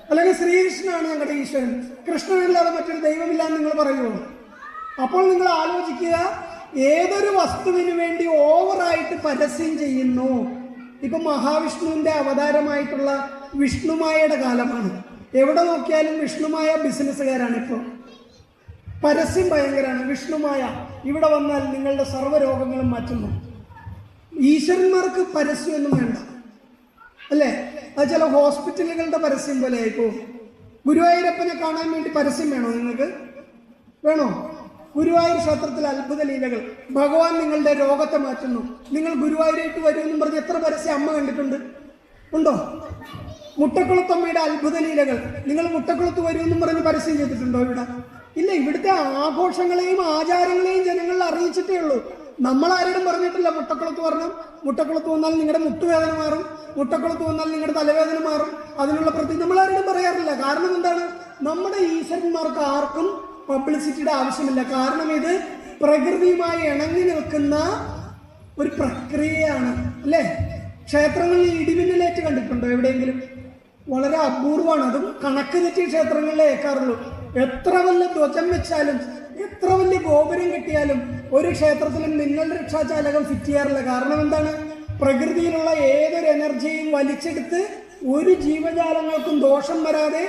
അല്ലെങ്കിൽ ശ്രീകൃഷ്ണനാണ് ഞങ്ങളുടെ ഈശ്വരൻ, കൃഷ്ണനല്ലാതെ മറ്റൊരു ദൈവമില്ലാന്ന് നിങ്ങൾ പറയുമോ? അപ്പോൾ നിങ്ങൾ ആലോചിക്കുക, ഏതൊരു വസ്തുവിന് വേണ്ടി ഓവറായിട്ട് പരസ്യം ചെയ്യുന്നു. ഇപ്പൊ മഹാവിഷ്ണുവിന്റെ അവതാരമായിട്ടുള്ള വിഷ്ണുമായയുടെ കാലമാണ്. എവിടെ നോക്കിയാലും വിഷ്ണുമായ ബിസിനസ്സുകാരാണ്. ഇപ്പോൾ പരസ്യം ഭയങ്കരമാണ്. വിഷ്ണുമായ ഇവിടെ വന്നാൽ നിങ്ങളുടെ സർവ്വരോഗങ്ങളും മാറ്റുന്നു. ഈശ്വരന്മാർക്ക് പരസ്യമൊന്നും വേണ്ട, അല്ലേ? അത് ചില ഹോസ്പിറ്റലുകളുടെ പരസ്യം പോലെ ആയിപ്പോ. ഗുരുവായൂരപ്പനെ കാണാൻ വേണ്ടി പരസ്യം വേണോ നിങ്ങൾക്ക്? വേണോ? ഗുരുവായൂർ ക്ഷേത്രത്തിലെ അത്ഭുത ലീലകൾ. ഭഗവാൻ നിങ്ങളുടെ രോഗത്തെ മാറ്റുന്നു. നിങ്ങൾ ഗുരുവായൂരേക്ക് വരുമെന്നും പറഞ്ഞ് എത്ര പരസ്യം അമ്മ കണ്ടിട്ടുണ്ട്? ഉണ്ടോ? മുട്ടക്കുളത്തമ്മയുടെ അത്ഭുത ലീലകൾ. നിങ്ങൾ മുട്ടക്കുളത്ത് വരുമെന്നും പറഞ്ഞ് പരസ്യം ചെയ്തിട്ടുണ്ടോ ഇവിടെ? ഇല്ല. ഇവിടുത്തെ ആഘോഷങ്ങളെയും ആചാരങ്ങളെയും ജനങ്ങളിൽ അറിയിച്ചിട്ടേ ഉള്ളൂ. നമ്മളാരോടും പറഞ്ഞിട്ടില്ല മുട്ടക്കുളത്ത് വരണം, മുട്ടക്കുളത്ത് വന്നാൽ നിങ്ങളുടെ മുട്ടുവേദന മാറും, മുട്ടക്കുളത്ത് വന്നാൽ നിങ്ങളുടെ തലവേദന മാറും, അതിനുള്ള നമ്മളാരോടും പറയാറില്ല. കാരണം എന്താണ്? നമ്മുടെ ഈശ്വരന്മാർക്ക് ആർക്കും പബ്ലിസിറ്റിയുടെ ആവശ്യമില്ല. കാരണം ഇത് പ്രകൃതിയുമായി ഇണങ്ങി നിൽക്കുന്ന ഒരു പ്രക്രിയയാണ്, അല്ലേ? ക്ഷേത്രങ്ങളിൽ ഇടിമിന്നലേറ്റ് കണ്ടിട്ടുണ്ടോ എവിടെയെങ്കിലും? വളരെ അപൂർവമാണ്. അതും കണക്ക് തെറ്റിയ ക്ഷേത്രങ്ങളിലേ ഏൽക്കാറുള്ളൂ. എത്ര വലിയ ധ്വജം വെച്ചാലും എത്ര വലിയ ഗോപുരം കെട്ടിയാലും ഒരു ക്ഷേത്രത്തിലും മിന്നൽ രക്ഷാചാലകം ഫിറ്റ് ചെയ്യാറില്ല. കാരണം എന്താണ്? പ്രകൃതിയിലുള്ള ഏതൊരു എനർജിയും വലിച്ചെടുത്ത് ഒരു ജീവജാലങ്ങൾക്കും ദോഷം വരാതെ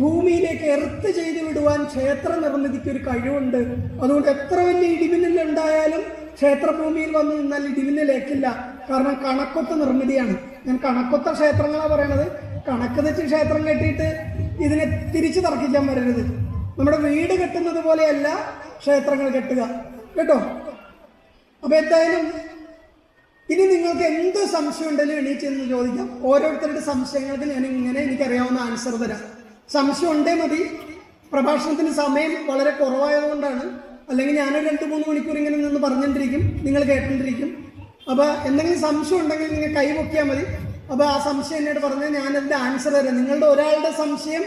ഭൂമിയിലേക്ക് എർത്ത് ചെയ്ത് വിടുവാൻ ക്ഷേത്ര നിർമ്മിതിക്ക് ഒരു കഴിവുണ്ട്. അതുകൊണ്ട് എത്ര വലിയ ഇടിമിന്നലുണ്ടായാലും ക്ഷേത്രഭൂമിയിൽ വന്ന് നിന്നാൽ ഇടിമിന്നലേക്കില്ല. കാരണം കണക്കൊത്ത നിർമ്മിതിയാണ്. ഞാൻ കണക്കൊത്ത ക്ഷേത്രങ്ങളാണ് പറയണത്. കണക്ക് തെറ്റി ക്ഷേത്രം കെട്ടിയിട്ട് ഇതിനെ തിരിച്ചു തർക്കിക്കാൻ വരരുത്. നമ്മുടെ വീട് കെട്ടുന്നത് പോലെയല്ല ക്ഷേത്രങ്ങൾ കെട്ടുക, കേട്ടോ? അപ്പൊ എന്തായാലും ഇനി നിങ്ങൾക്ക് എന്ത് സംശയം ഉണ്ടെങ്കിലും എണീറ്റെന്ന് ചോദിക്കാം. ഓരോരുത്തരുടെ സംശയങ്ങൾക്ക് ഞാൻ ഇങ്ങനെ എനിക്കറിയാവുന്ന ആൻസർ തരാം. സംശയം ഉണ്ടേ മതി. പ്രഭാഷണത്തിന് സമയം വളരെ കുറവായതുകൊണ്ടാണ്. അല്ലെങ്കിൽ ഞാനൊരു 2-3 മണിക്കൂർ ഇങ്ങനെ നിന്ന് പറഞ്ഞുകൊണ്ടിരിക്കും, നിങ്ങൾ കേട്ടുകൊണ്ടിരിക്കും. അപ്പോൾ എന്തെങ്കിലും സംശയം ഉണ്ടെങ്കിൽ നിങ്ങൾ കൈ പൊക്കിയാൽ മതി. അപ്പോൾ ആ സംശയം എന്നോട് പറഞ്ഞാൽ ഞാനതിൻ്റെ ആൻസർ തരാം. നിങ്ങളുടെ ഒരാളുടെ സംശയം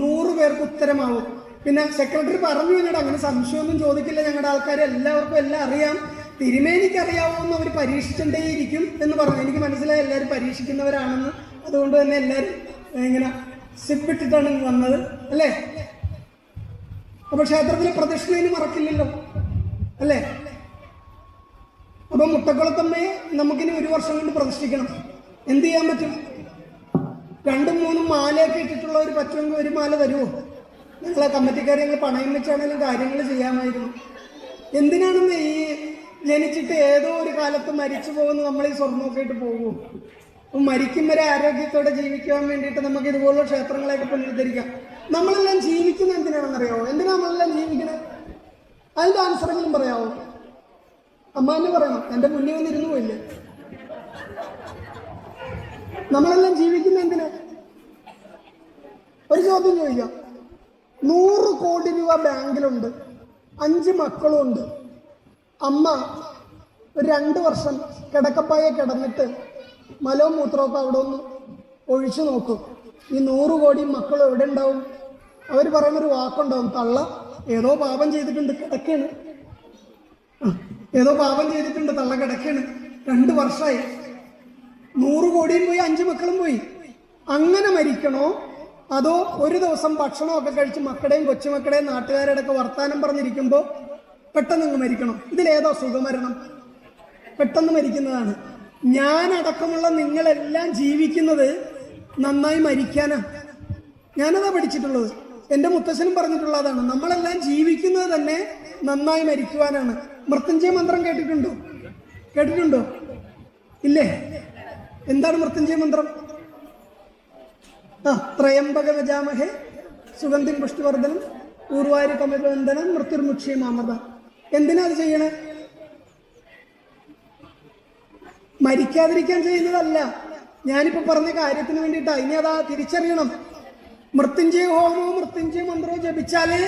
100 പേർക്ക് ഉത്തരമാവും. പിന്നെ സെക്രട്ടറി പറഞ്ഞു എന്നോട് അങ്ങനെ സംശയമൊന്നും ചോദിക്കില്ല, ഞങ്ങളുടെ ആൾക്കാർ എല്ലാവർക്കും എല്ലാം അറിയാം, തിരുമേനിക്ക് അറിയാവുന്ന അവർ പരീക്ഷിച്ചിട്ടേയിരിക്കും എന്ന് പറഞ്ഞു. എനിക്ക് മനസ്സിലായി എല്ലാവരും പരീക്ഷിക്കുന്നവരാണെന്ന്. അതുകൊണ്ട് തന്നെ എല്ലാവരും ഇങ്ങനെ സിപ്പിട്ടിട്ടാണ് വന്നത്, അല്ലേ? അപ്പൊ ക്ഷേത്രത്തിലെ പ്രദക്ഷിണേന് മറക്കില്ലല്ലോ, അല്ലേ? അപ്പൊ മുട്ടക്കുളത്തമ്മയെ നമുക്കിനി 1 വർഷം കൊണ്ട് പ്രതിഷ്ഠിക്കണം. എന്ത് ചെയ്യാൻ പറ്റും? 2-3 മാലയൊക്കെ ഇട്ടിട്ടുള്ളവർ പറ്റുമെങ്കിൽ 1 മാല തരുമോ? ഞങ്ങളെ കമ്മിറ്റിക്കാരെ ഞങ്ങൾ പണയം വെച്ചാണെങ്കിലും കാര്യങ്ങൾ ചെയ്യാമായിരുന്നു. എന്തിനാണെന്ന് ഈ ജനിച്ചിട്ട് ഏതോ ഒരു കാലത്ത് മരിച്ചു പോകുന്നു നമ്മൾ ഈ സ്വർണ്ണമൊക്കെ ഇട്ട് പോകുമോ? അപ്പം മരിക്കും വരെ ആരോഗ്യത്തോടെ ജീവിക്കുവാൻ വേണ്ടിയിട്ട് നമുക്ക് ഇതുപോലുള്ള ക്ഷേത്രങ്ങളെയൊക്കെ പുനരുദ്ധരിക്കാം. നമ്മളെല്ലാം ജീവിക്കുന്നത് എന്തിനാണെന്നറിയാമോ? എന്തിനാ നമ്മളെല്ലാം ജീവിക്കുന്നത്? അതിൻ്റെ ആൻസറെങ്കിലും പറയാമോ? അമ്മാനെ പറയണം, എൻ്റെ മുന്നിൽ വന്നിരുന്നു പോയില്ലേ? നമ്മളെല്ലാം ജീവിക്കുന്നത് എന്തിനാ? ഒരു ചോദ്യം ചോദിക്കാം. 100 കോടി രൂപ ബാങ്കിലുണ്ട്, 5 മക്കളുണ്ട്. അമ്മ ഒരു 2 വർഷം കിടക്കപ്പായ കിടന്നിട്ട് മലവും മൂത്രമൊക്കെ അവിടെ ഒന്ന് ഒഴിച്ചു നോക്കും. ഈ 100 കോടി മക്കളും എവിടെ ഉണ്ടാവും? അവർ പറയുന്നൊരു വാക്കുണ്ടാവും, തള്ള ഏതോ പാപം ചെയ്തിട്ടുണ്ട് കിടക്കാണ്, ഏതോ പാപം ചെയ്തിട്ടുണ്ട് തള്ള കിടക്കാണ്, 2 വർഷമായി, 100 കോടിയും പോയി 5 മക്കളും പോയി. അങ്ങനെ മരിക്കണോ? അതോ ഒരു ദിവസം ഭക്ഷണമൊക്കെ കഴിച്ച് മക്കളുടെയും കൊച്ചുമക്കളുടെയും നാട്ടുകാരുടെ ഒക്കെ വർത്താനം പറഞ്ഞിരിക്കുമ്പോൾ പെട്ടെന്ന് മരിക്കണം? ഇതിലേതോ സുഖമരണം? പെട്ടെന്ന് മരിക്കുന്നതാണ്. ഞാനടക്കമുള്ള നിങ്ങളെല്ലാം ജീവിക്കുന്നത് നന്നായി മരിക്കാനാ. ഞാനതാ പഠിച്ചിട്ടുള്ളത്. എൻ്റെ മുത്തശ്ശനും പറഞ്ഞിട്ടുള്ളതാണ്. നമ്മളെല്ലാം ജീവിക്കുന്നത് തന്നെ നന്നായി മരിക്കുവാനാണ്. മൃത്യുഞ്ജയ മന്ത്രം കേട്ടിട്ടുണ്ടോ? കേട്ടിട്ടുണ്ടോ? ഇല്ലേ? എന്താണ് മൃത്യുഞ്ജയ മന്ത്രം? ത്രയംബക ഗജാമഹേ സുഗന്ധിം പുഷ്ടിവർദ്ധനം ഊർവാരി കമലവന്ദനം മൃത്യുർമുക്ഷ്യമാമൃത. എന്തിനാ അത് ചെയ്യണേ? മരിക്കാതിരിക്കാൻ ചെയ്യുന്നതല്ല. ഞാനിപ്പോൾ പറഞ്ഞ കാര്യത്തിന് വേണ്ടിയിട്ടാണ്. ഇനി അതാ തിരിച്ചറിയണം. മൃത്യുഞ്ജയ ഹോമവും മൃത്യുഞ്ജയ മന്ത്രവും ജപിച്ചാല്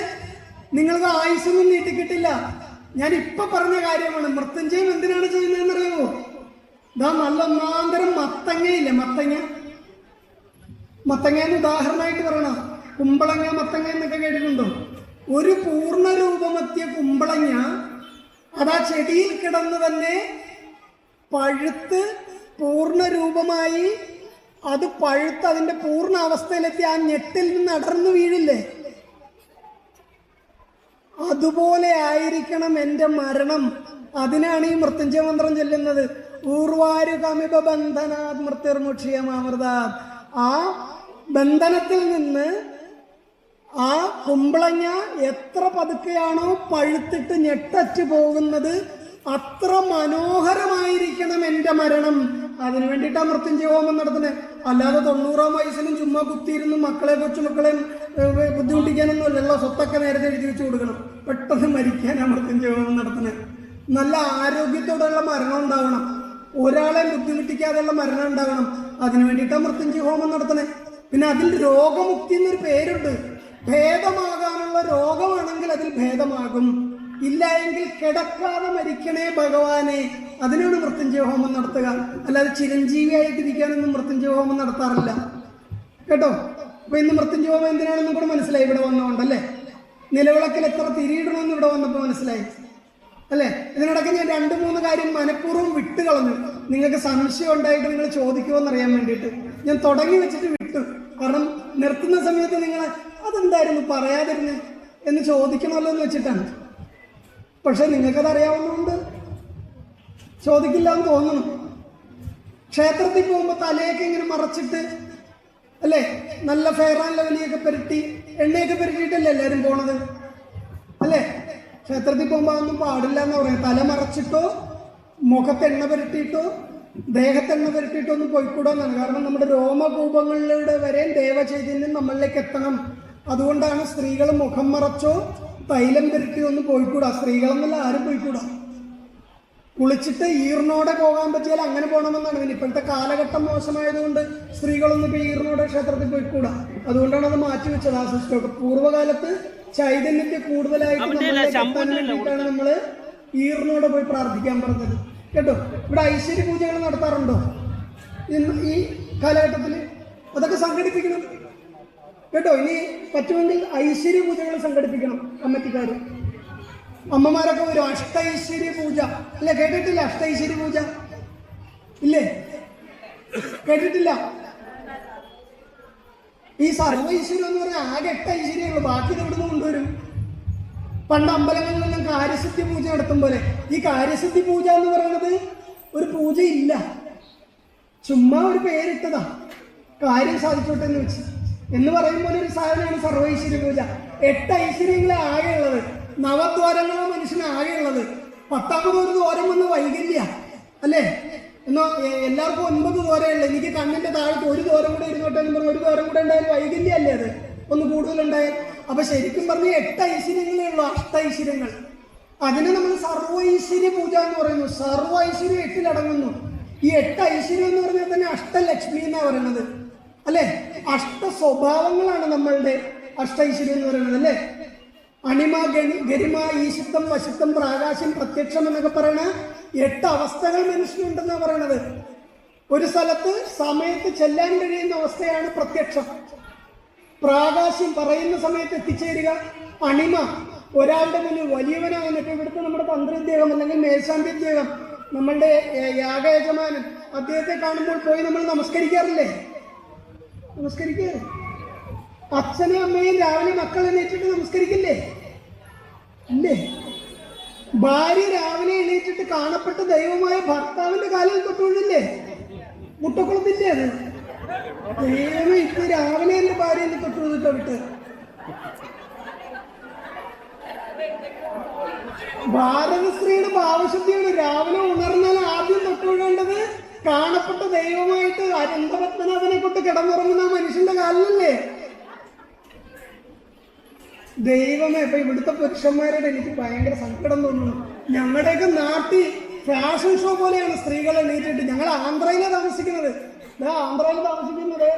നിങ്ങൾക്ക് ആയുസ്സൊന്നും നീട്ടിക്കിട്ടില്ല. ഞാനിപ്പോൾ പറഞ്ഞ കാര്യമാണ്. മൃത്യുഞ്ജയം എന്തിനാണ് ചെയ്യുന്നതെന്നറിയുമോ? ഇതാ നല്ല ഒന്നാന്തരം മത്തങ്ങയില്ലേ, മത്തങ്ങ എന്ന് ഉദാഹരണമായിട്ട് പറയണം. കുമ്പളങ്ങ, മത്തങ്ങ എന്നൊക്കെ കേട്ടിട്ടുണ്ടോ? ഒരു പൂർണ്ണ രൂപമെത്തിയ കുമ്പളങ്ങ അതാ ചെടിയിൽ കിടന്ന് തന്നെ പഴുത്ത് പൂർണ്ണ രൂപമായി, അത് പഴുത്ത് അതിൻ്റെ പൂർണ്ണ അവസ്ഥയിലെത്തി ആ ഞെട്ടിൽ നിന്ന് അടർന്നു വീഴില്ലേ? അതുപോലെ ആയിരിക്കണം എൻ്റെ മരണം. അതിനാണ് ഈ മൃത്യുഞ്ജയ മന്ത്രം ചൊല്ലുന്നത്. ഊർവാരു കമിപ ബന്ധനാത് മൃത്യുർമുക്ഷ്യമാമൃതാത്. ആ ബന്ധനത്തിൽ നിന്ന് ആ കുമ്പളങ്ങ എത്ര പതുക്കെയാണോ പഴുത്തിട്ട് ഞെട്ടറ്റ് പോകുന്നത്, അത്ര മനോഹരമായിരിക്കണം എൻ്റെ മരണം. അതിനു വേണ്ടിയിട്ടാണ് മൃത്യുഞ്ജയ ഹോമം നടത്തുന്നത്. അല്ലാതെ 90-ആം വയസ്സിലും ചുമ്മാ കുത്തിയിരുന്ന് മക്കളെ കൊച്ചുമക്കളെയും ബുദ്ധിമുട്ടിക്കാനൊന്നും അല്ലല്ലോ. സ്വത്തൊക്കെ നേരത്തെ എഴുതി വെച്ച് കൊടുക്കണം. പെട്ടെന്ന് മരിക്കാനാണ് മൃത്യുഞ്ജയ ഹോമം നടത്തുന്നത്. നല്ല ആരോഗ്യത്തോടെയുള്ള മരണം ഉണ്ടാവണം, ഒരാളെ ബുദ്ധിമുട്ടിക്കാതെയുള്ള മരണം ഉണ്ടാവണം. അതിനു വേണ്ടിയിട്ടാണ് മൃത്യുഞ്ജയ ഹോമം നടത്തുന്നത്. പിന്നെ അതിൽ രോഗമുക്തി എന്നൊരു പേരുണ്ട്. ഭേദമാകാനുള്ള രോഗമാണെങ്കിൽ അതിൽ ഭേദമാകും, ഇല്ല എങ്കിൽ കിടക്കാതെ മരിക്കണേ ഭഗവാനെ. അതിനാണ് മൃത്യുഞ്ജയ ഹോമം നടത്തുക. അല്ലാതെ ചിരഞ്ജീവിയായിട്ടിരിക്കാനൊന്നും മൃത്യുഞ്ജയ ഹോമം നടത്താറില്ല കേട്ടോ. അപ്പൊ ഇന്ന് മൃത്യുഞ്ജയ ഹോമം എന്തിനാണെന്നും കൂടെ മനസ്സിലായി ഇവിടെ വന്നുകൊണ്ടല്ലേ. നിലവിളക്കിൽ എത്ര തിരിയിടണമെന്ന് ഇവിടെ വന്നപ്പോൾ മനസ്സിലായി അല്ലേ. ഇതിനിടയ്ക്ക് ഞാൻ 2-3 കാര്യം മനഃപൂർവ്വം വിട്ടുകളഞ്ഞു. നിങ്ങൾക്ക് സംശയം ഉണ്ടായിട്ട് നിങ്ങൾ ചോദിക്കുമെന്നറിയാൻ വേണ്ടിയിട്ട് ഞാൻ തുടങ്ങി വെച്ചിട്ട് വിട്ടു. കാരണം നിർത്തുന്ന സമയത്ത് നിങ്ങൾ അതെന്തായിരുന്നു പറയാതിരുന്നത് എന്ന് ചോദിക്കണമല്ലോ എന്ന് വെച്ചിട്ടാണ്. പക്ഷെ നിങ്ങൾക്കത് അറിയാവുന്നതുകൊണ്ട് ചോദിക്കില്ല എന്ന് തോന്നുന്നു. ക്ഷേത്രത്തിൽ പോകുമ്പോൾ തലയൊക്കെ ഇങ്ങനെ മറച്ചിട്ട് അല്ലേ, നല്ല ഫെയർ ആൻഡ് ലവലിയൊക്കെ പുരട്ടി എണ്ണയൊക്കെ പുരട്ടിയിട്ടല്ലേ എല്ലാവരും പോണത് അല്ലേ. ക്ഷേത്രത്തിൽ പോകുമ്പോൾ അതൊന്നും പാടില്ല എന്ന് പറയാം. തല മറച്ചിട്ടോ മുഖത്തെണ്ണ പുരട്ടിയിട്ടോ ദേഹത്തെണ്ണ പുരട്ടിയിട്ടോ ഒന്നും പോയിക്കൂടാന്നാണ്. കാരണം നമ്മുടെ രോമകൂപങ്ങളിലൂടെ വരെ ദേവചൈതന്യം നമ്മളിലേക്ക് എത്തണം. അതുകൊണ്ടാണ് സ്ത്രീകൾ മുഖം മറച്ചോ തൈലം പുരട്ടിയോ ഒന്നും പോയിക്കൂടാ. സ്ത്രീകളെന്നല്ല ആരും പോയിക്കൂടാ. കുളിച്ചിട്ട് ഈർന്നോടെ പോകാൻ പറ്റിയാൽ അങ്ങനെ പോകണമെന്നാണ്. പിന്നെ ഇപ്പോഴത്തെ കാലഘട്ടം മോശമായതുകൊണ്ട് സ്ത്രീകളൊന്നും ഇപ്പോൾ ഈർന്നോടെ ക്ഷേത്രത്തിൽ പോയിക്കൂടാ. അതുകൊണ്ടാണ് അത് മാറ്റിവെച്ചത് ആ സിസ്റ്റമൊക്കെ. പൂർവ്വകാലത്ത് ചൈതന്യത്തെ കൂടുതലായിട്ട് വേണ്ടിയിട്ടാണ് നമ്മൾ ഈർന്നോടെ പോയി പ്രാർത്ഥിക്കാൻ പറഞ്ഞത് കേട്ടോ. ഇവിടെ ഐശ്വര്യ പൂജകൾ നടത്താറുണ്ടോ ഇന്ന് ഈ കാലഘട്ടത്തിൽ? അതൊക്കെ സംഘടിപ്പിക്കണം കേട്ടോ. ഇനി പറ്റുമെങ്കിൽ ഐശ്വര്യ പൂജകൾ സംഘടിപ്പിക്കണം കമ്മിറ്റിക്കാർ. അമ്മമാരൊക്കെ വരും. അഷ്ടൈശ്വര്യ പൂജ അല്ലേ, കേട്ടിട്ടില്ല? അഷ്ടൈശ്വര്യ പൂജ ഇല്ലേ, കേട്ടിട്ടില്ല? ഈ സർവൈശ്വര്യം എന്ന് പറഞ്ഞാൽ ആകെ 8 ഐശ്വര്യമുള്ളൂ. ബാക്കി ഇവിടുന്ന് കൊണ്ടുവരും. പണ്ട് അമ്പലങ്ങളിലെല്ലാം കാര്യസിദ്ധി പൂജ നടത്തും പോലെ ഈ കാര്യസിദ്ധി പൂജ എന്ന് പറയുന്നത് ഒരു പൂജയില്ല, ചുമ്മാ ഒരു പേരിട്ടതാ, കാര്യം സാധിച്ചോട്ടെ എന്ന് വെച്ച് എന്ന് പറയുമ്പോൾ ഒരു സാധനമാണ് സർവൈശ്വര്യ പൂജ. 8 ഐശ്വര്യങ്ങളെ ആകെ ഉള്ളത്, നവദ്വാരങ്ങളോ മനുഷ്യന് ആകെ ഉള്ളത്. 10ാമത് ഒരു ദ്വാരം വന്ന് വൈകല്യ അല്ലേ. എന്നോ എല്ലാവർക്കും 9 ദ്വാരമുള്ളൂ. എനിക്ക് കണ്ണിന്റെ താഴത്ത് ഒരു ദ്വാരം കൂടെ ഇരുന്നോട്ടെ എന്ന് പറഞ്ഞാൽ ഒരു ദ്വാരം കൂടെ ഉണ്ടായാലും വൈകല്യ അല്ലേ, അത് ഒന്ന് കൂടുതലുണ്ടായാൽ. അപ്പൊ ശരിക്കും പറഞ്ഞ 8 ഐശ്വര്യങ്ങളേ ഉള്ളൂ, അഷ്ടൈശ്വര്യങ്ങൾ. അതിനെ നമ്മൾ സർവൈശ്വര്യ പൂജ എന്ന് പറയുന്നു. സർവൈശ്വര്യം 8ൽ അടങ്ങുന്നു. ഈ 8 ഐശ്വര്യം എന്ന് പറഞ്ഞാൽ തന്നെ അഷ്ടലക്ഷ്മി എന്നാ പറയുന്നത് അല്ലേ. അഷ്ട സ്വഭാവങ്ങളാണ് നമ്മളുടെ അഷ്ടൈശ്വര്യം എന്ന് പറയുന്നത് അല്ലേ. അണിമ, ഗരിമ, ഈശിത്വം, വശിത്വം, പ്രാകാശം, പ്രത്യക്ഷം എന്നൊക്കെ പറയുന്ന 8 അവസ്ഥകൾ മനുഷ്യനുണ്ടെന്നാണ് പറയണത്. ഒരു സ്ഥലത്ത് സമയത്ത് ചെല്ലാൻ കഴിയുന്ന അവസ്ഥയാണ് പ്രത്യക്ഷം. പ്രാകാശം പറയുന്ന സമയത്ത് എത്തിച്ചേരുക. അണിമ ഒരാളുടെ മുന്നിൽ വലിയവനാകുന്ന, ഇപ്പൊ ഇവിടുത്തെ നമ്മുടെ തന്ത്രിദ്ദേഹം അല്ലെങ്കിൽ മേൽശാന്തിദ്ദേഹം നമ്മളുടെ യാഗയജമാനൻ, അദ്ദേഹത്തെ കാണുമ്പോൾ പോയി നമ്മൾ നമസ്കരിക്കാറില്ലേ? നമസ്കരിക്കാറ്. അച്ഛനും അമ്മയും രാവിലെ മക്കൾ എണീറ്റിട്ട് നമസ്കരിക്കില്ലേ? ഇല്ലേ? ഭാര്യ രാവിലെ എണീറ്റിട്ട് കാണപ്പെട്ട ദൈവമായ ഭർത്താവിന്റെ കാലിൽ തൊട്ടുകൊണ്ടില്ലേ? മുട്ടക്കുളത്തില്ലേ അത്? ദൈവമേ, ഇപ്പൊ രാവിലെ എന്റെ ഭാര്യ എന്നെ തൊട്ടുകൊണ്ടിട്ടോ വിട്ട്. ഭാരത സ്ത്രീയുടെ ഭാവശുദ്ധിയാണ്. രാവിലെ ഉണർന്നാൽ ആദ്യം തൊട്ടുകൊണ്ടേണ്ടത് കാണപ്പെട്ട ദൈവമായിട്ട് അനന്തപത്മനാഭനെ കൊണ്ട് കിടന്നുറങ്ങുന്ന മനുഷ്യന്റെ കാലിലല്ലേ? ദൈവമേ, ഇപ്പൊ ഇവിടുത്തെ പുരുഷന്മാരോട് എനിക്ക് ഭയങ്കര സങ്കടം തോന്നുന്നു. ഞങ്ങളുടെയൊക്കെ നാട്ടിൽ ഫാഷൻ ഷോ പോലെയാണ് സ്ത്രീകൾ എണീറ്റിട്ട്. ഞങ്ങൾ ആന്ധ്രയിലാണ് താമസിക്കുന്നത്. ആന്ധ്രയിൽ താമസിക്കുന്നത്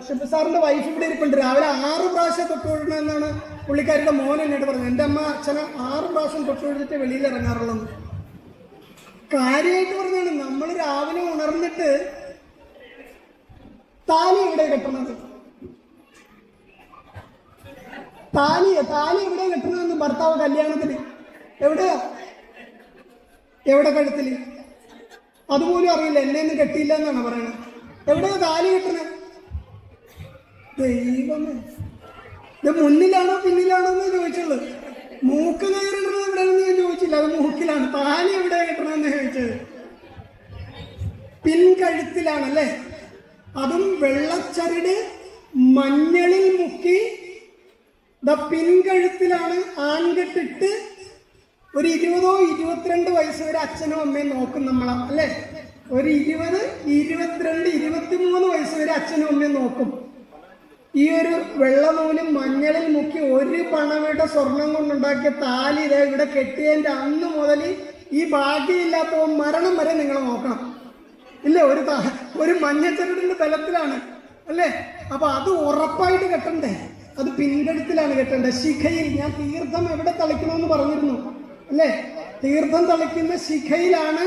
ഷിബു സാറിന്റെ വൈഫ് ഇവിടെ ഇരിപ്പുണ്ട്. രാവിലെ 6 പ്രാവശ്യം തൊട്ടുകൊടുക്കണമെന്നാണ് പുള്ളിക്കാരുടെ മോൻ എന്നോട് പറഞ്ഞത്. എൻ്റെ അമ്മ അച്ഛനെ 6 പ്രാവശ്യം തൊട്ടുകൊടുത്തിട്ട് വെളിയിൽ ഇറങ്ങാറുള്ളത്. കാര്യമായിട്ട് പറഞ്ഞാണ്, നമ്മൾ രാവിലെ ഉണർന്നിട്ട് താലി എവിടെ കെട്ടണത്? താലി എവിടെ കെട്ടുന്നതെന്ന് ഭർത്താവ് കല്യാണത്തിന് എവിടെയാ, എവിടെ കഴുത്തില്? അതുപോലും അറിയില്ല. എന്നെയൊന്നും കെട്ടിയില്ല എന്നാണ് പറയണത്. എവിടെയാ താലി കെട്ടുന്നത്? ദൈവമേ, ഇത് മുന്നിലാണോ പിന്നിലാണോ എന്ന് ചോദിച്ചുള്ളൂ. മൂക്ക് കയറിടുന്നത് എവിടെയാണെന്ന് ഞാൻ ചോദിച്ചില്ല, അത് മൂക്കിലാണ്. താലി എവിടെയാ കെട്ടണമെന്ന് ചോദിച്ചത്. പിൻകഴുത്തിലാണല്ലേ, അതും വെള്ളച്ചരട് മഞ്ഞളിൽ മുക്കി പിൻകഴുത്തിലാണ് ആൺകെട്ടിട്ട്. ഒരു 20-22 വയസ്സ് വരെ അച്ഛനും അമ്മയും നോക്കും നമ്മളെ അല്ലേ. ഒരു 20, 22, 23 വയസ്സ് വരെ അച്ഛനും അമ്മയും നോക്കും. ഈ ഒരു വെള്ളനൂലും മഞ്ഞളിൽ മുക്കി ഒരു പണയുടെ സ്വർണം കൊണ്ടുണ്ടാക്കിയ താലി ഇതേ ഇവിടെ കെട്ടിയതിൻ്റെ അന്ന് മുതൽ ഈ ഭാഗ്യമില്ലാത്തവൻ മരണം വരെ നിങ്ങൾ നോക്കണം. ഇല്ലേ? ഒരു മഞ്ഞച്ചരടിന്റെ ബലത്തിലാണ് അല്ലേ? അപ്പൊ അത് ഉറപ്പായിട്ട് കെട്ടണ്ടേ? അത് പിൻകഴുത്തിലാണ് കെട്ടേണ്ടത്. ശിഖയിൽ, ഞാൻ തീർത്ഥം എവിടെ തളിക്കണമെന്ന് പറഞ്ഞിരുന്നു അല്ലേ? തീർത്ഥം തളിക്കുന്ന ശിഖയിലാണ്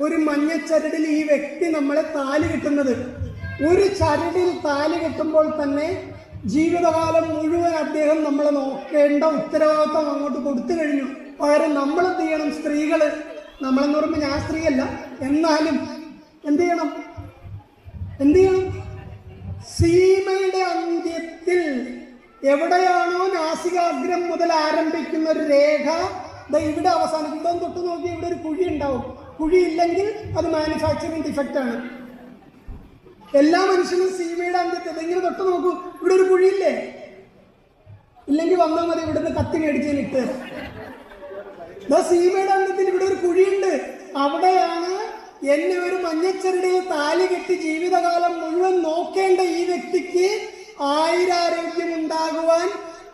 ഒരു മഞ്ഞച്ചരടിൽ ഈ വ്യക്തി നമ്മളെ താലി കെട്ടുന്നത്. ഒരു ചരടിൽ താലി കെട്ടുമ്പോൾ തന്നെ ജീവിതകാലം മുഴുവൻ അദ്ദേഹം നമ്മളെ നോക്കേണ്ട ഉത്തരവാദിത്വം അങ്ങോട്ട് കൊടുത്തു കഴിഞ്ഞു. പകരം നമ്മൾ എന്ത് ചെയ്യണം? സ്ത്രീകള്, നമ്മളെന്ന് പറയുമ്പോൾ ഞാൻ സ്ത്രീയല്ല, എന്നാലും എന്ത് ചെയ്യണം? സീമയുടെ അന്ത്യത്തിൽ എവിടെയാണോ നാസികാഗ്രം മുതൽ ആരംഭിക്കുന്ന ഒരു രേഖ ഇവിടെ അവസാനിക്കും. ഇതൊന്നും തൊട്ട് നോക്കി ഇവിടെ ഒരു കുഴി ഉണ്ടാവും. കുഴി ഇല്ലെങ്കിൽ അത് മാനുഫാക്ചറിങ് ഡിഫക്റ്റ് ആണ്. എല്ലാ മനുഷ്യനും സീമയുടെ അന്ത്യത്തിൽ ഇതെങ്കിലും തൊട്ട് നോക്കൂ, ഇവിടെ ഒരു കുഴിയില്ലേ? ഇല്ലെങ്കിൽ വന്നാൽ മതി, ഇവിടുന്ന് കത്തി മേടിച്ച് ഇട്ട് തരാം. സീമയുടെ അന്ത്യത്തിൽ ഇവിടെ ഒരു കുഴിയുണ്ട്. അവിടെയാണ് എന്നെ ഒരു മഞ്ഞച്ചരടിയിൽ താലി കെട്ടി ജീവിതകാലം മുഴുവൻ നോക്കേണ്ട ഈ വ്യക്തിക്ക് ആയുരാരോഗ്യം ഉണ്ടാകുവാൻ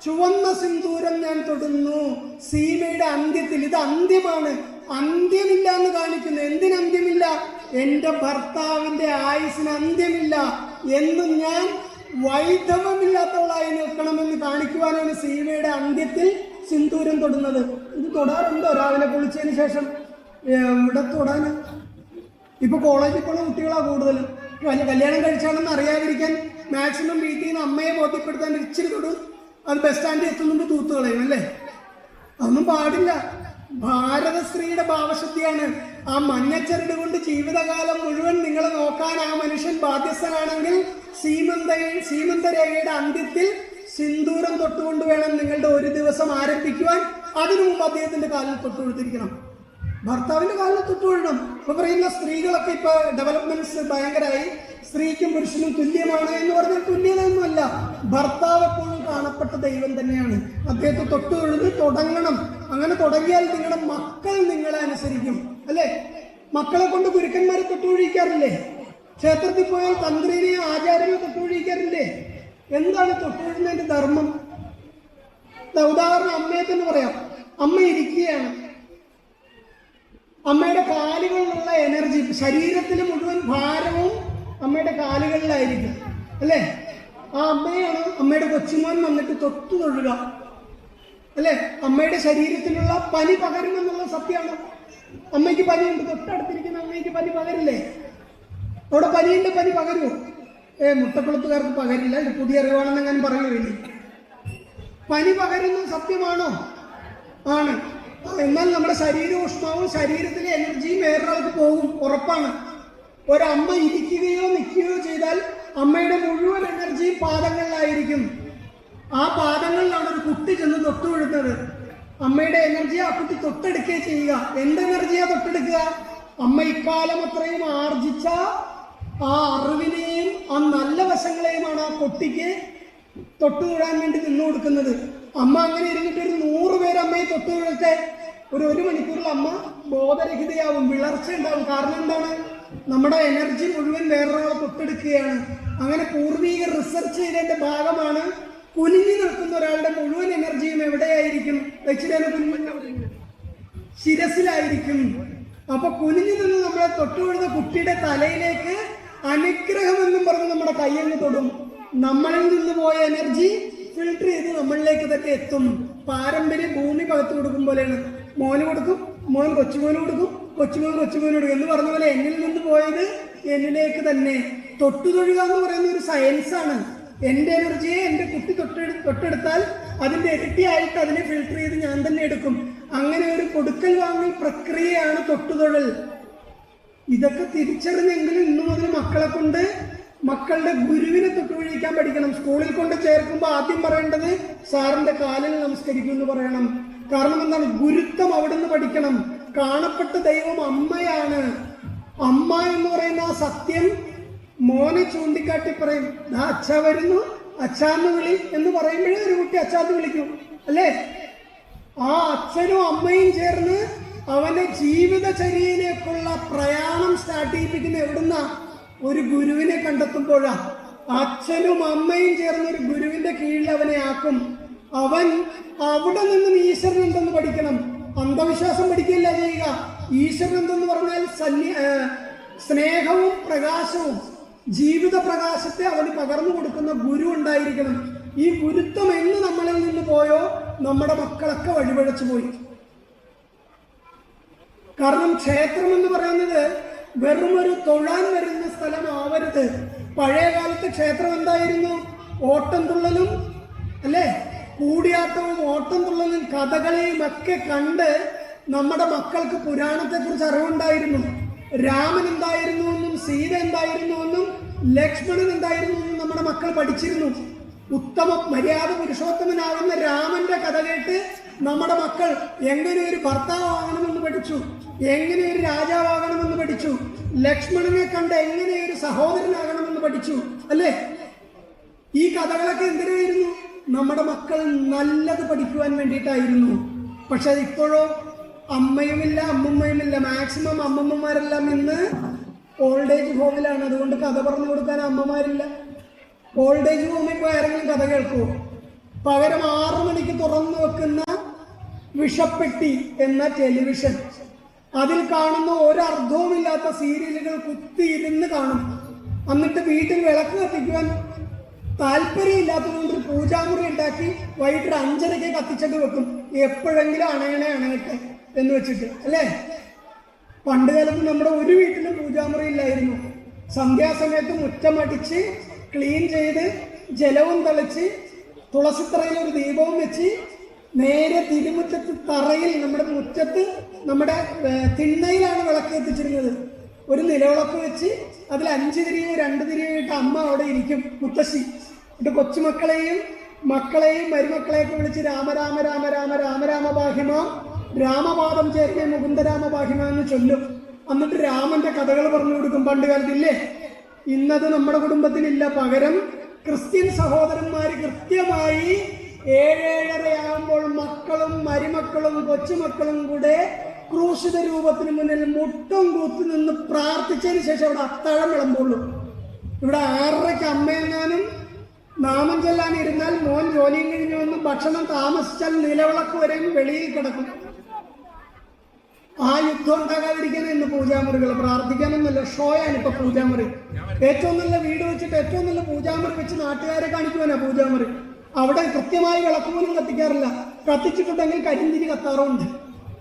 ചുവന്ന സിന്ദൂരം ഞാൻ തൊടുന്നു. സീമയുടെ അന്ത്യത്തിൽ, ഇത് അന്ത്യമാണ്, അന്ത്യമില്ല എന്ന് കാണിക്കുന്നു. എന്തിനന്ത്യമില്ല? എൻ്റെ ഭർത്താവിൻ്റെ ആയുസിന് അന്ത്യമില്ല, എന്നും ഞാൻ വൈധവമില്ലാത്തവളായി നിൽക്കണമെന്ന് കാണിക്കുവാനാണ് സീമയുടെ അന്ത്യത്തിൽ സിന്ദൂരം തൊടുന്നത്. ഇത് തൊടാറുണ്ടോ? രാവിലെ കുളിച്ചതിന് ശേഷം ഇവിടെ തൊടാന് ഇപ്പൊ കോളേജിൽ പോകുന്ന കുട്ടികളാണ് കൂടുതലും. കല്യാണം കഴിച്ചാണെന്ന് അറിയാതിരിക്കാൻ മാക്സിമം വീട്ടിൽ നിന്ന് അമ്മയെ ബോധ്യപ്പെടുത്താൻ ഇച്ചിരി തൊടും. അത് ബസ് സ്റ്റാൻഡിൽ എത്തുന്നുണ്ട് തൂത്ത് കളയും അല്ലേ? അതൊന്നും പാടില്ല. ഭാരത സ്ത്രീയുടെ ഭാവശുദ്ധിയാണ്. ആ മഞ്ഞച്ചരട് കൊണ്ട് ജീവിതകാലം മുഴുവൻ നിങ്ങളെ നോക്കാൻ ആ മനുഷ്യൻ ബാധ്യസ്ഥനാണെങ്കിൽ സീമന്തരേഖയുടെ അന്ത്യത്തിൽ സിന്ദൂരം തൊട്ടുകൊണ്ട് വേണം നിങ്ങളുടെ ഒരു ദിവസം ആരംഭിക്കുവാൻ. അതിനു മുമ്പ് അദ്ദേഹത്തിന്റെ കാലിൽ തൊട്ടുകൊടുത്തിരിക്കണം, ഭർത്താവിന്റെ കാലിൽ തൊട്ടുകൊള്ളണം. ഇപ്പൊ പറയുന്ന സ്ത്രീകളൊക്കെ ഇപ്പൊ ഡെവലപ്മെന്റ്സ് ഭയങ്കരമായി, സ്ത്രീക്കും പുരുഷനും തുല്യമാണ് എന്ന് പറഞ്ഞാൽ തുല്യതയൊന്നുമല്ല. ഭർത്താവ് എപ്പോഴും കാണപ്പെട്ട ദൈവം തന്നെയാണ്. അദ്ദേഹത്തെ തൊട്ടുകൊഴുത് തുടങ്ങണം. അങ്ങനെ തുടങ്ങിയാൽ നിങ്ങളുടെ മക്കൾ നിങ്ങളെ അനുസരിക്കും അല്ലേ? മക്കളെ കൊണ്ട് ഗുരുക്കന്മാരെ തൊട്ടുകൊഴിക്കാറില്ലേ? ക്ഷേത്രത്തിൽ പോയാൽ തന്ത്രിനെയോ ആചാര്യനെയോ തൊട്ടുകൊഴിക്കാറില്ലേ? എന്താണ് തൊട്ടുകൊഴുന്നതിന്റെ ധർമ്മം? ഉദാഹരണം അമ്മയെ തന്നെ പറയാം. അമ്മ ഇരിക്കുകയാണ്, അമ്മയുടെ കാലുകളിലുള്ള എനർജി, ശരീരത്തിലെ മുഴുവൻ ഭാരവും അമ്മയുടെ കാലുകളിലായിരിക്കും അല്ലേ? ആ അമ്മയാണ് അമ്മയുടെ കൊച്ചുമോൻ വന്നിട്ട് തൊട്ടു തൊഴുക അല്ലേ? അമ്മയുടെ ശരീരത്തിലുള്ള പനി പകരുമെന്നുള്ള സത്യമാണ്. അമ്മയ്ക്ക് പനിയുണ്ട്, തൊട്ടടുത്തിരിക്കുന്ന അമ്മയ്ക്ക് പനി പകരില്ലേ? അവിടെ പനിയുണ്ട്, പനി പകരുമോ? മുട്ടക്കുളത്തുകാർക്ക് പകരില്ല. ഇത് പുതിയ അറിവാണെന്ന് ഞാൻ പറയുകയില്ലേ? പനി പകരുന്നത് സത്യമാണോ? ആണ്. എന്നാൽ നമ്മുടെ ശരീരോഷ്മാവും ശരീരത്തിലെ എനർജിയും വേറൊരാൾക്ക് പോകും, ഉറപ്പാണ്. ഒരമ്മ ഇരിക്കുകയോ നിൽക്കുകയോ ചെയ്താൽ അമ്മയുടെ മുഴുവൻ എനർജിയും പാദങ്ങളിലായിരിക്കും. ആ പാദങ്ങളിലാണ് ഒരു കുട്ടി ചെന്ന് തൊട്ടുകൊടുത്തത്. അമ്മയുടെ എനർജി ആ കുട്ടി തൊട്ടെടുക്കുകയും ചെയ്യുക. എന്ത് എനർജിയാ തൊട്ടെടുക്കുക? അമ്മ ഇക്കാലം അത്രയും ആർജിച്ച ആ അറിവിനെയും ആ നല്ല വശങ്ങളെയുമാണ് ആ കുട്ടിക്ക് തൊട്ടുതൊഴാൻ വേണ്ടി നിന്നു കൊടുക്കുന്നത്. അമ്മ അങ്ങനെ ഇരുന്നിട്ട് ഒരു 100 പേര് അമ്മയെ തൊട്ടുതൊഴത്തെ ഒരു മണിക്കൂറിൽ അമ്മ ബോധരഹിതയാവും, വിളർച്ച ഉണ്ടാവും. കാരണം എന്താണ്? നമ്മുടെ എനർജി മുഴുവൻ വേറൊരാളെ തൊട്ടെടുക്കുകയാണ്. അങ്ങനെ പൂർവികർ റിസർച്ച് ചെയ്തതിന്റെ ഭാഗമാണ് കുനിഞ്ഞു നിൽക്കുന്ന ഒരാളുടെ മുഴുവൻ എനർജിയും എവിടെയായിരിക്കും? ശിരസിലായിരിക്കും. അപ്പൊ കുനിഞ്ഞു നിന്ന് നമ്മളെ തൊട്ടുകൊടുത്ത കുട്ടിയുടെ തലയിലേക്ക് അനുഗ്രഹം എന്നും പറഞ്ഞ് നമ്മുടെ കയ്യങ്ങ് തൊടും. നമ്മളിൽ നിന്ന് പോയ എനർജി ഫിൽട്ടർ ചെയ്ത് നമ്മളിലേക്ക് തന്നെ എത്തും. പാരമ്പര്യം ഭൂമി പകർത്തു കൊടുക്കും പോലെയാണ്. മോന് കൊടുക്കും, മോൻ കൊച്ചുമോന് കൊടുക്കും, കൊച്ചുമോൻ കൊച്ചുമോന് കൊടുക്കും എന്ന് പറഞ്ഞ പോലെ എന്നിൽ നിന്ന് പോയത് എന്നിലേക്ക് തന്നെ. തൊട്ടുതൊഴുക എന്ന് പറയുന്ന ഒരു സയൻസാണ്. എൻ്റെ എനർജിയെ എൻ്റെ കുട്ടി തൊട്ടെടുത്താൽ അതിൻ്റെ ഇരട്ടിയായിട്ട് അതിനെ ഫിൽട്ടർ ചെയ്ത് ഞാൻ തന്നെ എടുക്കും. അങ്ങനെ ഒരു കൊടുക്കൽ വാങ്ങൽ പ്രക്രിയയാണ് തൊട്ടുതൊഴൽ. ഇതൊക്കെ തിരിച്ചറിഞ്ഞെങ്കിലും ഇന്നു മുതൽ മക്കളെ കൊണ്ട് മക്കളുടെ ഗുരുവിനെ തൊട്ടുപിടിക്കാൻ പഠിക്കണം. സ്കൂളിൽ കൊണ്ട് ചേർക്കുമ്പോൾ ആദ്യം പറയേണ്ടത് സാറിന്റെ കാലിൽ നമസ്കരിക്കും എന്ന് പറയണം. കാരണം എന്താണ്? ഗുരുത്വം അവിടെ നിന്ന് പഠിക്കണം. കാണപ്പെട്ട ദൈവം അമ്മയാണ്. അമ്മ എന്ന് പറയുന്ന ആ സത്യം മോനെ ചൂണ്ടിക്കാട്ടി പറയും. അച്ഛ വരുന്നു, അച്ഛാന്ന് വിളി എന്ന് പറയുമ്പോഴേ ഒരു കുട്ടി അച്ഛാന്ന് വിളിക്കും അല്ലേ? ആ അച്ഛനും അമ്മയും ചേർന്ന് അവന്റെ ജീവിതചര്യയിലേക്കുള്ള പ്രയാണം സ്റ്റാർട്ട് ചെയ്യിപ്പിക്കുന്ന എവിടുന്ന? ഒരു ഗുരുവിനെ കണ്ടെത്തുമ്പോഴാ. അച്ഛനും അമ്മയും ചേർന്നൊരു ഗുരുവിന്റെ കീഴിൽ അവനെ ആക്കും. അവൻ അവിടെ നിന്നും ഈശ്വരൻ എന്തെന്ന് പഠിക്കണം. അന്ധവിശ്വാസം പഠിക്കില്ല ചെയ്യുക. ഈശ്വരൻ എന്തെന്ന് പറഞ്ഞാൽ സ്നേഹവും പ്രകാശവും ജീവിത പ്രകാശത്തെ അവന് പകർന്നു കൊടുക്കുന്ന ഗുരു ഉണ്ടായിരിക്കണം. ഈ ഗുരുത്വം എന്ന് നമ്മളിൽ നിന്ന് പോയോ നമ്മുടെ മക്കളൊക്കെ വഴിപഴച്ചു പോയി. കാരണം ക്ഷേത്രം എന്ന് പറയുന്നത് വെറുമൊരു തൊഴാൻ വരുന്ന സ്ഥലമാവരുത്. പഴയ കാലത്ത് ക്ഷേത്രം എന്തായിരുന്നു? ഓട്ടം തുള്ളലും അല്ലേ, കൂടിയാട്ടവും ഓട്ടം തുള്ളലും കഥകളിയും ഒക്കെ കണ്ട് നമ്മുടെ മക്കൾക്ക് പുരാണത്തെക്കുറിച്ച് അറിവുണ്ടായിരുന്നു. രാമൻ എന്തായിരുന്നു എന്നും സീത എന്തായിരുന്നു എന്നും ലക്ഷ്മണൻ എന്തായിരുന്നു എന്നും നമ്മുടെ മക്കൾ പഠിച്ചിരുന്നു. ഉത്തമ മര്യാദ പുരുഷോത്തമനാകുന്ന രാമന്റെ കഥ കേട്ട് നമ്മുടെ മക്കൾ എങ്ങനെ ഒരു ഭർത്താവാകണമെന്ന് പഠിച്ചു, എങ്ങനെ ഒരു രാജാവാകണമെന്ന് പഠിച്ചു, ലക്ഷ്മണനെ കണ്ട് എങ്ങനെ ഒരു സഹോദരനാകണമെന്ന് പഠിച്ചു. അല്ലേ? ഈ കഥകളൊക്കെ എന്തിനായിരുന്നു? നമ്മുടെ മക്കൾ നല്ലത് പഠിക്കുവാൻ വേണ്ടിയിട്ടായിരുന്നു. പക്ഷെ ഇപ്പോഴോ അമ്മയുമില്ല അമ്മമ്മയുമില്ല. മാക്സിമം അമ്മമ്മമാരെല്ലാം ഇന്ന് ഓൾഡ് ഏജ് ഹോമിലാണ്. അതുകൊണ്ട് കഥ പറഞ്ഞു കൊടുക്കാൻ അമ്മമാരില്ല. ഓൾഡ് ഏജ് ഹോമിൽ പോയി ആരെങ്കിലും കഥ കേൾക്കുമോ? പകരം 6 മണിക്ക് തുറന്നു വെക്കുന്ന വിഷപ്പെട്ടി എന്ന ടെലിവിഷൻ, അതിൽ കാണുന്ന ഒരർത്ഥവുമില്ലാത്ത സീരിയലുകൾ കുത്തിയിരുന്ന് കാണും. എന്നിട്ട് വീട്ടിൽ വിളക്ക് കത്തിക്കുവാൻ താല്പര്യമില്ലാത്തതുകൊണ്ട് പൂജാമുറി ഉണ്ടാക്കി വൈകിട്ട് 5:30 കത്തിച്ചിട്ട് വെക്കും. എപ്പോഴെങ്കിലും അണയട്ടെ എന്ന് വെച്ചിട്ട്. അല്ലേ? പണ്ട് കാലത്ത് നമ്മുടെ ഒരു വീട്ടിലും പൂജാമുറി ഇല്ലായിരുന്നു. സന്ധ്യാസമയത്ത് മുറ്റമടിച്ച് ക്ലീൻ ചെയ്ത് ജലവും തളിച്ച് തുളസിത്തറയിൽ ഒരു ദീപവും വെച്ച് നേരെ തിരുമുറ്റത്ത് തറയിൽ നമ്മുടെ മുറ്റത്ത് നമ്മുടെ തിണ്ണയിലാണ് വിളക്ക് എത്തിച്ചിരുന്നത്. ഒരു നിലവിളക്ക് വെച്ച് അതിൽ 5 തിരിയോ 2 തിരിയോ ഇട്ട് അമ്മ അവിടെ ഇരിക്കും, മുത്തശ്ശി. എന്നിട്ട് കൊച്ചുമക്കളെയും മക്കളെയും മരുമക്കളെയൊക്കെ വിളിച്ച് രാമ രാമ രാമ രാമ രാമ രാമ ബാഹിമ രാമപാദം ചേർക്കേ മുകുന്ദരാമ ബാഹിമ എന്ന് ചൊല്ലും. എന്നിട്ട് രാമന്റെ കഥകൾ പറഞ്ഞു കൊടുക്കും. പണ്ട് കാലത്തില്ലേ? ഇന്നത് നമ്മുടെ കുടുംബത്തിലില്ല. പകരം ക്രിസ്ത്യൻ സഹോദരന്മാർ കൃത്യമായി 7:30 മക്കളും മരുമക്കളും കൊച്ചുമക്കളും കൂടെ ക്രൂശിത രൂപത്തിന് മുന്നിൽ മുട്ടും കൂത്തു നിന്ന് പ്രാർത്ഥിച്ചതിന് ശേഷം അവിടെ അത്താഴം വിളമ്പുള്ളൂ. ഇവിടെ 6:30 അമ്മയെങ്ങാനും നാമം ചെല്ലാൻ ഇരുന്നാൽ മോൻ ജോലിയും കഴിഞ്ഞു വന്ന് ഭക്ഷണം താമസിച്ചാൽ നിലവിളക്ക് വരെയും വെളിയിൽ കിടക്കും. ആ യുദ്ധം ഉണ്ടാകാതിരിക്കാൻ ഇന്ന് പൂജാമുറികൾ. പ്രാർത്ഥിക്കാനൊന്നുമല്ല, ഷോയാണ് ഇപ്പൊ പൂജാമുറി. ഏറ്റവും നല്ല വീട് വെച്ചിട്ട് ഏറ്റവും നല്ല പൂജാമുറി വെച്ച് നാട്ടുകാരെ കാണിക്കുവാനാ പൂജാമുറി. അവിടെ കൃത്യമായി വിളക്ക് പോലും കത്തിക്കാറില്ല. കത്തിച്ചിട്ടുണ്ടെങ്കിൽ കരിന്തിരി കത്താറുണ്ട്.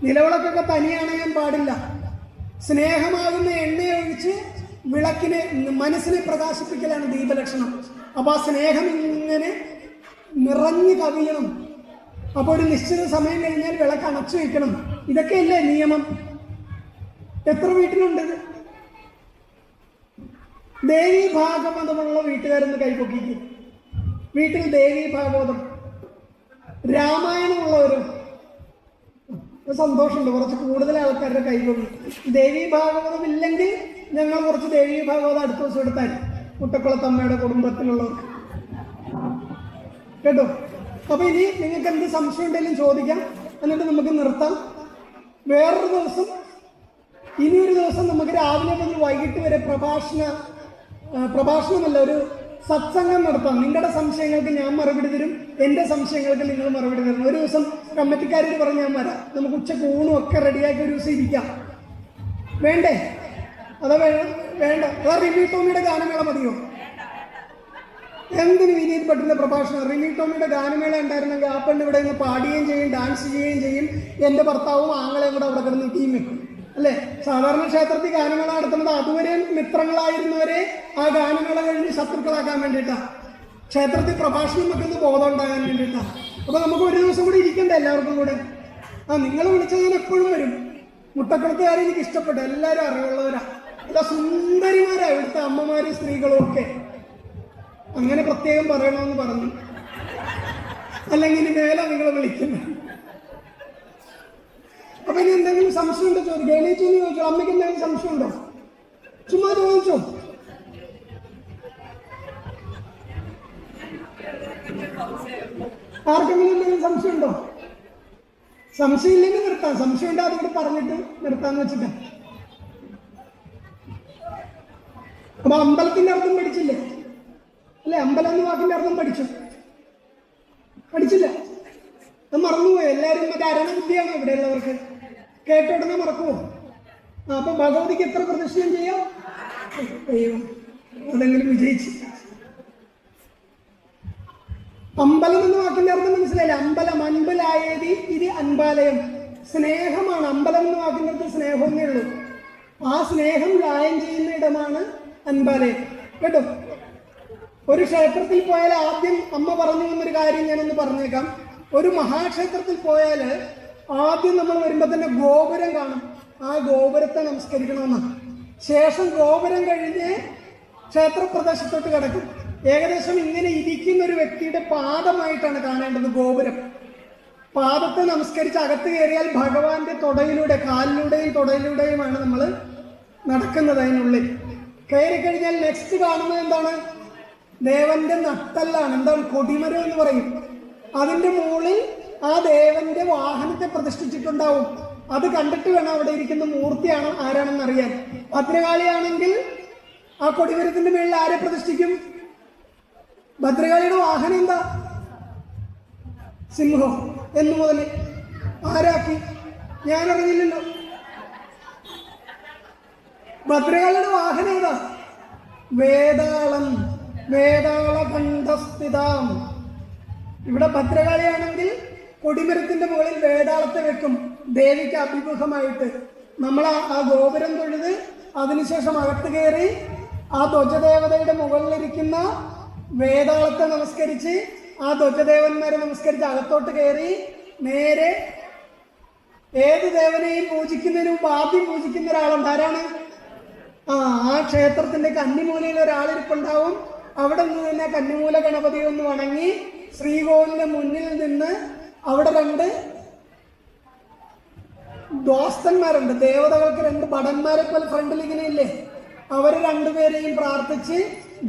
നിലവിളക്കൊക്കെ തനിയണയാൻ പാടില്ല. സ്നേഹമാകുന്ന എണ്ണയൊഴിച്ച് വിളക്കിനെ മനസ്സിനെ പ്രകാശിപ്പിക്കലാണ് ദീപലക്ഷണം. അപ്പൊ ആ സ്നേഹം ഇങ്ങനെ നിറഞ്ഞു കവിയണം. അപ്പൊ ഒരു നിശ്ചിത സമയം കഴിഞ്ഞാൽ വിളക്ക് അണച്ചു വെക്കണം. ഇതൊക്കെയല്ലേ നിയമം? എത്ര വീട്ടിലുണ്ട്? ദേവീ ഭാഗവതമുള്ള വീട്ടുകാരെന്ന് കൈപൊക്കിക്കും. വീട്ടിൽ ദേവീ ഭാഗവതം രാമായണമുള്ളവരും സന്തോഷമുണ്ട്. കുറച്ച് കൂടുതൽ ആൾക്കാരുടെ കൈപൊക്കി. ദേവീ ഭാഗവതം ഇല്ലെങ്കിൽ ഞങ്ങൾ കുറച്ച് ദേവീ ഭാഗവതം അടുത്ത ദിവസം എടുത്താൽ മുട്ടക്കുളത്തമ്മയുടെ കുടുംബത്തിലുള്ളവർക്ക് കേട്ടോ. അപ്പൊ ഇനി നിങ്ങൾക്ക് എന്ത് സംശയം ഉണ്ടെങ്കിലും ചോദിക്കാം, എന്നിട്ട് നമുക്ക് നിർത്താം. വേറൊരു ദിവസം, ഇനിയൊരു ദിവസം നമുക്ക് രാവിലെ മുതൽ വൈകിട്ട് വരെ പ്രഭാഷണമല്ല, ഒരു സത്സംഗം നടത്താം. നിങ്ങളുടെ സംശയങ്ങൾക്ക് ഞാൻ മറുപടി തരും, എൻ്റെ സംശയങ്ങൾക്ക് നിങ്ങൾ മറുപടി തരണം. ഒരു ദിവസം കമ്മിറ്റിക്കാരോട് പറഞ്ഞ് ഞാൻ വരാം. നമുക്ക് ഉച്ചക്ക് ഊണും ഒക്കെ റെഡിയാക്കി ഒരു ദിവസം ഇരിക്കാം. വേണ്ടേ? അതാ വേണ്ട. അതാ റിമി ടോമിയുടെ ഗാനമേള മതിയോ? എന്തിനു വിനീത് ഭട്ടിന്റെ പ്രഭാഷണം? റിമി ടോമിയുടെ ഗാനമേള ഉണ്ടായിരുന്നെങ്കിൽ ആ പെണ്ണ് ഇവിടെ നിന്ന് പാടുകയും ചെയ്യും, ഡാൻസ് ചെയ്യുകയും ചെയ്യും. എൻ്റെ ഭർത്താവും ആങ്ങളെയും കൂടെ അവിടെ കിടന്ന് ടീം വെക്കും. അല്ലേ? സാധാരണ ക്ഷേത്രത്തിൽ ഗാനമേള നടത്തുന്നത് അതുവരെ മിത്രങ്ങളായിരുന്നവരെ ആ ഗാനമേള കഴിഞ്ഞ് ശത്രുക്കളാക്കാൻ വേണ്ടിയിട്ടാണ്. ക്ഷേത്രത്തിൽ പ്രഭാഷണം വെക്കുന്ന ബോധം ഉണ്ടാകാൻ വേണ്ടിയിട്ടാണ്. അപ്പൊ നമുക്ക് ഒരു ദിവസം കൂടി ഇരിക്കണ്ടേ എല്ലാവർക്കും കൂടെ? നിങ്ങൾ വിളിച്ചാൽ ഞാൻ എപ്പോഴും വരും. മുട്ടക്കുളത്തുകാരെ എനിക്ക് ഇഷ്ടപ്പെട്ടു. എല്ലാവരും അറിവുള്ളവരാ, എല്ലാ സുന്ദരിമാരാ ഇവിടുത്തെ അമ്മമാരും സ്ത്രീകളും ഒക്കെ. അങ്ങനെ പ്രത്യേകം പറയണമെന്ന് പറഞ്ഞു. അല്ലെങ്കിൽ ഇനി മേലെ നിങ്ങൾ വിളിക്കുന്നു. അപ്പൊ ഇനി എന്തെങ്കിലും സംശയം ഉണ്ടോ ചോദിക്കും. എണീറ്റെന്ന് ചോദിച്ചോ. അമ്മയ്ക്ക് എന്തെങ്കിലും സംശയം ഉണ്ടോ? ചുമ്മാ ചോദിച്ചോ. ആർക്കെങ്കിലും എന്തെങ്കിലും സംശയം ഉണ്ടോ? സംശയം ഇല്ലെങ്കിൽ നിർത്താം. സംശയം ഉണ്ടോ അതുകൂടെ പറഞ്ഞിട്ട് നിർത്താന്ന് വെച്ചിട്ടാ. അപ്പൊ അമ്പലത്തിന്റെ അർത്ഥം പഠിച്ചില്ലേ? അല്ലെ? അമ്പലം എന്ന വാക്കിന്റെ അർത്ഥം പഠിച്ചില്ല, അത് മറന്നുപോയി. എല്ലാവരും മറ്റേ അരണബുദ്ധിയാണോ ഇവിടെ ഉള്ളവർക്ക്? കേട്ട ഉടനെ മറക്കുമോ? അപ്പൊ ഭഗവതിക്ക് എത്ര പ്രദക്ഷിണം ചെയ്യാം? ദൈവം അതെങ്കിലും വിജയിച്ചു. അമ്പലം എന്ന വാക്കിന്റെ അർത്ഥം മനസ്സിലായില്ല? അമ്പലം, അൻപലായേതി ഇത് അൻപാലയം, സ്നേഹമാണ്. അമ്പലം എന്ന വാക്കിന്റെ അർത്ഥം സ്നേഹമേ ഉള്ളൂ. ആ സ്നേഹം ലായം ചെയ്യുന്ന ഇടമാണ് അൻപാലയം. കേട്ടോ? ഒരു ക്ഷേത്രത്തിൽ പോയാൽ ആദ്യം അമ്മ പറഞ്ഞു എന്നൊരു കാര്യം ഞാനൊന്ന് പറഞ്ഞേക്കാം. ഒരു മഹാക്ഷേത്രത്തിൽ പോയാൽ ആദ്യം നമ്മൾ വരുമ്പോൾ തന്നെ ഗോപുരം കാണും. ആ ഗോപുരത്തെ നമസ്കരിക്കണമെന്നാണ്. ശേഷം ഗോപുരം കഴിഞ്ഞ് ക്ഷേത്ര പ്രദേശത്തോട്ട് കിടക്കും. ഏകദേശം ഇങ്ങനെ ഇരിക്കുന്ന ഒരു വ്യക്തിയുടെ പാദമായിട്ടാണ് കാണേണ്ടത് ഗോപുരം. പാദത്തെ നമസ്കരിച്ച് അകത്ത് കയറിയാൽ ഭഗവാന്റെ തൊടയിലൂടെ, കാലിലൂടെയും തൊടയിലൂടെയുമാണ് നമ്മൾ നടക്കുന്നത്. അതിനുള്ളിൽ കയറി കഴിഞ്ഞാൽ നെക്സ്റ്റ് കാണുന്നത് എന്താണ്? ദേവന്റെ നട്ടല്ലാണ്. എന്താണ്? കൊടിമരം എന്ന് പറയും. അതിന്റെ മുകളിൽ ആ ദേവന്റെ വാഹനത്തെ പ്രതിഷ്ഠിച്ചിട്ടുണ്ടാവും. അത് കണ്ടിട്ട് വേണം അവിടെ ഇരിക്കുന്ന മൂർത്തിയാണ് ആരാണെന്ന് അറിയാൻ. ഭദ്രകാളിയാണെങ്കിൽ ആ കൊടിമരത്തിന്റെ മുകളിൽ ആരെ പ്രതിഷ്ഠിക്കും? ഭദ്രകാളിയുടെ വാഹനം എന്താ? സിംഹം. എന്നു മുതൽ ആരാക്കി? ഞാനറിയില്ലല്ലോ. ഭദ്രകാളിയുടെ വാഹനം ഏതാ? വേതാളം. വേതാളകണ്ഠസ്ഥിതാം. ഇവിടെ ഭദ്രകാളിയാണെങ്കിൽ കൊടിമരത്തിന്റെ മുകളിൽ വേതാളത്തെ വെക്കും ദേവിക്ക് അഭിമുഖമായിട്ട്. നമ്മൾ ആ ഗോപുരം തൊഴുത് അതിനുശേഷം അകത്ത് കയറി ആ ധ്വജദേവതയുടെ മുകളിലിരിക്കുന്ന വേതാളത്തെ നമസ്കരിച്ച് ആ ധ്വജദേവന്മാരെ നമസ്കരിച്ച് അകത്തോട്ട് കയറി നേരെ ഏത് ദേവനെയും പൂജിക്കുന്നതിന് മുമ്പ് ആദ്യം പൂജിക്കുന്ന ഒരാളുണ്ട്. ആരാണ്? ആ ക്ഷേത്രത്തിന്റെ കന്നിമൂലയിൽ ഒരാളിരിപ്പുണ്ടാവും. അവിടെ നിന്ന് തന്നെ കന്നിമൂല ഗണപതി ഒന്ന് വണങ്ങി ശ്രീകോവിലിന്റെ മുന്നിൽ നിന്ന് അവിടെ 2 ദ്വാസ്തന്മാരുണ്ട്. ദേവതകൾക്ക് 2 ഭടന്മാരെ പോലെ ഫ്രണ്ടിൽ ഇങ്ങനെ ഇല്ലേ? അവർ 2 പേരെയും പ്രാർത്ഥിച്ച്,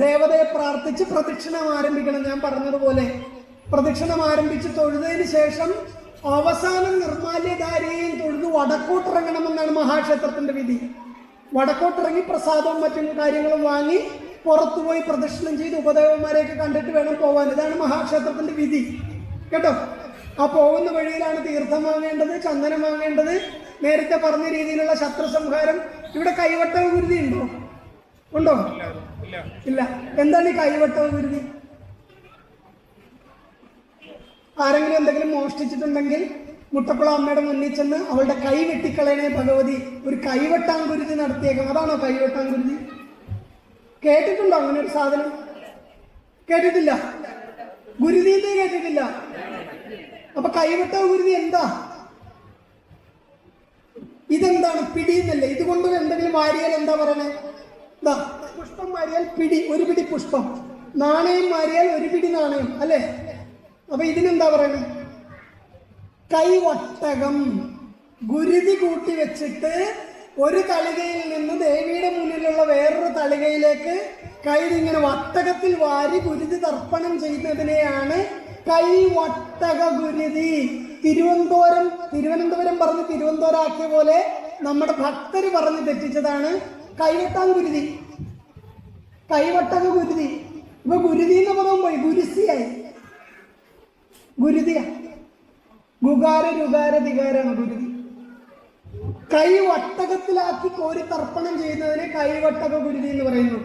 ദേവതയെ പ്രാർത്ഥിച്ച് പ്രദക്ഷിണം ആരംഭിക്കണം. ഞാൻ പറഞ്ഞതുപോലെ പ്രദക്ഷിണം ആരംഭിച്ച് തൊഴുതതിന് ശേഷം അവസാനം നിർമാല്യധാരിയെയും തൊഴുത് വടക്കോട്ടിറങ്ങണമെന്നാണ് മഹാക്ഷേത്രത്തിന്റെ വിധി. വടക്കോട്ടിറങ്ങി പ്രസാദവും മറ്റു കാര്യങ്ങളും വാങ്ങി പുറത്തുപോയി പ്രദക്ഷിണം ചെയ്ത് ഉപദേവന്മാരെയൊക്കെ കണ്ടിട്ട് വേണം പോവാൻ. ഇതാണ് മഹാക്ഷേത്രത്തിന്റെ വിധി. കേട്ടോ? ആ പോകുന്ന വഴിയിലാണ് തീർത്ഥം വാങ്ങേണ്ടത്, ചന്ദനം വാങ്ങേണ്ടത്, നേരത്തെ പറഞ്ഞ രീതിയിലുള്ള ശത്രുസംഹാരം. ഇവിടെ കൈവട്ടവ ഗുരുതി ഉണ്ടോ? ഇല്ല. എന്താണ് ഈ കൈവട്ടവ ഗുരുതി? ആരെങ്കിലും എന്തെങ്കിലും മോഷ്ടിച്ചിട്ടുണ്ടെങ്കിൽ മുട്ടക്കുളം അമ്മയുടെ മുന്നിൽ ചെന്ന് അവളുടെ കൈ വെട്ടിക്കളയണേ ഭഗവതി, ഒരു കൈവെട്ടാൻ ഗുരുതി നടത്തിയേക്കാം. അതാണോ കൈവെട്ടാൻ ഗുരുതി? കേട്ടിട്ടുണ്ടോ അങ്ങനെ ഒരു സാധനം? കേട്ടിട്ടില്ല. ഗുരുതിയെ കേട്ടിട്ടില്ല. അപ്പൊ കൈവെട്ട ഗുരുതി എന്താ? ഇതെന്താണ്? പിടി എന്നല്ലേ? ഇതുകൊണ്ട് എന്തെങ്കിലും വാരിയാൽ എന്താ പറയണേ? ഇതാ, പുഷ്പം വാരിയാൽ പിടി, ഒരു പിടി പുഷ്പം. നാണയം വാരിയാൽ ഒരു പിടി നാണയം, അല്ലേ? അപ്പൊ ഇതിനെന്താ പറയണേ? കൈവട്ടകം. ഗുരുതി കൂട്ടി വെച്ചിട്ട് ഒരു തളികയിൽ നിന്ന് ദേവിയുടെ മുന്നിലുള്ള വേറൊരു തളികയിലേക്ക് കൈ ഇങ്ങനെ വട്ടകത്തിൽ വാരി ഗുരുതി തർപ്പണം ചെയ്യുന്നതിനെയാണ് കൈവട്ടക ഗുരുതി. തിരുവനന്തപുരം പറഞ്ഞ് തിരുവനന്തപുരം ആക്കിയ പോലെ നമ്മുടെ ഭക്തര് പറഞ്ഞ് തെറ്റിച്ചതാണ് കൈവെട്ടാൻ ഗുരുതി, കൈവട്ടക ഗുരുതി. ഇപ്പൊ ഗുരുതി എന്ന് പദം പോയി, ഗുരുസിയായി. ഗുരുതിയ ഗുകാര രുകാര ദികാരാണ് ഗുരുതി. കൈ വട്ടകത്തിലാക്കി കോരി തർപ്പണം ചെയ്യുന്നതിന് കൈവട്ടക ഗുരുതി എന്ന് പറയുന്നു.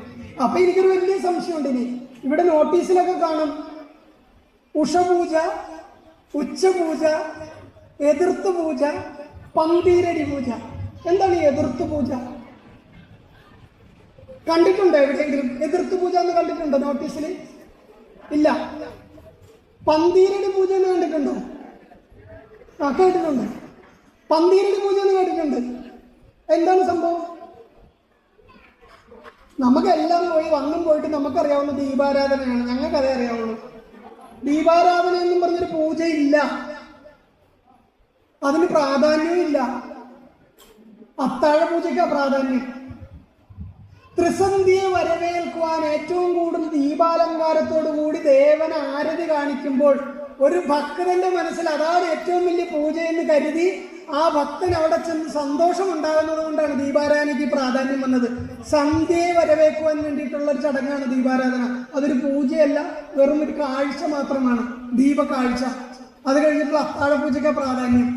അപ്പൊ എനിക്കൊരു വലിയ സംശയമുണ്ട്. ഇനി ഇവിടെ നോട്ടീസിലൊക്കെ കാണും ഉഷപൂജ, ഉച്ചപൂജ, എതിർത്ത് പൂജ, പന്തീരടി പൂജ. എന്താണ് ഈ എതിർത്ത് പൂജ? കണ്ടിട്ടുണ്ടോ എവിടെയെങ്കിലും? എതിർത്ത് പൂജ എന്ന് കണ്ടിട്ടുണ്ടോ നോട്ടീസിൽ? ഇല്ല. പന്തീരടി പൂജ എന്ന് കണ്ടിട്ടുണ്ടോ? കേട്ടിട്ടുണ്ട്. പന്തീരടി പൂജ എന്ന് കേട്ടിട്ടുണ്ട്. എന്താണ് സംഭവം? നമുക്കെല്ലാം പോയി വന്നും പോയിട്ട് നമുക്കറിയാവുന്ന ദീപാരാധനയാണ്. ഞങ്ങൾക്കതേ അറിയാവുള്ളൂ. ദീപാരാധന എന്നും പറഞ്ഞൊരു പൂജയില്ല, അതിന് പ്രാധാന്യവും ഇല്ല. അത്താഴ പൂജയ്ക്കാ പ്രാധാന്യം. ത്രിസന്ധിയെ വരവേൽക്കുവാൻ ഏറ്റവും കൂടുതൽ ദീപാലങ്കാരത്തോടു കൂടി ദേവന ആരതി കാണിക്കുമ്പോൾ ഒരു ഭക്തന്റെ മനസ്സിൽ അതാണ് ഏറ്റവും വലിയ പൂജ എന്ന് കരുതി ആ ഭക്തൻ അവിടെ ചെന്ന് സന്തോഷം ഉണ്ടാകുന്നത് കൊണ്ടാണ് ദീപാരാധനയ്ക്ക് പ്രാധാന്യം വന്നത്. സന്ധ്യയെ വരവേക്കുവാൻ വേണ്ടിയിട്ടുള്ള ഒരു ചടങ്ങാണ് ദീപാരാധന. അതൊരു പൂജയല്ല, വെറും ഒരു കാഴ്ച മാത്രമാണ്, ദീപകാഴ്ച. അത് കഴിഞ്ഞിട്ടുള്ള അത്താഴപൂജയ്ക്ക് പ്രാധാന്യം.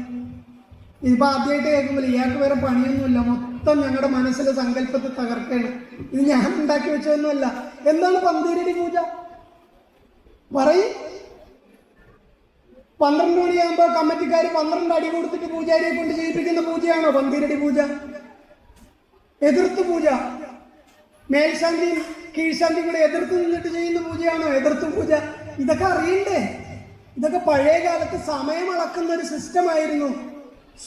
ഇതിപ്പോ ആദ്യമായിട്ട് കേൾക്കുമ്പോൾ ഇയാൾക്ക് വേറെ പണിയൊന്നുമില്ല, മൊത്തം ഞങ്ങളുടെ മനസ്സിലെ സങ്കല്പത്തെ തകർക്കാണ്. ഇത് ഞാൻ ഉണ്ടാക്കി വെച്ചതൊന്നുമല്ല. എന്താണ് പന്തീരടി പൂജ? പറയും. 12 മണിയാകുമ്പോൾ കമ്മിറ്റിക്കാർ 12 അടി കൊടുത്തിട്ട് പൂജാരിയെ കൊണ്ട് ചെയ്യിപ്പിക്കുന്ന പൂജയാണോ പന്തീരടി പൂജ? എതിർത്ത് പൂജ. മേൽശാന്തിയും കീഴ്ശാന്തിയും കൂടെ എതിർത്ത് നിന്നിട്ട് ചെയ്യുന്ന പൂജയാണോ എതിർത്ത് പൂജ? ഇതൊക്കെ അറിയണ്ടേ? ഇതൊക്കെ പഴയ കാലത്ത് സമയം അളക്കുന്ന ഒരു സിസ്റ്റമായിരുന്നു.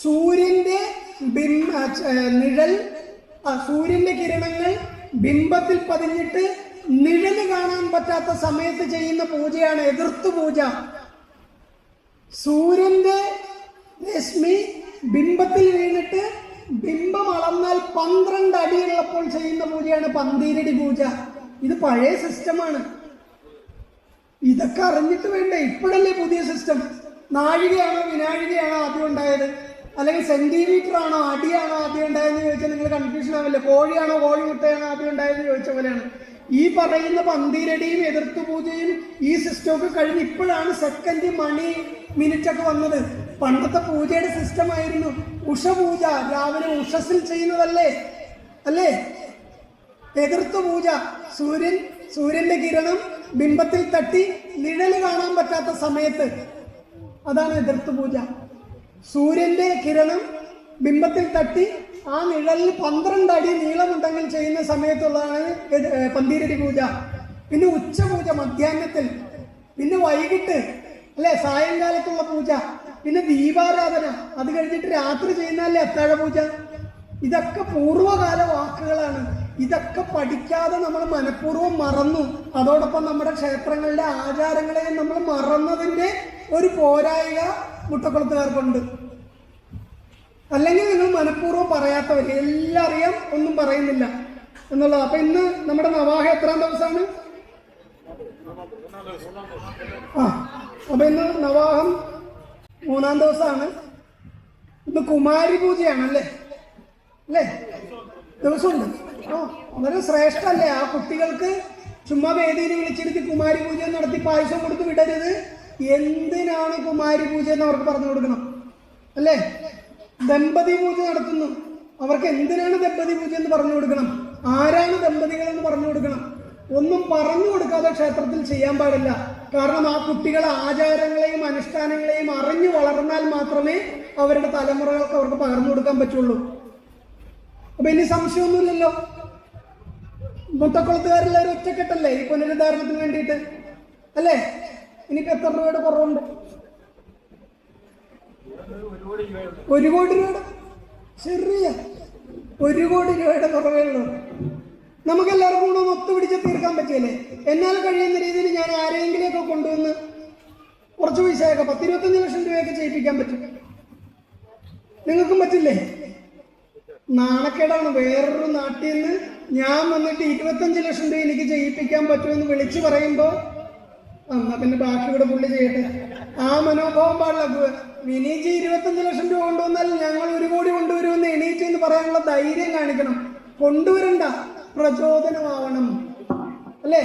സൂര്യന്റെ സൂര്യന്റെ കിരണങ്ങൾ ബിംബത്തിൽ പതിഞ്ഞിട്ട് നിഴല് കാണാൻ പറ്റാത്ത സമയത്ത് ചെയ്യുന്ന പൂജയാണ് എതിർത്ത് പൂജ. സൂര്യന്റെ രശ്മി ബിംബത്തിൽ വീണിട്ട് ബിംബം അളന്നാൽ 12 അടിയുള്ളപ്പോൾ ചെയ്യുന്ന പൂജയാണ് പന്തീരടി പൂജ. ഇത് പഴയ സിസ്റ്റമാണ്. ഇതൊക്കെ അറിഞ്ഞിട്ട് വേണ്ടേ? ഇപ്പോഴല്ലേ പുതിയ സിസ്റ്റം. നാഴികയാണോ വിനാഴികയാണോ ആദ്യം ഉണ്ടായത്, അല്ലെങ്കിൽ സെന്റിമീറ്റർ ആണോ അടിയാണോ ആദ്യം ഉണ്ടായതെന്ന് ചോദിച്ചാൽ നിങ്ങൾ കൺഫ്യൂഷൻ ആവില്ല. കോഴിയാണോ കോഴിമുട്ടയാണോ ആദ്യം ഉണ്ടായതെന്ന് ചോദിച്ച പോലെയാണ്. ഈ പറയുന്ന പന്തീരടിയും എതിർത്ത് പൂജയും ഈ സിസ്റ്റമൊക്കെ കഴിഞ്ഞ് ഇപ്പോഴാണ് സെക്കൻഡ്, മണി, മിനിറ്റ് ഒക്കെ വന്നത്. പണ്ടത്തെ പൂജയുടെ സിസ്റ്റമായിരുന്നു ഉഷപൂജ. രാവിലെ ഉഷസ്സിൽ ചെയ്യുന്നതല്ലേ അല്ലേ എതിർത്ത് പൂജ? സൂര്യന്റെ കിരണം ബിംബത്തിൽ തട്ടി നിഴല് കാണാൻ പറ്റാത്ത സമയത്ത്, അതാണ് എതിർത്ത് പൂജ. സൂര്യന്റെ കിരണം ബിംബത്തിൽ തട്ടി ആ നിഴലിൽ 12 അടി നീളമുണ്ടെങ്കിൽ ചെയ്യുന്ന സമയത്തുള്ളതാണ് പന്തീരടി പൂജ. പിന്നെ ഉച്ചപൂജ മധ്യാഹ്നത്തിൽ, പിന്നെ വൈകിട്ട് അല്ലെ സായങ്കാലത്തുള്ള പൂജ, പിന്നെ ദീപാരാധന, അത് കഴിഞ്ഞിട്ട് രാത്രി ചെയ്യുന്നതല്ലേ അത്താഴ പൂജ. ഇതൊക്കെ പൂർവ്വകാല വാക്കുകളാണ്. ഇതൊക്കെ പഠിക്കാതെ നമ്മൾ മനഃപൂർവ്വം മറന്നു. അതോടൊപ്പം നമ്മുടെ ക്ഷേത്രങ്ങളുടെ ആചാരങ്ങളെ നമ്മൾ മറന്നതിന്റെ ഒരു പോരായിക മുട്ടക്കുളത്തുകാർക്കുണ്ട്. അല്ലെങ്കിൽ നിങ്ങൾ മനഃപൂർവ്വം പറയാത്തവർ, എല്ലാം അറിയാം ഒന്നും പറയുന്നില്ല എന്നുള്ളത്. അപ്പൊ ഇന്ന് നമ്മുടെ നവാഹ എത്രാം ദിവസമാണ്? അപ്പൊ ഇന്ന് നവാഹം 3-ാം ദിവസമാണ്. ഇന്ന് കുമാരി പൂജയാണ് അല്ലേ? ദിവസമുണ്ട്. വളരെ ശ്രേഷ്ഠല്ലേ? ആ കുട്ടികൾക്ക് ചുമ്മാ വേദിയിൽ വിളിച്ചിരുത്തി കുമാരി പൂജ നടത്തി പായസം കൊടുത്ത് വിടരുത്. എന്തിനാണ് കുമാരി പൂജ എന്ന് അവർക്ക് പറഞ്ഞു കൊടുക്കണം അല്ലേ? ദമ്പതി പൂജ നടത്തുന്നു, അവർക്ക് എന്തിനാണ് ദമ്പതി പൂജ എന്ന് പറഞ്ഞു കൊടുക്കണം. ആരാണ് ദമ്പതികൾ എന്ന് പറഞ്ഞു കൊടുക്കണം. ഒന്നും പറഞ്ഞു കൊടുക്കാതെ ക്ഷേത്രത്തിൽ ചെയ്യാൻ പാടില്ല. കാരണം ആ കുട്ടികൾ ആചാരങ്ങളെയും അനുഷ്ഠാനങ്ങളെയും അറിഞ്ഞു വളർന്നാൽ മാത്രമേ അവരുടെ തലമുറകൾക്ക് അവർക്ക് പകർന്നു കൊടുക്കാൻ പറ്റുള്ളൂ. അപ്പൊ ഇനി സംശയമൊന്നുമില്ലല്ലോ. മുട്ടക്കുളത്തുകാരെല്ലാവരും ഒറ്റക്കെട്ടല്ലേ ഈ പുനരുദ്ധാരണത്തിന് വേണ്ടിയിട്ട് അല്ലേ? ഇനിയിപ്പോ എത്ര രൂപയുടെ കുറവുണ്ട്? 1 കോടി രൂപയുടെ ചെറിയ 1 കോടി രൂപയുടെ കുറവേ ഉള്ളൂ. നമുക്കെല്ലാവർക്കും കൂടെ ഒന്ന് ഒത്തുപിടിച്ച് തീർക്കാൻ പറ്റിയല്ലേ? എന്നാൽ കഴിയുന്ന രീതിയിൽ ഞാൻ ആരെങ്കിലുമൊക്കെ കൊണ്ടുവന്ന് കുറച്ച് പൈസയൊക്കെ 10-25 ലക്ഷം രൂപയൊക്കെ ചെയ്യിപ്പിക്കാൻ പറ്റും. നിങ്ങൾക്കും പറ്റില്ലേ? നാണക്കേടാണ്. വേറൊരു നാട്ടിൽ നിന്ന് ഞാൻ വന്നിട്ട് 25 ലക്ഷം രൂപ എനിക്ക് ചെയ്യിപ്പിക്കാൻ പറ്റുമെന്ന് വിളിച്ചു പറയുമ്പോൾ എന്നാ പിന്നെ ബാക്കി ഇവിടെ പുള്ളി ചെയ്യട്ടെ. ആ മനോഭാവം പാടില്ല. വിനീജി 25 ലക്ഷം രൂപ കൊണ്ടുവന്നാൽ ഞങ്ങൾ 1 കോടി കൊണ്ടുവരുമെന്ന് എണീറ്റ് എന്ന് പറയാനുള്ള ധൈര്യം കാണിക്കണം. കൊണ്ടുവരണ്ട, പ്രചോദനമാവണം അല്ലേ?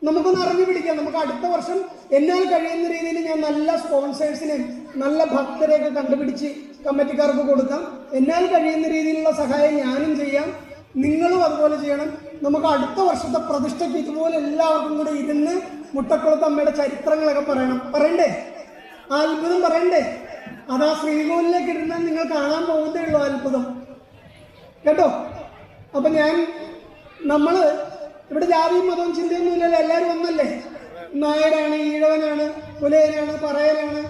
നമുക്കൊന്ന് അറിഞ്ഞു പിടിക്കാം. നമുക്ക് അടുത്ത വർഷം എന്നാൽ കഴിയുന്ന രീതിയിൽ ഞാൻ നല്ല സ്പോൺസേഴ്സിനെയും നല്ല ഭക്തരെയൊക്കെ കണ്ടുപിടിച്ച് കമ്മിറ്റിക്കാർക്ക് കൊടുക്കാം. എന്നാൽ കഴിയുന്ന രീതിയിലുള്ള സഹായം ഞാനും ചെയ്യാം, നിങ്ങളും അതുപോലെ ചെയ്യണം. നമുക്ക് അടുത്ത വർഷത്തെ പ്രതിഷ്ഠയ്ക്ക് ഇതുപോലെ എല്ലാവർക്കും കൂടെ ഇരുന്ന് മുട്ടക്കുളത്ത് അമ്മയുടെ ചരിത്രങ്ങളൊക്കെ പറയണ്ടേ? അത്ഭുതം പറയണ്ടേ? അതാ ശ്രീകോവിലേക്ക് ഇരുന്നാൽ നിങ്ങൾ കാണാൻ പോകുന്നതേ ഉള്ളൂ അത്ഭുതം കേട്ടോ. അപ്പൊ നമ്മള് ഇവിടെ ജാതിയും മതവും ചിന്തയൊന്നും ഇല്ലല്ലോ. എല്ലാവരും ഒന്നല്ലേ? നായരാണ്, ഈഴവനാണ്, പുലയനാണ്, പറയനാണ്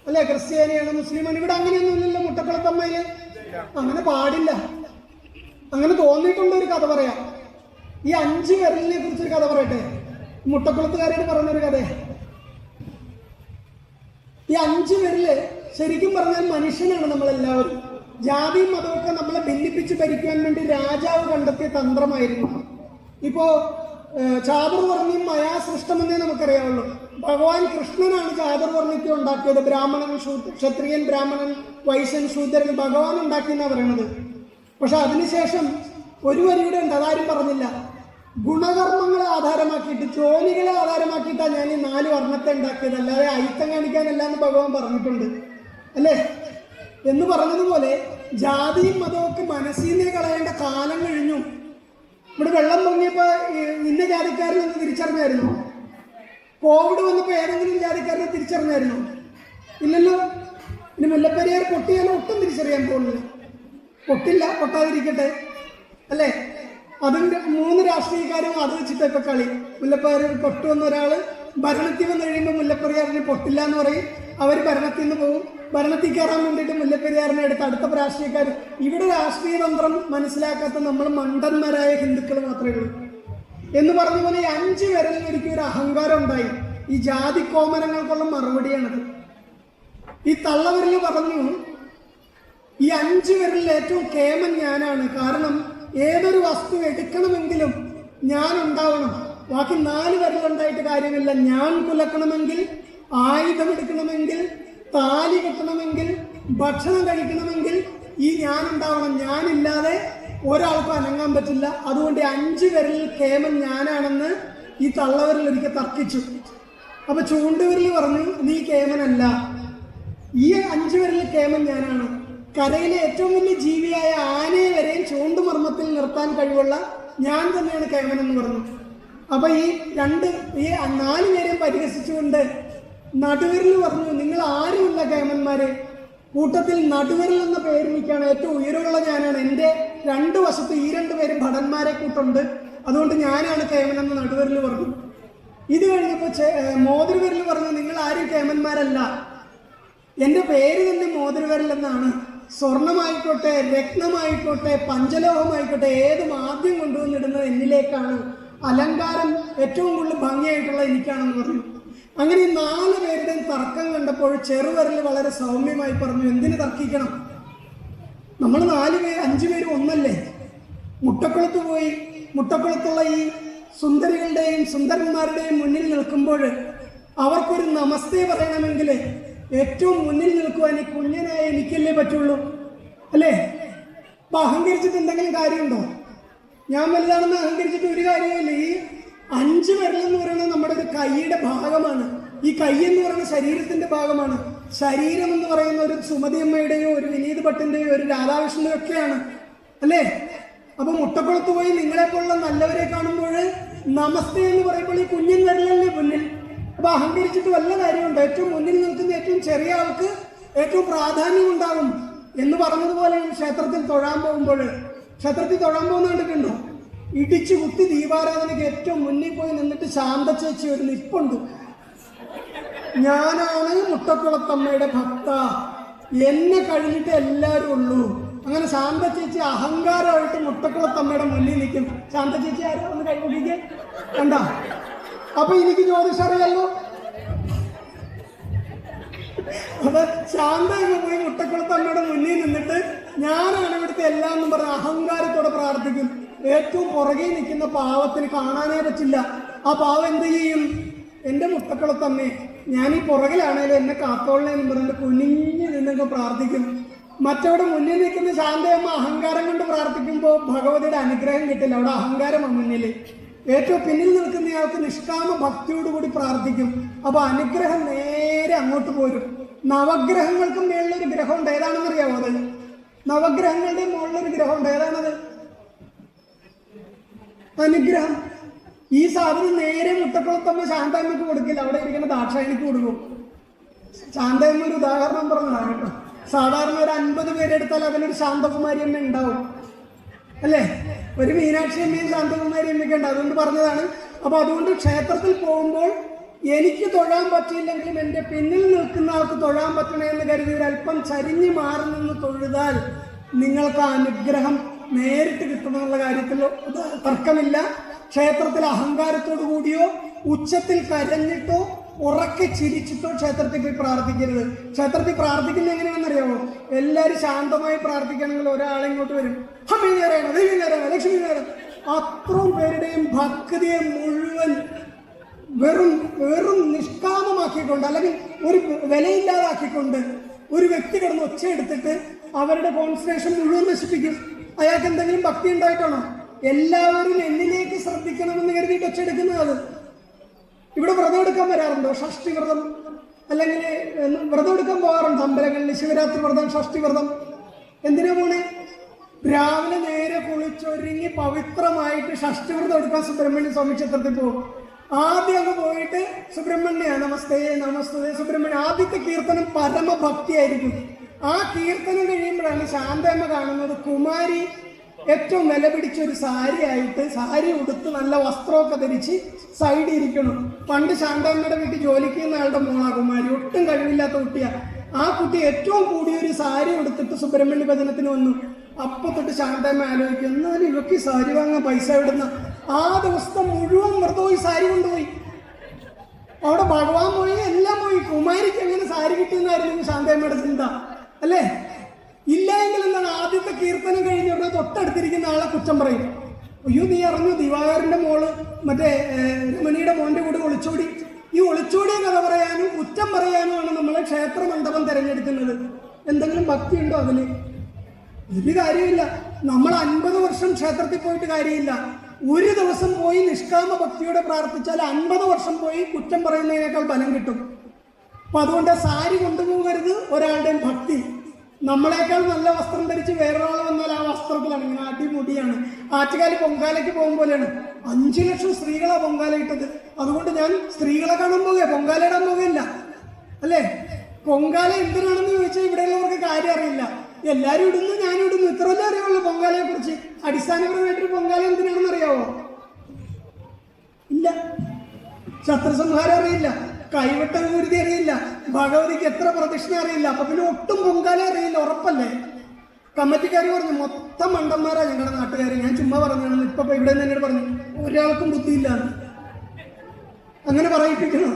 അല്ലെ, ക്രിസ്ത്യാനിയാണ്, മുസ്ലിമാണ്. ഇവിടെ അങ്ങനെയൊന്നും ഇല്ലല്ലോ മുട്ടക്കുളത്തമ്മയില്. അങ്ങനെ പാടില്ല. അങ്ങനെ തോന്നിയിട്ടുള്ള ഒരു കഥ പറയാം. ഈ 5 വിരലിനെ കുറിച്ചൊരു കഥ പറയട്ടെ. മുട്ടക്കുളത്തുകാരോട് പറഞ്ഞൊരു കഥ. ഈ 5 വിരല് ശരിക്കും പറഞ്ഞാൽ മനുഷ്യനാണ് നമ്മളെല്ലാവരും. ജാതിയും മതമൊക്കെ നമ്മളെ ഭിന്നിപ്പിച്ച് ഭരിക്കാൻ വേണ്ടി രാജാവ് കണ്ടെത്തിയ തന്ത്രമായിരുന്നു. ഇപ്പോ ചാതുർ പറഞ്ഞും മയാ സൃഷ്ടമെന്നേ നമുക്കറിയാവുള്ളൂ. ഭഗവാൻ കൃഷ്ണനാണ് ചാതുർവർണ്ണത്തെ ഉണ്ടാക്കിയത്. ബ്രാഹ്മണൻ, ക്ഷത്രിയൻ, ബ്രാഹ്മണൻ, വൈശ്യൻ, ശൂദ്രൻ ഭഗവാൻ ഉണ്ടാക്കിയെന്നാണ് പറയണത്. പക്ഷെ അതിനുശേഷം ഒരു വരിയുടെ ഉണ്ട്, അതാരും പറഞ്ഞില്ല. ഗുണകർമ്മങ്ങളെ ആധാരമാക്കിയിട്ട്, ജോലികളെ ആധാരമാക്കിയിട്ടാണ് ഞാൻ ഈ 4 വർണ്ണത്തെ ഉണ്ടാക്കിയത്, അല്ലാതെ അയിത്തം കാണിക്കാനല്ല എന്ന് ഭഗവാൻ പറഞ്ഞിട്ടുണ്ട് അല്ലേ? എന്ന് പറഞ്ഞതുപോലെ ജാതിയും മതമൊക്കെ മനസ്സിൽ നിന്ന് കളയേണ്ട കാലം കഴിഞ്ഞു. ഇവിടെ വെള്ളം പൊങ്ങിയപ്പോൾ ഇന്ന ജാതിക്കാരനൊന്ന് തിരിച്ചറിഞ്ഞായിരുന്നു? കോവിഡ് വന്നപ്പോൾ ഏതെങ്കിലും ജാതിക്കാരനെ തിരിച്ചറിഞ്ഞായിരുന്നു? ഇല്ലല്ലോ. ഇനി മുല്ലപ്പെരിയാർ പൊട്ടിയാലും ഒട്ടും തിരിച്ചറിയാൻ പോകുന്നില്ല. പൊട്ടില്ല, പൊട്ടാതിരിക്കട്ടെ അല്ലേ? അതിൻ്റെ 3 രാഷ്ട്രീയക്കാരും അത് വെച്ചിട്ട് ഇപ്പം കളി. മുല്ലപ്പെരിയാർ പൊട്ടുവന്ന ഒരാൾ ഭരണത്തിൽ വന്നു കഴിയുമ്പോൾ മുല്ലപ്പെരിയാറിന് പൊട്ടില്ല എന്ന് പറയും. അവർ ഭരണത്തിൽ നിന്ന് പോകും. ഭരണത്തിൽ കയറാൻ വേണ്ടിയിട്ട് മുല്ലപ്പെരിയാറിനെ എടുത്ത് അടുത്ത രാഷ്ട്രീയക്കാർ. ഇവിടെ രാഷ്ട്രീയ തന്ത്രം മനസ്സിലാക്കാത്ത നമ്മൾ മണ്ടന്മാരായ ഹിന്ദുക്കൾ മാത്രമേ ഉള്ളൂ എന്ന് പറഞ്ഞ പോലെ ഈ 5 വിരലിൽ ഒരിക്കലും ഒരു അഹങ്കാരം ഉണ്ടായി. ഈ ജാതി കോമരങ്ങൾക്കുള്ള മറുപടിയാണത്. ഈ തള്ളവിരൽ പറഞ്ഞു, ഈ 5 വിരലിൽ ഏറ്റവും കേമൻ ഞാനാണ്. കാരണം ഏതൊരു വസ്തു എടുക്കണമെങ്കിലും ഞാൻ ഉണ്ടാവണം. ബാക്കി 4 വിരലുണ്ടായിട്ട് കാര്യമില്ല. ഞാൻ കുലക്കണമെങ്കിൽ, ആയുധം എടുക്കണമെങ്കിൽ, താലി കെട്ടണമെങ്കിൽ, ഭക്ഷണം കഴിക്കണമെങ്കിൽ ഈ ഞാൻ ഉണ്ടാവണം. ഞാനില്ലാതെ ഒരാൾക്കും അനങ്ങാൻ പറ്റില്ല. അതുകൊണ്ട് 5 വിരലിൽ കേമൻ ഞാനാണെന്ന് ഈ തള്ളവിരൽ ഒരിക്കൽ തർക്കിച്ചു. അപ്പൊ ചൂണ്ടുവിരൽ പറഞ്ഞു, നീ കേമനല്ല, ഈ 5 വിരലിൽ കേമൻ ഞാനാണ്. കരയിലെ ഏറ്റവും വലിയ ജീവിയായ ആനയെ വരെയും ചൂണ്ടുമർമ്മത്തിൽ നിർത്താൻ കഴിവുള്ള ഞാൻ തന്നെയാണ് കേമൻ എന്ന് പറഞ്ഞു. അപ്പൊ ഈ 4 പേരെയും പരിഹസിച്ചുകൊണ്ട് നടുവിരൽ പറഞ്ഞു, നിങ്ങൾ ആരുമില്ല കേമന്മാര്. കൂട്ടത്തിൽ നടുവിരൽ എന്ന പേരെനിക്കാണ്. ഏറ്റവും ഉയരമുള്ള ഞാനാണ്. എൻ്റെ 2 വശത്ത് ഈ 2 പേരും ഭടന്മാരെ കൂട്ടുണ്ട്. അതുകൊണ്ട് ഞാനാണ് കേമൻ എന്ന് നടുവിരൽ പറഞ്ഞു. ഇത് കഴിഞ്ഞപ്പോൾ മോതിരവിരൽ പറഞ്ഞു, നിങ്ങൾ ആരും കേമന്മാരല്ല, എൻ്റെ പേര് തന്നെ മോതിരവിരൽ എന്നാണ്. സ്വർണമായിക്കോട്ടെ, രത്നമായിക്കോട്ടെ, പഞ്ചലോഹമായിക്കോട്ടെ, ഏതും ആദ്യം കൊണ്ടുവന്നിടുന്നത് എന്നിലേക്കാണ്. അലങ്കാരം ഏറ്റവും കൂടുതൽ ഭംഗിയായിട്ടുള്ള എനിക്കാണെന്ന് പറഞ്ഞു. അങ്ങനെ ഈ 4 പേരുടെയും തർക്കം കണ്ടപ്പോൾ ചെറുവിരൽ വളരെ സൗമ്യമായി പറഞ്ഞു, എന്തിനു തർക്കിക്കണം? നമ്മൾ 5 പേരും ഒന്നല്ലേ? മുട്ടക്കുളത്ത് പോയി മുട്ടക്കുളത്തുള്ള ഈ സുന്ദരികളുടെയും സുന്ദരന്മാരുടെയും മുന്നിൽ നിൽക്കുമ്പോൾ അവർക്കൊരു നമസ്തേ പറയണമെങ്കിൽ ഏറ്റവും മുന്നിൽ നിൽക്കുവാൻ ഈ കുഞ്ഞനായ എനിക്കല്ലേ പറ്റുള്ളൂ അല്ലേ? അപ്പൊ അഹങ്കരിച്ചിട്ട് എന്തെങ്കിലും കാര്യമുണ്ടോ? ഞാൻ വലുതാണെന്ന് അഹങ്കരിച്ചിട്ട് ഒരു കാര്യമില്ല. ഈ 5 വിരലെന്ന് പറയുന്നത് നമ്മുടെ ഒരു കൈയുടെ ഭാഗമാണ്. ഈ കൈ എന്ന് പറയുന്ന ശരീരത്തിന്റെ ഭാഗമാണ്. ശരീരം എന്ന് പറയുന്ന ഒരു സുമതിയമ്മയുടെയോ ഒരു വിനീത് ഭട്ടിന്റെയോ ഒരു രാധാകൃഷ്ണന്റെയോ ഒക്കെയാണ് അല്ലേ? അപ്പൊ മുട്ടക്കുളത്ത് പോയി നിങ്ങളെപ്പോലുള്ള നല്ലവരെ കാണുമ്പോൾ നമസ്തേ എന്ന് പറയുമ്പോൾ ഈ കുഞ്ഞൻ വിരലല്ലേ മുന്നിൽ. അപ്പൊ അഹങ്കരിച്ചിട്ട് വല്ല കാര്യമുണ്ട്? ഏറ്റവും മുന്നിൽ നിൽക്കുന്ന ഏറ്റവും ചെറിയ ആൾക്ക് ഏറ്റവും പ്രാധാന്യം ഉണ്ടാകും എന്ന് പറഞ്ഞതുപോലെ ക്ഷേത്രത്തിൽ തൊഴാൻ പോകുന്ന കണ്ടിട്ടുണ്ടോ? ഇടിച്ചു കുത്തി ദീപാരാധനയ്ക്ക് ഏറ്റവും മുന്നിൽ പോയി നിന്നിട്ട് ശാന്ത ചേച്ചി ഒരു നിപ്പുണ്ട്, ഞാനാണ് മുട്ടക്കുളത്തമ്മയുടെ ഭക്ത, എന്നെ കഴിഞ്ഞിട്ട് എല്ലാവരും ഉള്ളൂ. അങ്ങനെ ശാന്ത ചേച്ചി അഹങ്കാരമായിട്ട് മുട്ടക്കുളത്തമ്മയുടെ മുന്നിൽ നിൽക്കും. ശാന്ത ചേച്ചി ആരോ ഒന്ന് കൈകൊണ്ടിരിക്കേ കണ്ട. അപ്പൊ എനിക്ക് ജ്യോതിഷം അറിയാലോ. അപ്പൊ ശാന്ത പോയി മുട്ടക്കുളത്തമ്മയുടെ മുന്നിൽ നിന്നിട്ട് ഞാനാണ് ഇവിടുത്തെ എല്ലാം എന്നും പറഞ്ഞ അഹങ്കാരത്തോടെ പ്രാർത്ഥിക്കും. ഏറ്റവും പുറകെ നിൽക്കുന്ന പാവത്തിന് കാണാനേ പറ്റില്ല. ആ പാവം എന്ത് ചെയ്യും? എൻ്റെ മുട്ടക്കുളത്തമ്മേ, ഞാൻ ഈ പുറകിലാണേലും എന്നെ കാത്തോളനെ എന്ന് പറഞ്ഞിട്ട് കുനിഞ്ഞ് നിന്നൊക്കെ പ്രാർത്ഥിക്കും. മറ്റവിടെ മുന്നിൽ നിൽക്കുന്ന ശാന്തയമ്മ അഹങ്കാരം കൊണ്ട് പ്രാർത്ഥിക്കുമ്പോൾ ഭഗവതിയുടെ അനുഗ്രഹം കിട്ടില്ല. അവിടെ അഹങ്കാരമാണ് മുന്നിൽ. ഏറ്റവും പിന്നിൽ നിൽക്കുന്നയാൾക്ക് നിഷ്കാമ ഭക്തിയോടുകൂടി പ്രാർത്ഥിക്കും. അപ്പൊ അനുഗ്രഹം നേരെ അങ്ങോട്ട് പോരും. നവഗ്രഹങ്ങൾക്കും മേളിലൊരു ഗ്രഹമുണ്ട്. ഏതാണെന്നറിയാമോ? അത് നവഗ്രഹങ്ങളുടെയും മുകളിലൊരു ഗ്രഹമുണ്ട്. ഏതാണത്? അനുഗ്രഹം. ഈ സാധനം നേരെ മുട്ടക്കുളത്തമ്മ ശാന്തമ്മയ്ക്ക് കൊടുക്കില്ല, അവിടെ ഇരിക്കുന്ന ദാക്ഷായണിക്ക് കൊടുക്കും. ശാന്തമ്മ ഒരു ഉദാഹരണം പറഞ്ഞതാണ് കേട്ടോ. സാധാരണ ഒരു 50 പേരെടുത്താൽ അതിലൊരു ശാന്തകുമാരി അമ്മ ഉണ്ടാവും അല്ലേ? ഒരു മീനാക്ഷി അമ്മയും ശാന്തകുമാരി അമ്മയൊക്കെ ഉണ്ട്. അതുകൊണ്ട് പറഞ്ഞതാണ്. അപ്പൊ അതുകൊണ്ട് ക്ഷേത്രത്തിൽ പോകുമ്പോൾ എനിക്ക് തൊഴാൻ പറ്റിയില്ലെങ്കിലും എൻ്റെ പിന്നിൽ നിൽക്കുന്ന ആൾക്ക് തൊഴാൻ പറ്റണേ എന്ന് കരുതി ഒരല്പം ചരിഞ്ഞ് മാറി നിന്ന് തൊഴുതാൽ നിങ്ങൾക്ക് അനുഗ്രഹം നേരിട്ട് കിട്ടുമെന്നുള്ള കാര്യത്തിൽ തർക്കമില്ല. ക്ഷേത്രത്തിൽ അഹങ്കാരത്തോടു കൂടിയോ ഉച്ചത്തിൽ കരഞ്ഞിട്ടോ ഉറക്കെ ചിരിച്ചിട്ടോ ക്ഷേത്രത്തിൽ പോയി പ്രാർത്ഥിക്കരുത്. ക്ഷേത്രത്തിൽ പ്രാർത്ഥിക്കുന്നത് എങ്ങനെയാണെന്നറിയാമോ? എല്ലാവരും ശാന്തമായി പ്രാർത്ഥിക്കണമെങ്കിൽ ഒരാളെ ഇങ്ങോട്ട് വരും, അമ്മ നേരാണ്, ദൈവം നേരാണ്, ലക്ഷ്മി നേരാണ്. അത്രയും പേരുടെയും ഭക്തിയെ മുഴുവൻ വെറും വെറും നിഷ്കാമമാക്കിക്കൊണ്ട് അല്ലെങ്കിൽ ഒരു വിലയില്ലാതാക്കിക്കൊണ്ട് ഒരു വ്യക്തി കിടന്ന് ഒച്ചയെടുത്തിട്ട് അവരുടെ കോൺസെൻട്രേഷൻ മുഴുവൻ നശിപ്പിക്കും. അയാൾക്ക് എന്തെങ്കിലും ഭക്തി ഉണ്ടായിട്ടാണോ? എല്ലാവരും എന്നിലേക്ക് ശ്രദ്ധിക്കണമെന്ന് കരുതിയിട്ട് ഒച്ചയെടുക്കുന്നത്. അത് ഇവിടെ വ്രതം എടുക്കാൻ വരാറുണ്ടോ? ഷഷ്ടി വ്രതം അല്ലെങ്കിൽ വ്രതം എടുക്കാൻ പോകാറുണ്ട് അമ്പലങ്ങളിൽ. ശിവരാത്രി വ്രതം, ഷഷ്ടി വ്രതം. എന്തിനാ പോണേ? രാവിലെ നേരെ കുളിച്ചൊരുങ്ങി പവിത്രമായിട്ട് ഷഷ്ടി വ്രതം എടുക്കാൻ സുബ്രഹ്മണ്യ സ്വാമി ക്ഷേത്രത്തിൽ പോകും. ആദ്യം അങ്ങ് പോയിട്ട് സുബ്രഹ്മണ്യ നമസ്തേ നമസ്തേ സുബ്രഹ്മണ്യ. ആദ്യത്തെ കീർത്തനം പരമഭക്തിയായിരിക്കും. ആ കീർത്തനം കഴിയുമ്പോഴാണ് ശാന്തമ്മ കാണുന്നത് കുമാരി ഏറ്റവും വില പിടിച്ച ഒരു സാരി ആയിട്ട്, സാരി ഉടുത്ത് നല്ല വസ്ത്രമൊക്കെ ധരിച്ച് സൈഡിൽ ഇരിക്കണം. പണ്ട് ശാന്തമ്മയുടെ വീട്ടിൽ ജോലിക്ക് ചെയ്യുന്ന ആളുടെ മോളാ കുമാരി. ഒട്ടും കഴിവില്ലാത്ത കുട്ടിയാണ്. ആ കുട്ടി ഏറ്റവും കൂടിയൊരു സാരി ഉടുത്തിട്ട് സുബ്രഹ്മണ്യ ഭജനത്തിന് വന്നു. അപ്പൊ തൊട്ട് ശാന്തമ്മ ആലോചിക്കും, എന്നാലും ഇവക്ക് ഈ സാരി വാങ്ങാൻ പൈസ ഇടുന്ന. ആ ദിവസത്തെ മുഴുവൻ വ്രതവും ഈ സാരി കൊണ്ടുപോയി. അവിടെ ഭഗവാൻ പോയി, എല്ലാം പോയി. കുമാരിക്ക് എങ്ങനെ സാരി കിട്ടുന്നതായിരുന്നു ശാന്തമ്മയുടെ ചിന്ത, അല്ലേ? ഇല്ല എങ്കിൽ എന്താണ്? ആദ്യത്തെ കീർത്തനം കഴിഞ്ഞവിടെ തൊട്ടടുത്തിരിക്കുന്ന ആളെ കുറ്റം പറയും. അയ്യോ, നീ അറിഞ്ഞു ദിവാകരന്റെ മോള് മറ്റേ രമണിയുടെ മോന്റെ കൂടെ ഒളിച്ചോടി. ഈ ഒളിച്ചോടിയ കഥ പറയാനും കുറ്റം പറയാനുമാണ് നമ്മൾ ക്ഷേത്ര മണ്ഡപം തിരഞ്ഞെടുക്കുന്നത്. എന്തെങ്കിലും ഭക്തി ഉണ്ടോ അതിന്? ഒരു കാര്യമില്ല. നമ്മൾ 50 വർഷം ക്ഷേത്രത്തിൽ പോയിട്ട് കാര്യമില്ല. ഒരു ദിവസം പോയി നിഷ്കാമ ഭക്തിയോടെ പ്രാർത്ഥിച്ചാൽ 50 വർഷം പോയി കുറ്റം പറയുന്നതിനേക്കാൾ ബലം കിട്ടും. അപ്പൊ അതുകൊണ്ട് സാരി കൊണ്ടുപോകരുത് ഒരാളുടെയും ഭക്തി. നമ്മളെക്കാൾ നല്ല വസ്ത്രം ധരിച്ച് വേറൊരാൾ വന്നാൽ ആ വസ്ത്രത്തിലാണ് ഇങ്ങനെ അടിമുടിയാണ്. ആറ്റുകാലി പൊങ്കാലയ്ക്ക് പോകും പോലെയാണ്. 5 ലക്ഷം സ്ത്രീകളാ പൊങ്കാല ഇട്ടത്. അതുകൊണ്ട് ഞാൻ സ്ത്രീകളെ കാണാൻ പോകുക, പൊങ്കാല ഇടാൻ പോകുകയില്ല, അല്ലേ? പൊങ്കാല എന്തിനാണെന്ന് ചോദിച്ചാൽ ഇവിടെയുള്ളവർക്ക് കാര്യം അറിയില്ല. എല്ലാവരും ഇടുന്നു, ഞാനും ഇടുന്നു, ഇത്രയല്ലേ അറിയാവുള്ളൂ പൊങ്കാലയെ കുറിച്ച്. അടിസ്ഥാനപരമായിട്ടൊരു പൊങ്കാല എന്തിനാണെന്ന് അറിയാവോ? ഇല്ല. ശത്രുസംഹാരം അറിയില്ല, കൈവട്ട വിവൃതി അറിയില്ല, ഭഗവതിക്ക് എത്ര പ്രദക്ഷിണ അറിയില്ല. അപ്പൊ പിന്നെ ഒട്ടും പൊങ്കാല അറിയില്ല, ഉറപ്പല്ലേ? കമ്മിറ്റിക്കാർ പറഞ്ഞു മൊത്തം മണ്ടന്മാരാ ഞങ്ങളുടെ നാട്ടുകാർ. ഞാൻ ചുമ്മാ പറഞ്ഞാണ്. ഇപ്പൊ ഇവിടെ നിന്ന് എന്നോട് പറഞ്ഞു ഒരാൾക്കും ബുദ്ധിയില്ലാന്ന്. അങ്ങനെ പറയിപ്പിക്കണം.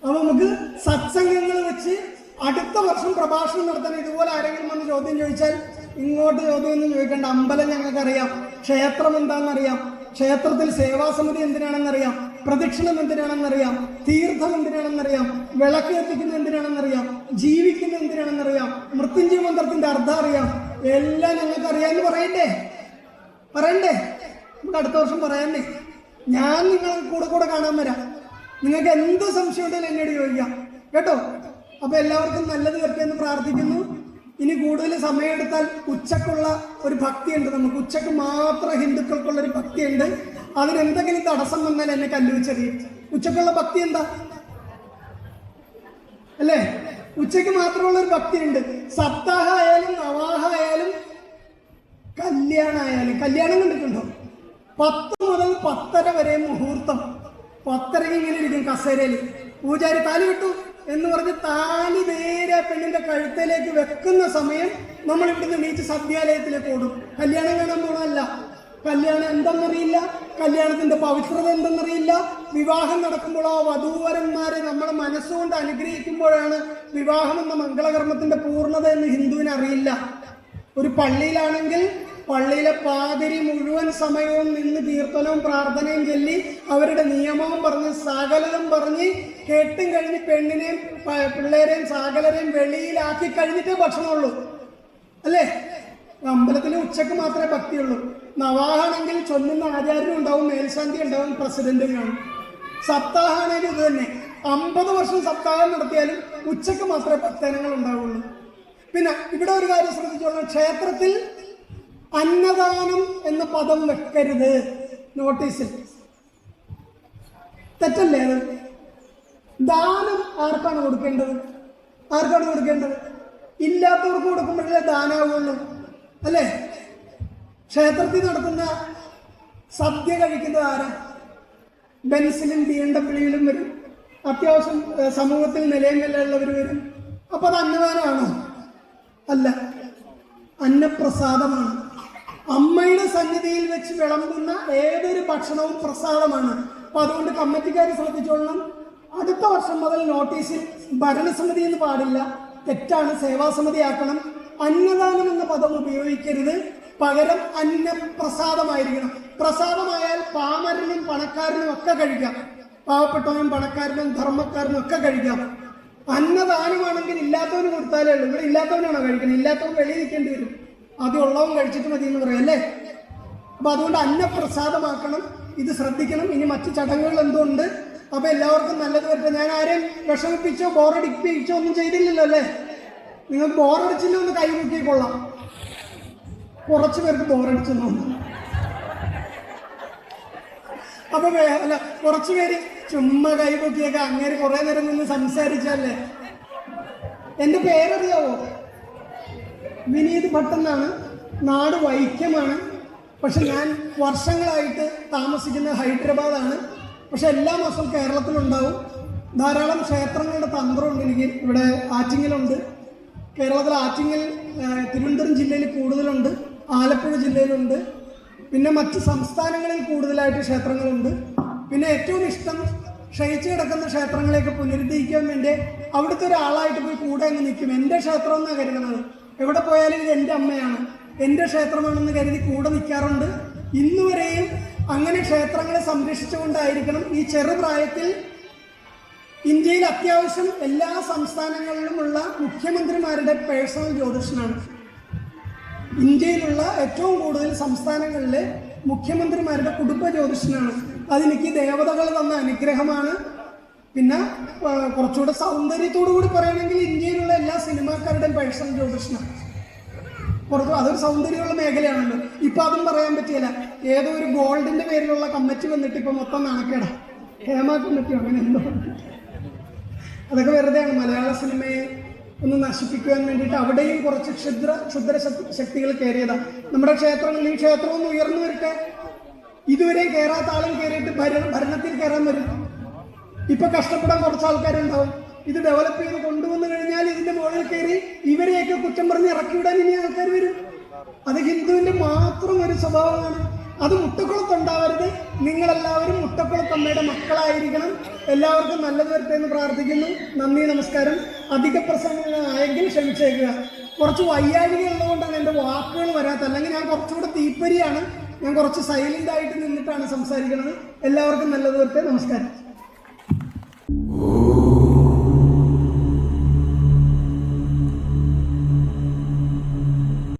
അപ്പൊ നമുക്ക് സത്സംഗങ്ങൾ വെച്ച് അടുത്ത വർഷം പ്രഭാഷണം നടത്താൻ ഇതുപോലെ ആരെങ്കിലും വന്ന് ചോദ്യം ചോദിച്ചാൽ ഇങ്ങോട്ട് ചോദ്യമൊന്നും ചോദിക്കേണ്ട. അമ്പലം ഞങ്ങൾക്കറിയാം, ക്ഷേത്രം എന്താണെന്നറിയാം, ക്ഷേത്രത്തിൽ സേവാസമിതി എന്തിനാണെന്നറിയാം, പ്രദക്ഷിണം എന്തിനാണെന്നറിയാം, തീർത്ഥം എന്തിനാണെന്നറിയാം, വിളക്ക് എത്തിക്കുന്നത് എന്തിനാണെന്നറിയാം, ജീവിക്കുന്നത് എന്തിനാണെന്നറിയാം, മൃത്യുഞ്ജയ മന്ത്രത്തിന്റെ അർത്ഥം അറിയാം. എല്ലാം ഞങ്ങൾക്ക് അറിയാമെന്ന് പറയണ്ടേ? നമുക്ക് അടുത്ത വർഷം പറയാനേ. ഞാൻ നിങ്ങൾ കൂടെ കാണാൻ വരാം. നിങ്ങൾക്ക് എന്ത് സംശയം ഉണ്ടെങ്കിലും എന്നോട് ചോദിക്കാം, കേട്ടോ? അപ്പൊ എല്ലാവർക്കും നല്ലത് വരട്ടെ എന്ന് പ്രാർത്ഥിക്കുന്നു. ഇനി കൂടുതൽ സമയമെടുത്താൽ ഉച്ചക്കുള്ള ഒരു ഭക്തിയുണ്ട്. നമുക്ക് ഉച്ചക്ക് മാത്രം ഹിന്ദുക്കൾക്കുള്ള ഒരു ഭക്തിയുണ്ട്. അതിനെന്തെങ്കിലും തടസ്സം വന്നാൽ എന്നെ കല്ലുവെച്ചറിയും. ഉച്ചക്കുള്ള ഭക്തി എന്താ, അല്ലേ? ഉച്ചക്ക് മാത്രമുള്ള ഒരു ഭക്തിയുണ്ട്. സപ്താഹ ആയാലും നവാഹ ആയാലും കല്യാണമായാലും. കല്യാണം കണ്ടിട്ടുണ്ടോ? 10 മുതൽ 10:30 വരെ മുഹൂർത്തം. 10:30 ഇങ്ങനെ ഇരിക്കും കസേരയിൽ. പൂജാരി താലി വിട്ടു എന്ന് പറഞ്ഞ് താലി നേരെ പെണ്ണിന്റെ കഴുത്തിലേക്ക് വെക്കുന്ന സമയം നമ്മൾ ഇവിടുന്ന് നീച്ച് സദ്യാലയത്തിലേക്ക് ഓടും. കല്യാണം കാണാൻ പോകണമല്ല. കല്യാണം എന്തെന്നറിയില്ല, കല്യാണത്തിന്റെ പവിത്രത എന്തെന്നറിയില്ല. വിവാഹം നടക്കുമ്പോൾ ആ വധൂവരന്മാരെ നമ്മളെ മനസ്സുകൊണ്ട് അനുഗ്രഹിക്കുമ്പോഴാണ് വിവാഹം എന്ന മംഗളകർമ്മത്തിന്റെ പൂർണ്ണത എന്ന് ഹിന്ദുവിന് അറിയില്ല. ഒരു പള്ളിയിലാണെങ്കിൽ പള്ളിയിലെ പാതിരി മുഴുവൻ സമയവും നിന്ന് കീർത്തനവും പ്രാർത്ഥനയും ചൊല്ലി അവരുടെ നിയമവും പറഞ്ഞ് സകലതും പറഞ്ഞ് കേട്ടും കഴിഞ്ഞ് പെണ്ണിനെയും പിള്ളേരെയും സകലരെയും വെളിയിലാക്കി കഴിഞ്ഞിട്ടേ ഭക്ഷണമുള്ളൂ, അല്ലേ? അമ്പലത്തിൽ ഉച്ചക്ക് മാത്രമേ ഭക്തിയുള്ളൂ. നവാഹാണെങ്കിൽ ചൊല്ലുന്ന ആചാര്യനും ഉണ്ടാവും, മേൽശാന്തി ഉണ്ടാവും, പ്രസിഡന്റും കാണും. സപ്താഹാണെങ്കിൽ ഇത് തന്നെ. 50 വർഷം സപ്താഹം നടത്തിയാലും ഉച്ചക്ക് മാത്രമേ ഭക്തജനങ്ങൾ ഉണ്ടാവുള്ളൂ. പിന്നെ ഇവിടെ ഒരു കാര്യം ശ്രദ്ധിച്ചോളാം. ക്ഷേത്രത്തിൽ അന്നദാനം എന്ന പദം വെക്കരുത് നോട്ടീസിൽ. തെറ്റല്ലേ അത്? ദാനം ആർക്കാണ് കൊടുക്കേണ്ടത്? ഇല്ലാത്തവർക്ക് കൊടുക്കുമ്പോഴേ ദാനാവുള്ളൂ, അല്ലേ? ക്ഷേത്രത്തിൽ നടത്തുന്ന സദ്യ കഴിക്കുന്നത് ആരാ? ബെൻസിലും BMW വരും. അത്യാവശ്യം സമൂഹത്തിൽ നിലയുള്ളവർ വരും. അപ്പൊ അത് അന്നദാനമാണോ? അല്ല, അന്നപ്രസാദമാണ്. അമ്മയുടെ സന്നിധിയിൽ വെച്ച് വിളമ്പുന്ന ഏതൊരു ഭക്ഷണവും പ്രസാദമാണ്. അപ്പൊ അതുകൊണ്ട് കമ്മിറ്റിക്കാർ ശ്രദ്ധിച്ചോളണം. അടുത്ത വർഷം മുതൽ നോട്ടീസിൽ ഭരണസമിതി എന്ന് പാടില്ല, തെറ്റാണ്, സേവാസമിതി ആക്കണം. അന്നദാനം എന്ന പദം ഉപയോഗിക്കരുത്. പകരം അന്നപ്രസാദമായിരിക്കണം. പ്രസാദമായാൽ പാമരനും പണക്കാരനും ഒക്കെ കഴിക്കാം. പാവപ്പെട്ടവനും പണക്കാരനും ധർമ്മക്കാരനും ഒക്കെ കഴിക്കാം. അന്നദാനമാണെങ്കിൽ ഇല്ലാത്തവന് കൊടുത്താലേ ഉള്ളൂ. ഇവിടെ ഇല്ലാത്തവനാണോ കഴിക്കുന്നത്? ഇല്ലാത്തവൻ വെളിയിൽ നിൽക്കേണ്ടി വരും. ആദ്യം ഉള്ളവൻ കഴിച്ചിട്ട് മതി എന്ന് പറയാം അല്ലേ? അപ്പൊ അതുകൊണ്ട് അന്നപ്രസാദമാക്കണം. ഇത് ശ്രദ്ധിക്കണം. ഇനി മറ്റു ചടങ്ങുകൾ എന്തുണ്ട്? അപ്പൊ എല്ലാവർക്കും നല്ലത് വരട്ടെ. ഞാൻ ആരെയും വിഷമിപ്പിച്ചോ ബോറടിപ്പിച്ചോ ഒന്നും ചെയ്തില്ലല്ലോ അല്ലേ? നിങ്ങൾക്ക് ബോറടിച്ചില്ല ഒന്ന് കൈമുക്കിക്കൊള്ളാം. കുറച്ചു പേർക്ക് ബോറടിച്ചെന്നു. അപ്പൊ അല്ല, കുറച്ചു പേര് ചുമ്മാ കൈപൊക്കിയൊക്കെ അങ്ങനെ കുറെ നേരം നിന്ന് സംസാരിച്ചല്ലേ. എന്റെ പേരറിയാവോ? വിനീത് ഭട്ട് എന്നാണ്. നാട് വൈക്കമാണ്. പക്ഷെ ഞാൻ വർഷങ്ങളായിട്ട് താമസിക്കുന്ന ഹൈദരാബാദാണ്. പക്ഷെ എല്ലാ മാസവും കേരളത്തിലുണ്ടാവും. ധാരാളം ക്ഷേത്രങ്ങളുടെ തന്ത്രമുണ്ട് എനിക്ക്. ഇവിടെ ആറ്റിങ്ങലുണ്ട്. കേരളത്തിൽ ആറ്റിങ്ങൽ തിരുവനന്തപുരം ജില്ലയിൽ കൂടുതലുണ്ട്. ആലപ്പുഴ ജില്ലയിലുണ്ട്. പിന്നെ മറ്റ് സംസ്ഥാനങ്ങളിൽ കൂടുതലായിട്ട് ക്ഷേത്രങ്ങളുണ്ട്. പിന്നെ ഏറ്റവും ഇഷ്ടം ക്ഷയിച്ചു കിടക്കുന്ന ക്ഷേത്രങ്ങളെയൊക്കെ പുനരുദ്ധരിക്കാൻ വേണ്ടി അവിടുത്തെ ഒരാളായിട്ട് പോയി കൂടെ അങ്ങ് നിൽക്കും. എൻ്റെ ക്ഷേത്രം എന്നാണ് കരുതുന്നത്. എവിടെ പോയാലും ഇത് എൻ്റെ അമ്മയാണ്, എൻ്റെ ക്ഷേത്രമാണെന്ന് കരുതി കൂടെ നിൽക്കാറുണ്ട്. ഇന്നുവരെയും അങ്ങനെ ക്ഷേത്രങ്ങളെ സംരക്ഷിച്ചുകൊണ്ടായിരിക്കണം. ഈ ചെറുപ്രായത്തിൽ ഇന്ത്യയിൽ അത്യാവശ്യം എല്ലാ സംസ്ഥാനങ്ങളിലുമുള്ള മുഖ്യമന്ത്രിമാരുടെ പേഴ്സണൽ ജ്യോതിഷനാണ്. ഇന്ത്യയിലുള്ള ഏറ്റവും കൂടുതൽ സംസ്ഥാനങ്ങളിലെ മുഖ്യമന്ത്രിമാരുടെ കുടുംബ ജ്യോതിഷനാണ്. അതെനിക്ക് ദേവതകൾ തന്ന അനുഗ്രഹമാണ്. പിന്നെ കുറച്ചുകൂടെ സൗന്ദര്യത്തോടു കൂടി പറയുകയാണെങ്കിൽ ഇന്ത്യയിലുള്ള എല്ലാ സിനിമാക്കാരുടെയും പേഴ്സണൽ ജ്യോതിഷനാണ്. അതൊരു സൗന്ദര്യമുള്ള മേഖലയാണല്ലോ. ഇപ്പൊ അതും പറയാൻ പറ്റില്ല. ഏതോ ഒരു ഗോൾഡിന്റെ പേരിലുള്ള കമ്മിറ്റി വന്നിട്ട് ഇപ്പൊ മൊത്തം നാണക്കേടാ. ഹേമ കമ്മിറ്റിയോ അങ്ങനെ എന്തോ. അതൊക്കെ വെറുതെയാണ്. മലയാള സിനിമയെ ഒന്ന് നശിപ്പിക്കുവാൻ വേണ്ടിയിട്ട് അവിടെയും കുറച്ച് ക്ഷുദ്ര ശക്തികൾ കയറിയതാണ്. നമ്മുടെ ക്ഷേത്രങ്ങളിൽ ഈ ക്ഷേത്രം ഒന്ന് ഉയർന്നു വരട്ടെ. ഇതുവരെ കയറാത്ത ആളും കയറിയിട്ട് ഭരണത്തിൽ കയറാൻ വരും. ഇപ്പൊ കഷ്ടപ്പെടാൻ കുറച്ച് ആൾക്കാരുണ്ടാവും. ഇത് ഡെവലപ്പ് ചെയ്ത് കൊണ്ടുവന്നു കഴിഞ്ഞാൽ ഇതിന്റെ മുകളിൽ കയറി ഇവരെയൊക്കെ കുറ്റം പറഞ്ഞ് ഇറക്കിവിടാൻ ഇനി ആൾക്കാർ വരും. അത് ഹിന്ദുവിന്റെ മാത്രം ഒരു സ്വഭാവമാണ്. അത് മുട്ടക്കുളത്തുണ്ടാവരുത്. നിങ്ങളെല്ലാവരും മുട്ടക്കുളത്തമ്മയുടെ മക്കളായിരിക്കണം. എല്ലാവർക്കും നല്ലത് വരട്ടെ എന്ന് പ്രാർത്ഥിക്കുന്നു. നന്ദി, നമസ്കാരം. അധിക പ്രസംഗമായെങ്കിൽ ക്ഷമിച്ചേക്കുക. കുറച്ച് വയ്യാഴിക ഉള്ളതുകൊണ്ടാണ് എൻ്റെ വാക്കുകൾ വരാത്തത്. അല്ലെങ്കിൽ ഞാൻ കുറച്ചുകൂടെ തീപ്പരിയാണ്. ഞാൻ കുറച്ച് സൈലന്റ് ആയിട്ട് നിന്നിട്ടാണ് സംസാരിക്കുന്നത്. എല്ലാവർക്കും നല്ലത് വരട്ടെ. നമസ്കാരം.